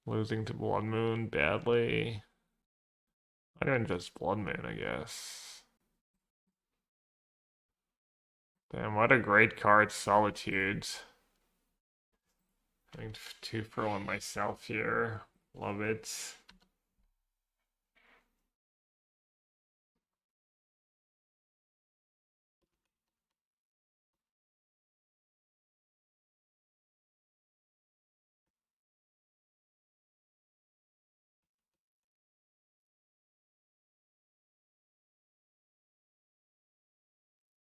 Losing to Blood Moon badly. I didn't just Blood Moon, I guess. Damn, what a great card, Solitudes. Going 2 for 1 myself here. Love it.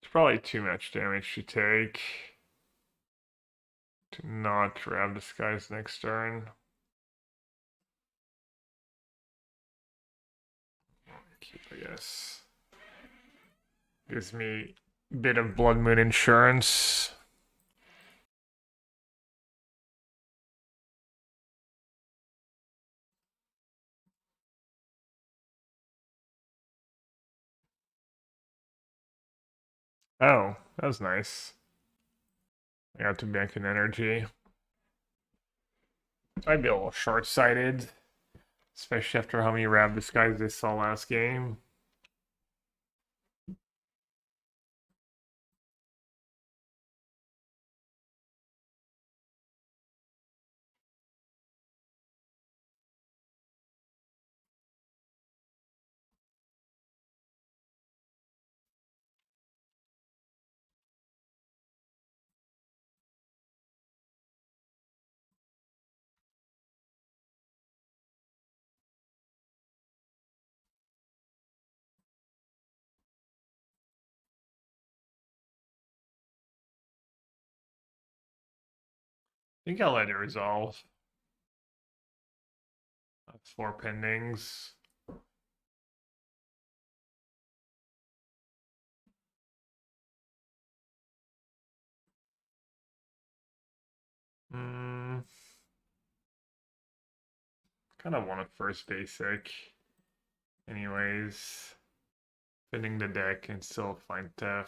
It's probably too much damage to take. To not grab this guy's next turn. Keep, I guess. Gives me a bit of Blood Moon insurance. Oh, that was nice. I got to bank an energy. I'd be a little short-sighted, especially after how many Ravdus guys they saw last game. I think I'll let it resolve. That's 4 pendings. Hmm. Kind of want a first basic. Anyways. Spinning the deck and still find Tef.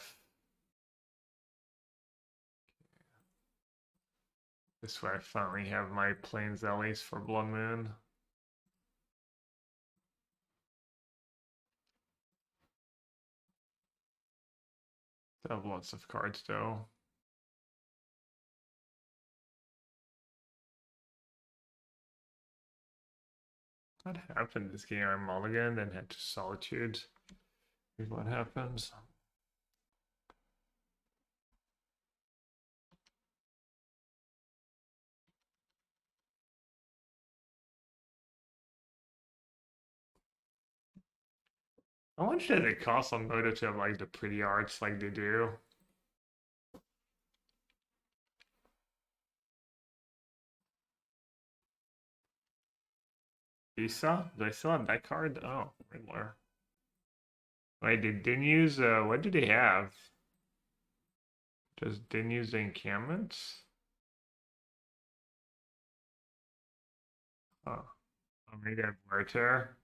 This way I finally have my plains Ellies for Blood Moon. I have lots of cards though. What happened this game? I mulliganed and had to Solitude. Here's what happens. How much does it cost on Moto to have like the pretty arts like they do? Visa? Do I still have that card? Oh, Riddler. Wait, they didn't use what did they have? Just didn't use the encampments? Oh. Oh, maybe I have Werther.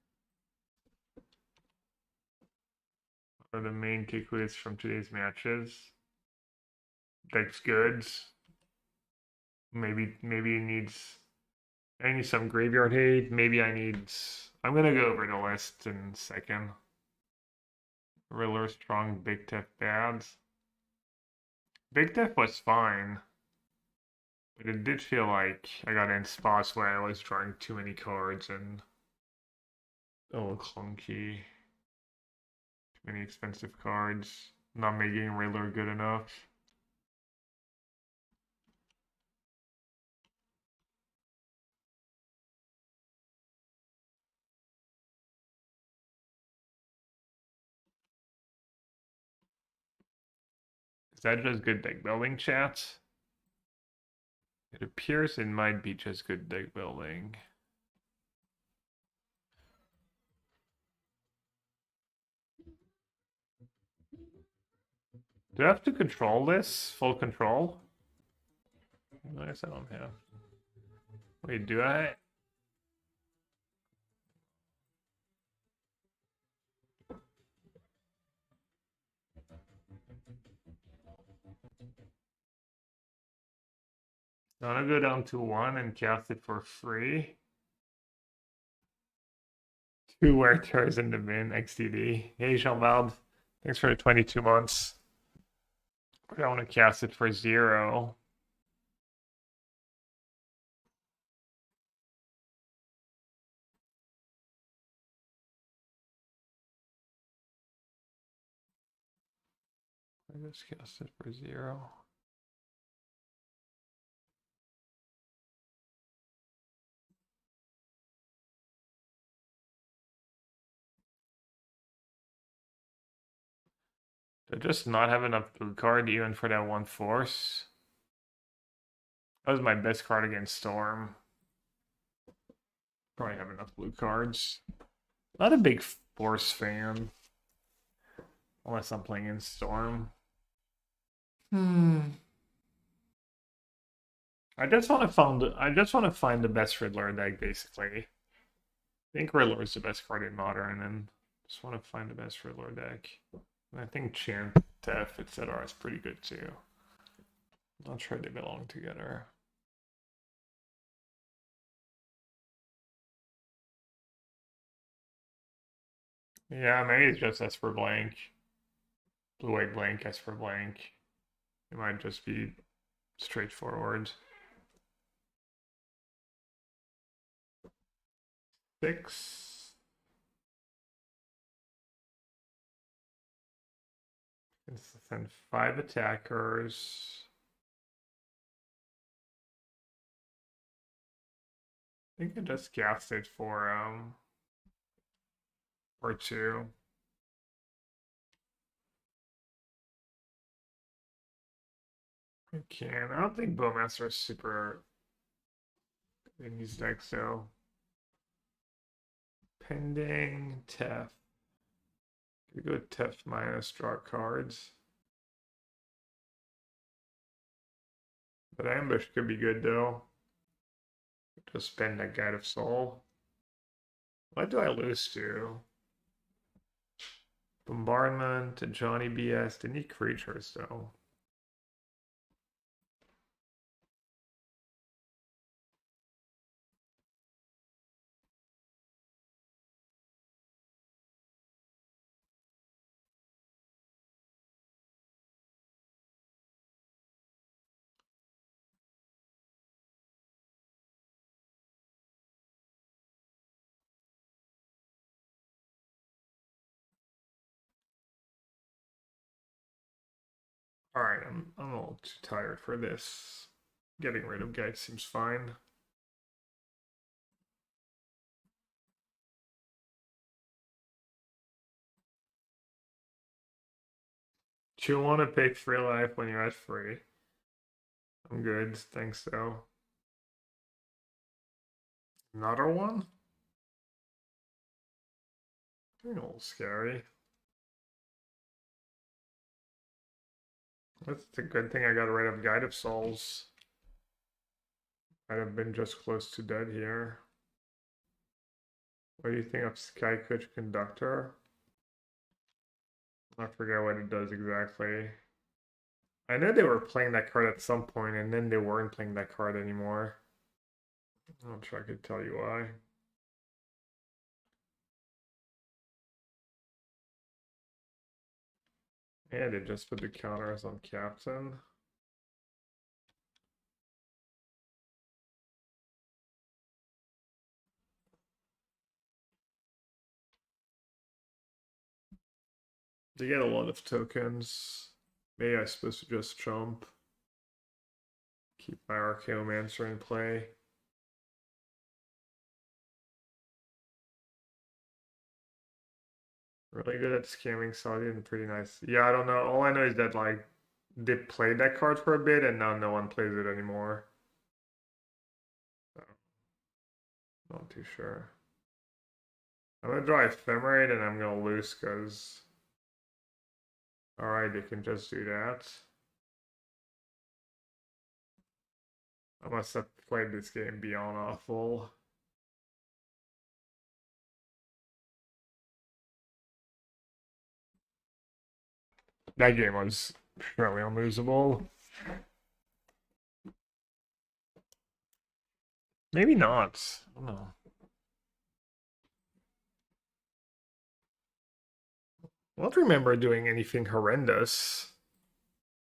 What are the main takeaways from today's matches? Deck's good. Maybe it needs I need some graveyard hate. Maybe I need I'm gonna go over the list in a second. Riddler strong, Big Tef bad. Big Tef was fine. But it did feel like I got in spots where I was drawing too many cards and a little clunky. Too many expensive cards. Not making Riddler good enough. Is that just good deck building, chat? It appears it might be just good deck building. Do I have to control this? Full control? I guess I don't have. Wait, do I? I want to go down to 1 and cast it for free. 2 Werthers in the bin, XTD. Hey, Jean-Bald. Thanks for the 22 months. I want to cast it for 0. I just cast it for 0. I just not have enough blue card even for that 1 force. That was my best card against Storm. Probably have enough blue cards. Not a big force fan. Unless I'm playing in Storm. I just want to find the best Riddler deck basically. I think Riddler is the best card in Modern and just want to find the best Riddler deck. And I think Chant, Tef, etc. is pretty good too. I'm not sure they belong together. Yeah, maybe it's just Esper Blank. Blue-white blank, Esper blank. It might just be straightforward. 6. Send 5 attackers. I think I just cast it for 2. I can. I don't think Bowmaster is super in these decks, so. Pending Tef. We go Tef minus draw cards. But Ambush could be good though. Just spend that Guide of Soul. What do I lose to? Bombardment, to Johnny BS. They need creatures though. Alright, I'm a little too tired for this. Getting rid of guys seems fine. Do you want to pick free life when you're at free? I'm good, thanks so. Another one? A little scary. That's a good thing I got rid of Guide of Souls. I'd have been just close to dead here. What do you think of Sky Coach Conductor? I forget what it does exactly. I know they were playing that card at some point, and then they weren't playing that card anymore. I'm not sure I could tell you why. Yeah, they just put the counters on Captain. They get a lot of tokens. Maybe I'm supposed to just jump. Keep my Archaeomancer in play. Really good at scamming Saudi and pretty nice. Yeah, I don't know. All I know is that like they played that card for a bit and now no one plays it anymore. So, not too sure. I'm gonna draw Ephemerate and I'm gonna lose because alright, they can just do that. I must have played this game beyond awful. That game was really unlosable. Maybe not. I don't know. I don't remember doing anything horrendous.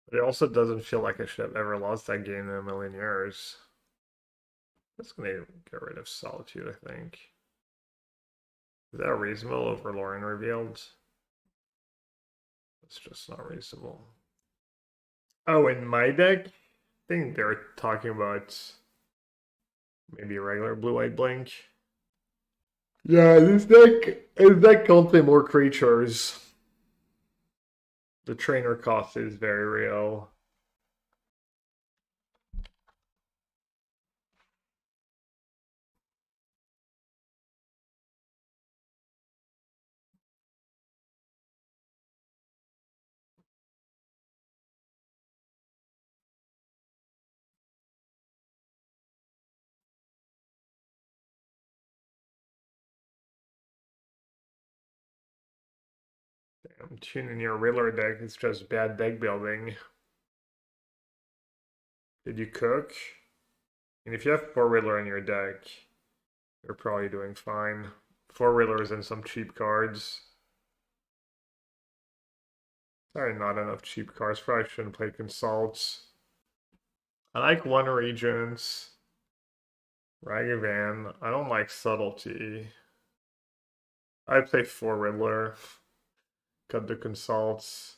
But it also doesn't feel like I should have ever lost that game in a million years. That's gonna get rid of Solitude, I think. Is that reasonable over Lauren revealed? It's just not reasonable. Oh, in my deck, I think they're talking about maybe a regular blue-white blink. Yeah, this deck can't play more creatures. The trainer cost is very real. I'm tuning your Riddler deck. It's just bad deck building. Did you cook? And if you have 4 Riddler in your deck, you're probably doing fine. 4 Riddlers and some cheap cards. Sorry, not enough cheap cards. Probably shouldn't play Consults. I like 1 Regents. Ragavan. I don't like Subtlety. I play 4 Riddler. Cut the Consults.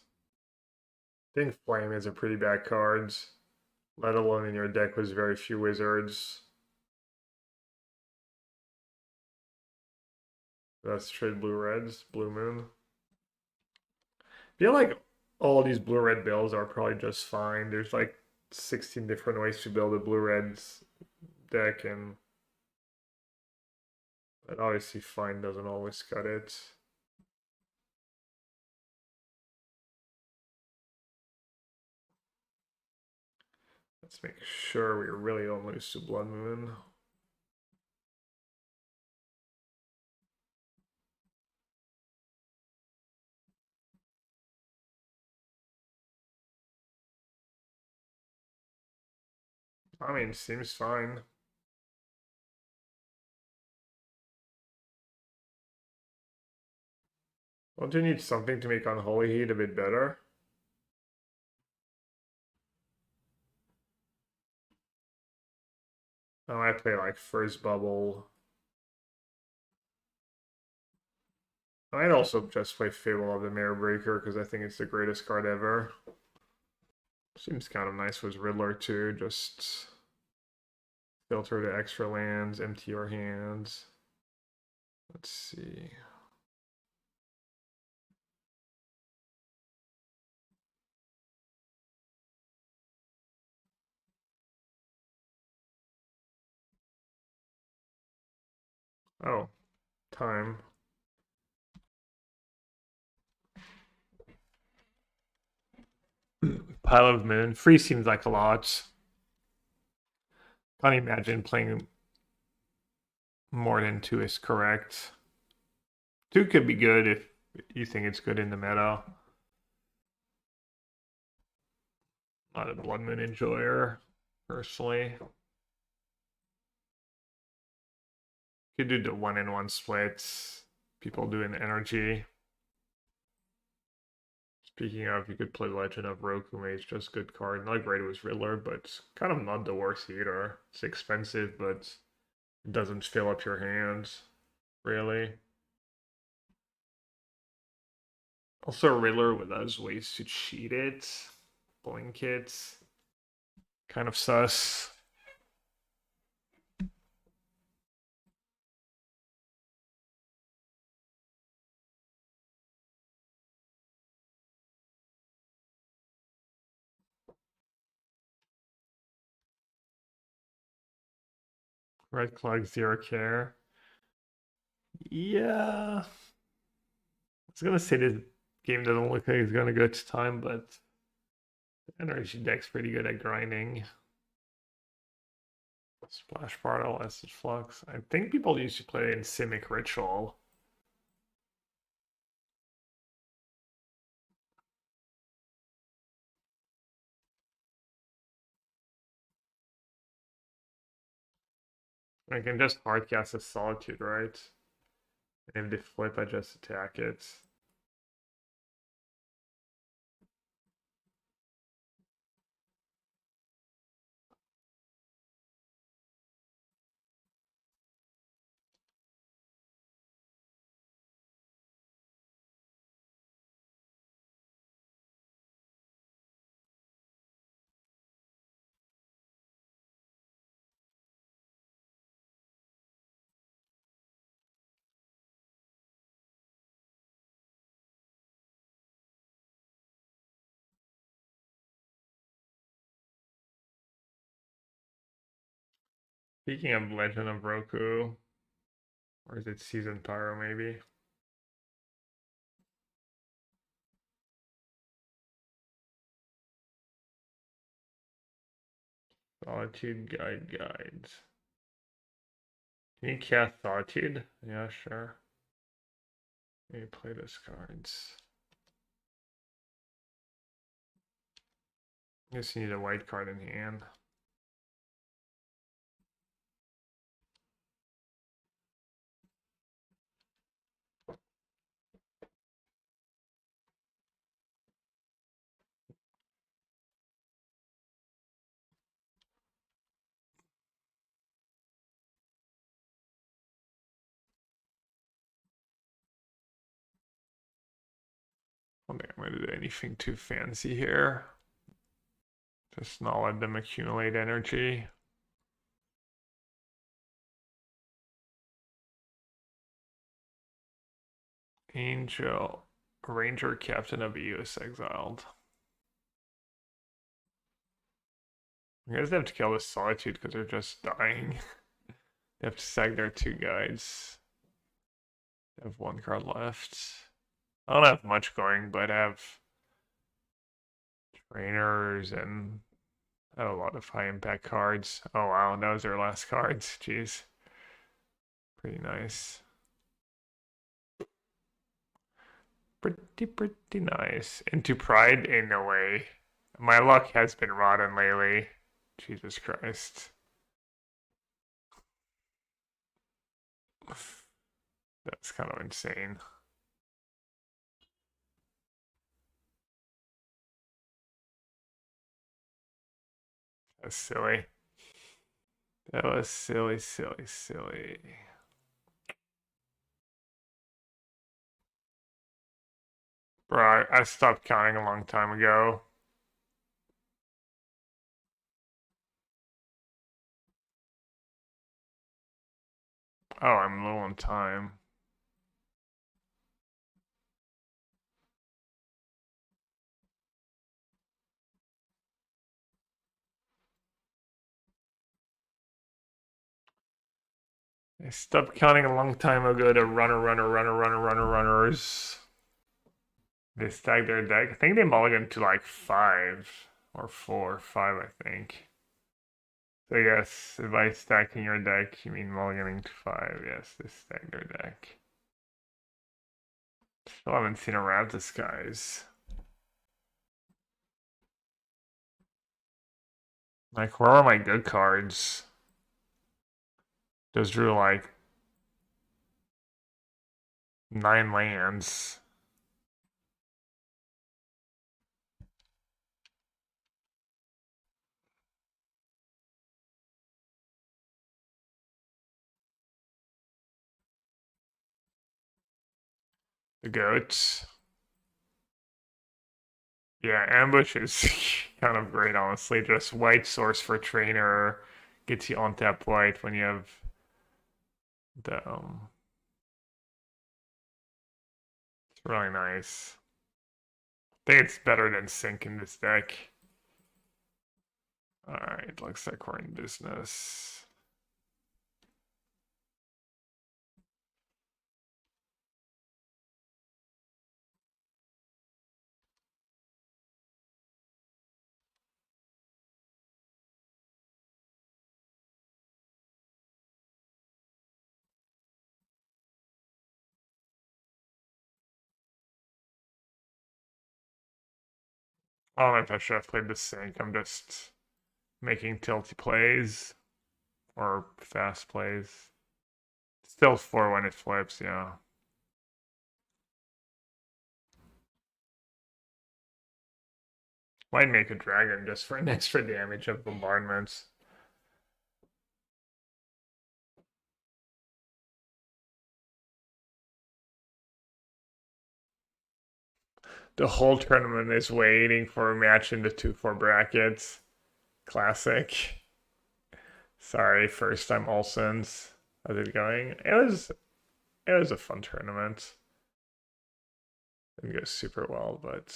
I think Flame is a pretty bad card. Let alone in your deck with very few wizards. That's trade blue reds, blue moon. I feel like all these blue red builds are probably just fine. There's like 16 different ways to build a blue reds deck, and but obviously fine doesn't always cut it. Let's make sure we really don't lose to Blood Moon. I mean, seems fine. Don't you need something to make Unholy Heat a bit better? Oh, I play like First Bubble. I'd also just play Fable of the Mirror Breaker because I think it's the greatest card ever. Seems kind of nice with Riddler too. Just filter the extra lands, empty your hands. Let's see. Oh, time. Pile of Moon. Free seems like a lot. Can't imagine playing more than two is correct. Two could be good if you think it's good in the meta. Not a Blood Moon enjoyer, personally. Could do the 1-in-1 splits. People doing energy. Speaking of, you could play Legend of Roku Mage, just good card. Not great with Riddler, but kind of not the worst either. It's expensive, but it doesn't fill up your hands, really. Also, Riddler with us ways to cheat it. Blink it. Kind of sus. Red Clock, Zero Care. Yeah. I was gonna say this game doesn't look like it's gonna go to time, but the energy deck's pretty good at grinding. Splash Portal, Acid Flux. I think people used to play in Simic Ritual. I can just hardcast a Solitude, right? And if they flip, I just attack it. Speaking of Legend of Roku, or is it Season Pyro maybe? Solitude Guides. Can you cast Solitude? Yeah, sure. Maybe play those cards. Guess you need a white card in hand. I don't think I'm gonna do anything too fancy here. Just not let them accumulate energy. Angel, Ranger, Captain of EOS exiled. You guys have to kill this Solitude because they're just dying. They have to sack their two guides. They have one card left. I don't have much going, but I have trainers and I have a lot of high impact cards. Oh wow, that was their last cards. Jeez. Pretty nice. Pretty nice. Into Pride? Ain't no way. My luck has been rotten lately. Jesus Christ. That's kind of insane. That's silly. That was silly, silly, silly. Bro, I stopped counting a long time ago. Oh, I'm low on time. I stopped counting a long time ago to runners. They stack their deck. I think they mulligan to like 5 or 4, 5, I think. So yes, by stacking your deck, you mean mulliganing to 5. Yes, they stack their deck. Still haven't seen a Raptus, guys. Like, where are my good cards? Just drew like 9 lands. The goats. Yeah, ambush is kind of great, honestly. Just white source for trainer gets you on tap white when you have the it's really nice. I think it's better than sync in this deck. Alright, looks like we're in business. I don't know if I should have played the sync. I'm just making tilty plays or fast plays. Still 4 when it flips, yeah. Might make a dragon just for an extra damage of bombardments. The whole tournament is waiting for a match in the 2-4 brackets. Classic. Sorry, first time Olsen's. How's it going? It was a fun tournament. Didn't go super well, but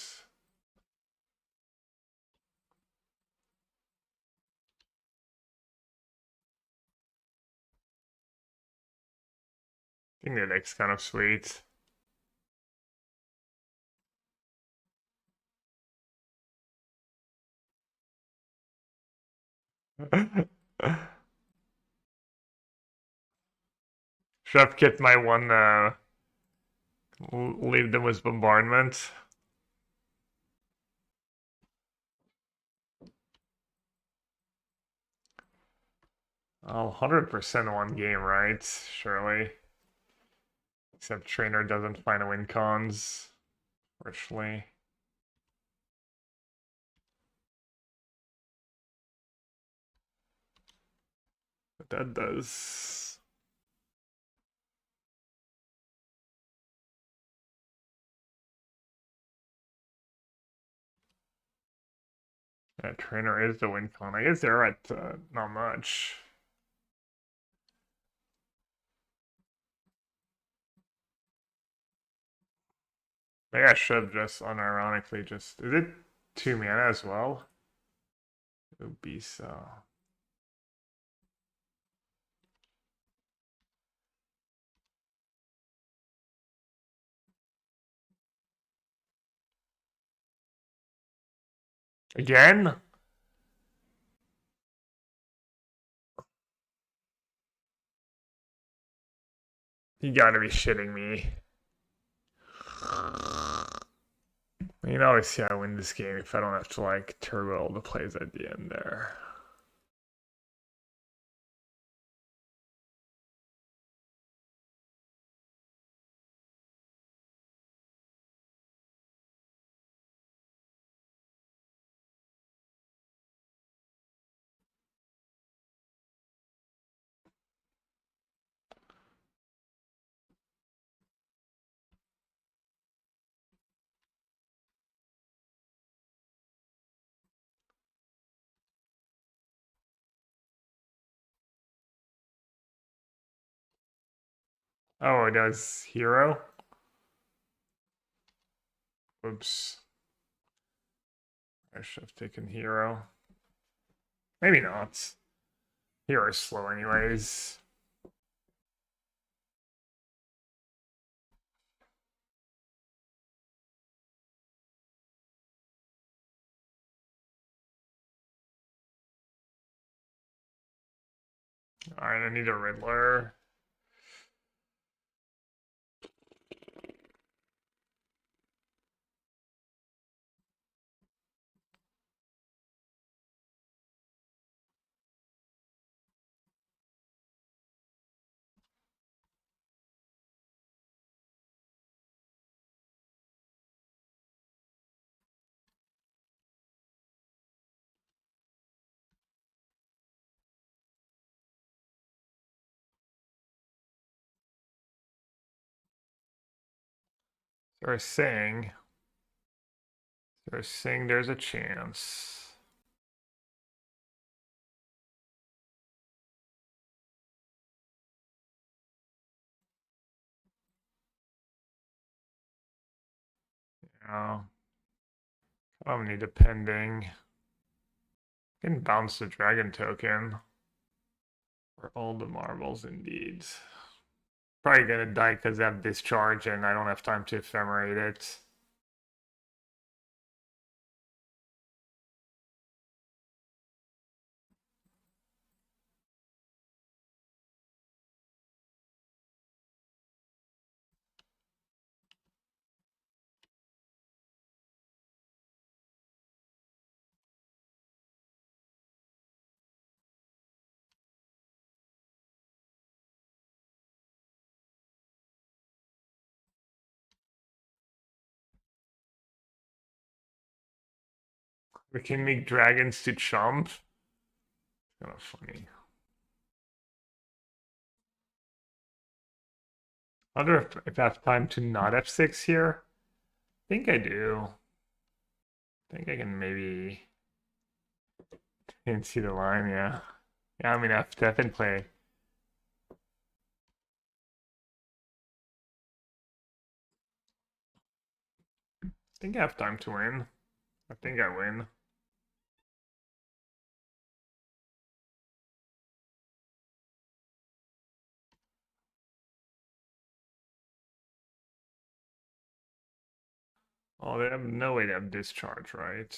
I think the deck's kind of sweet. Chef Kit my one leave them with bombardment. 100% one game, right? Surely. Except trainer doesn't find a win cons, fortunately. But that does. That trainer is the win con. I guess they're at not much. Maybe I should have just unironically just. Is it 2 mana as well? It would be so. Again? You gotta be shitting me. You know, obviously I win this game if I don't have to like turbo all the plays at the end there. Oh, it does hero? Oops. I should have taken hero. Maybe not. Hero is slow anyways. Alright, I need a Riddler. They're saying there's a chance. Yeah. I don't need a pending. Can bounce the dragon token. For all the marbles indeed. Probably gonna die because I have discharge and I don't have time to ephemerate it. We can make dragons to chump. Kind of funny. I wonder if I have time to not f6 here. I think I do. I think I can maybe. Didn't see the line, yeah. Yeah, I mean, f and play. I think I have time to win. I think I win. Oh, they have no way to have discharge, right?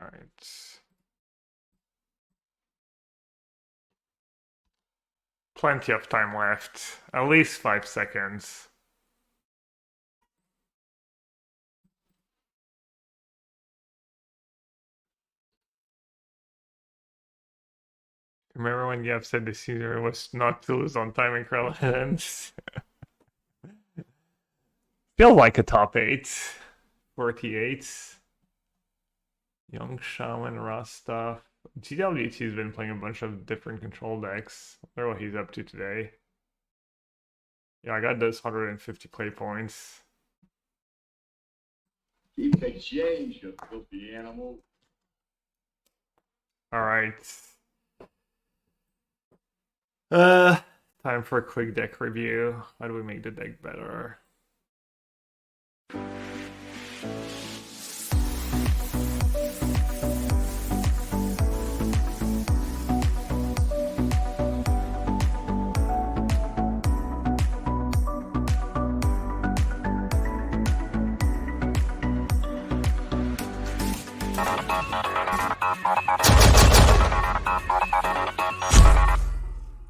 Alright. Plenty of time left. At least 5 seconds. Remember when Yev said the Caesar was not to lose on time in Krellins? Feel like a top 8. 48. Young Shaman, Rostov. GWT's been playing a bunch of different control decks. I wonder what he's up to today. Yeah, I got those 150 play points. Keep the change, you filthy animal. Alright. Time for a quick deck review. How do we make the deck better?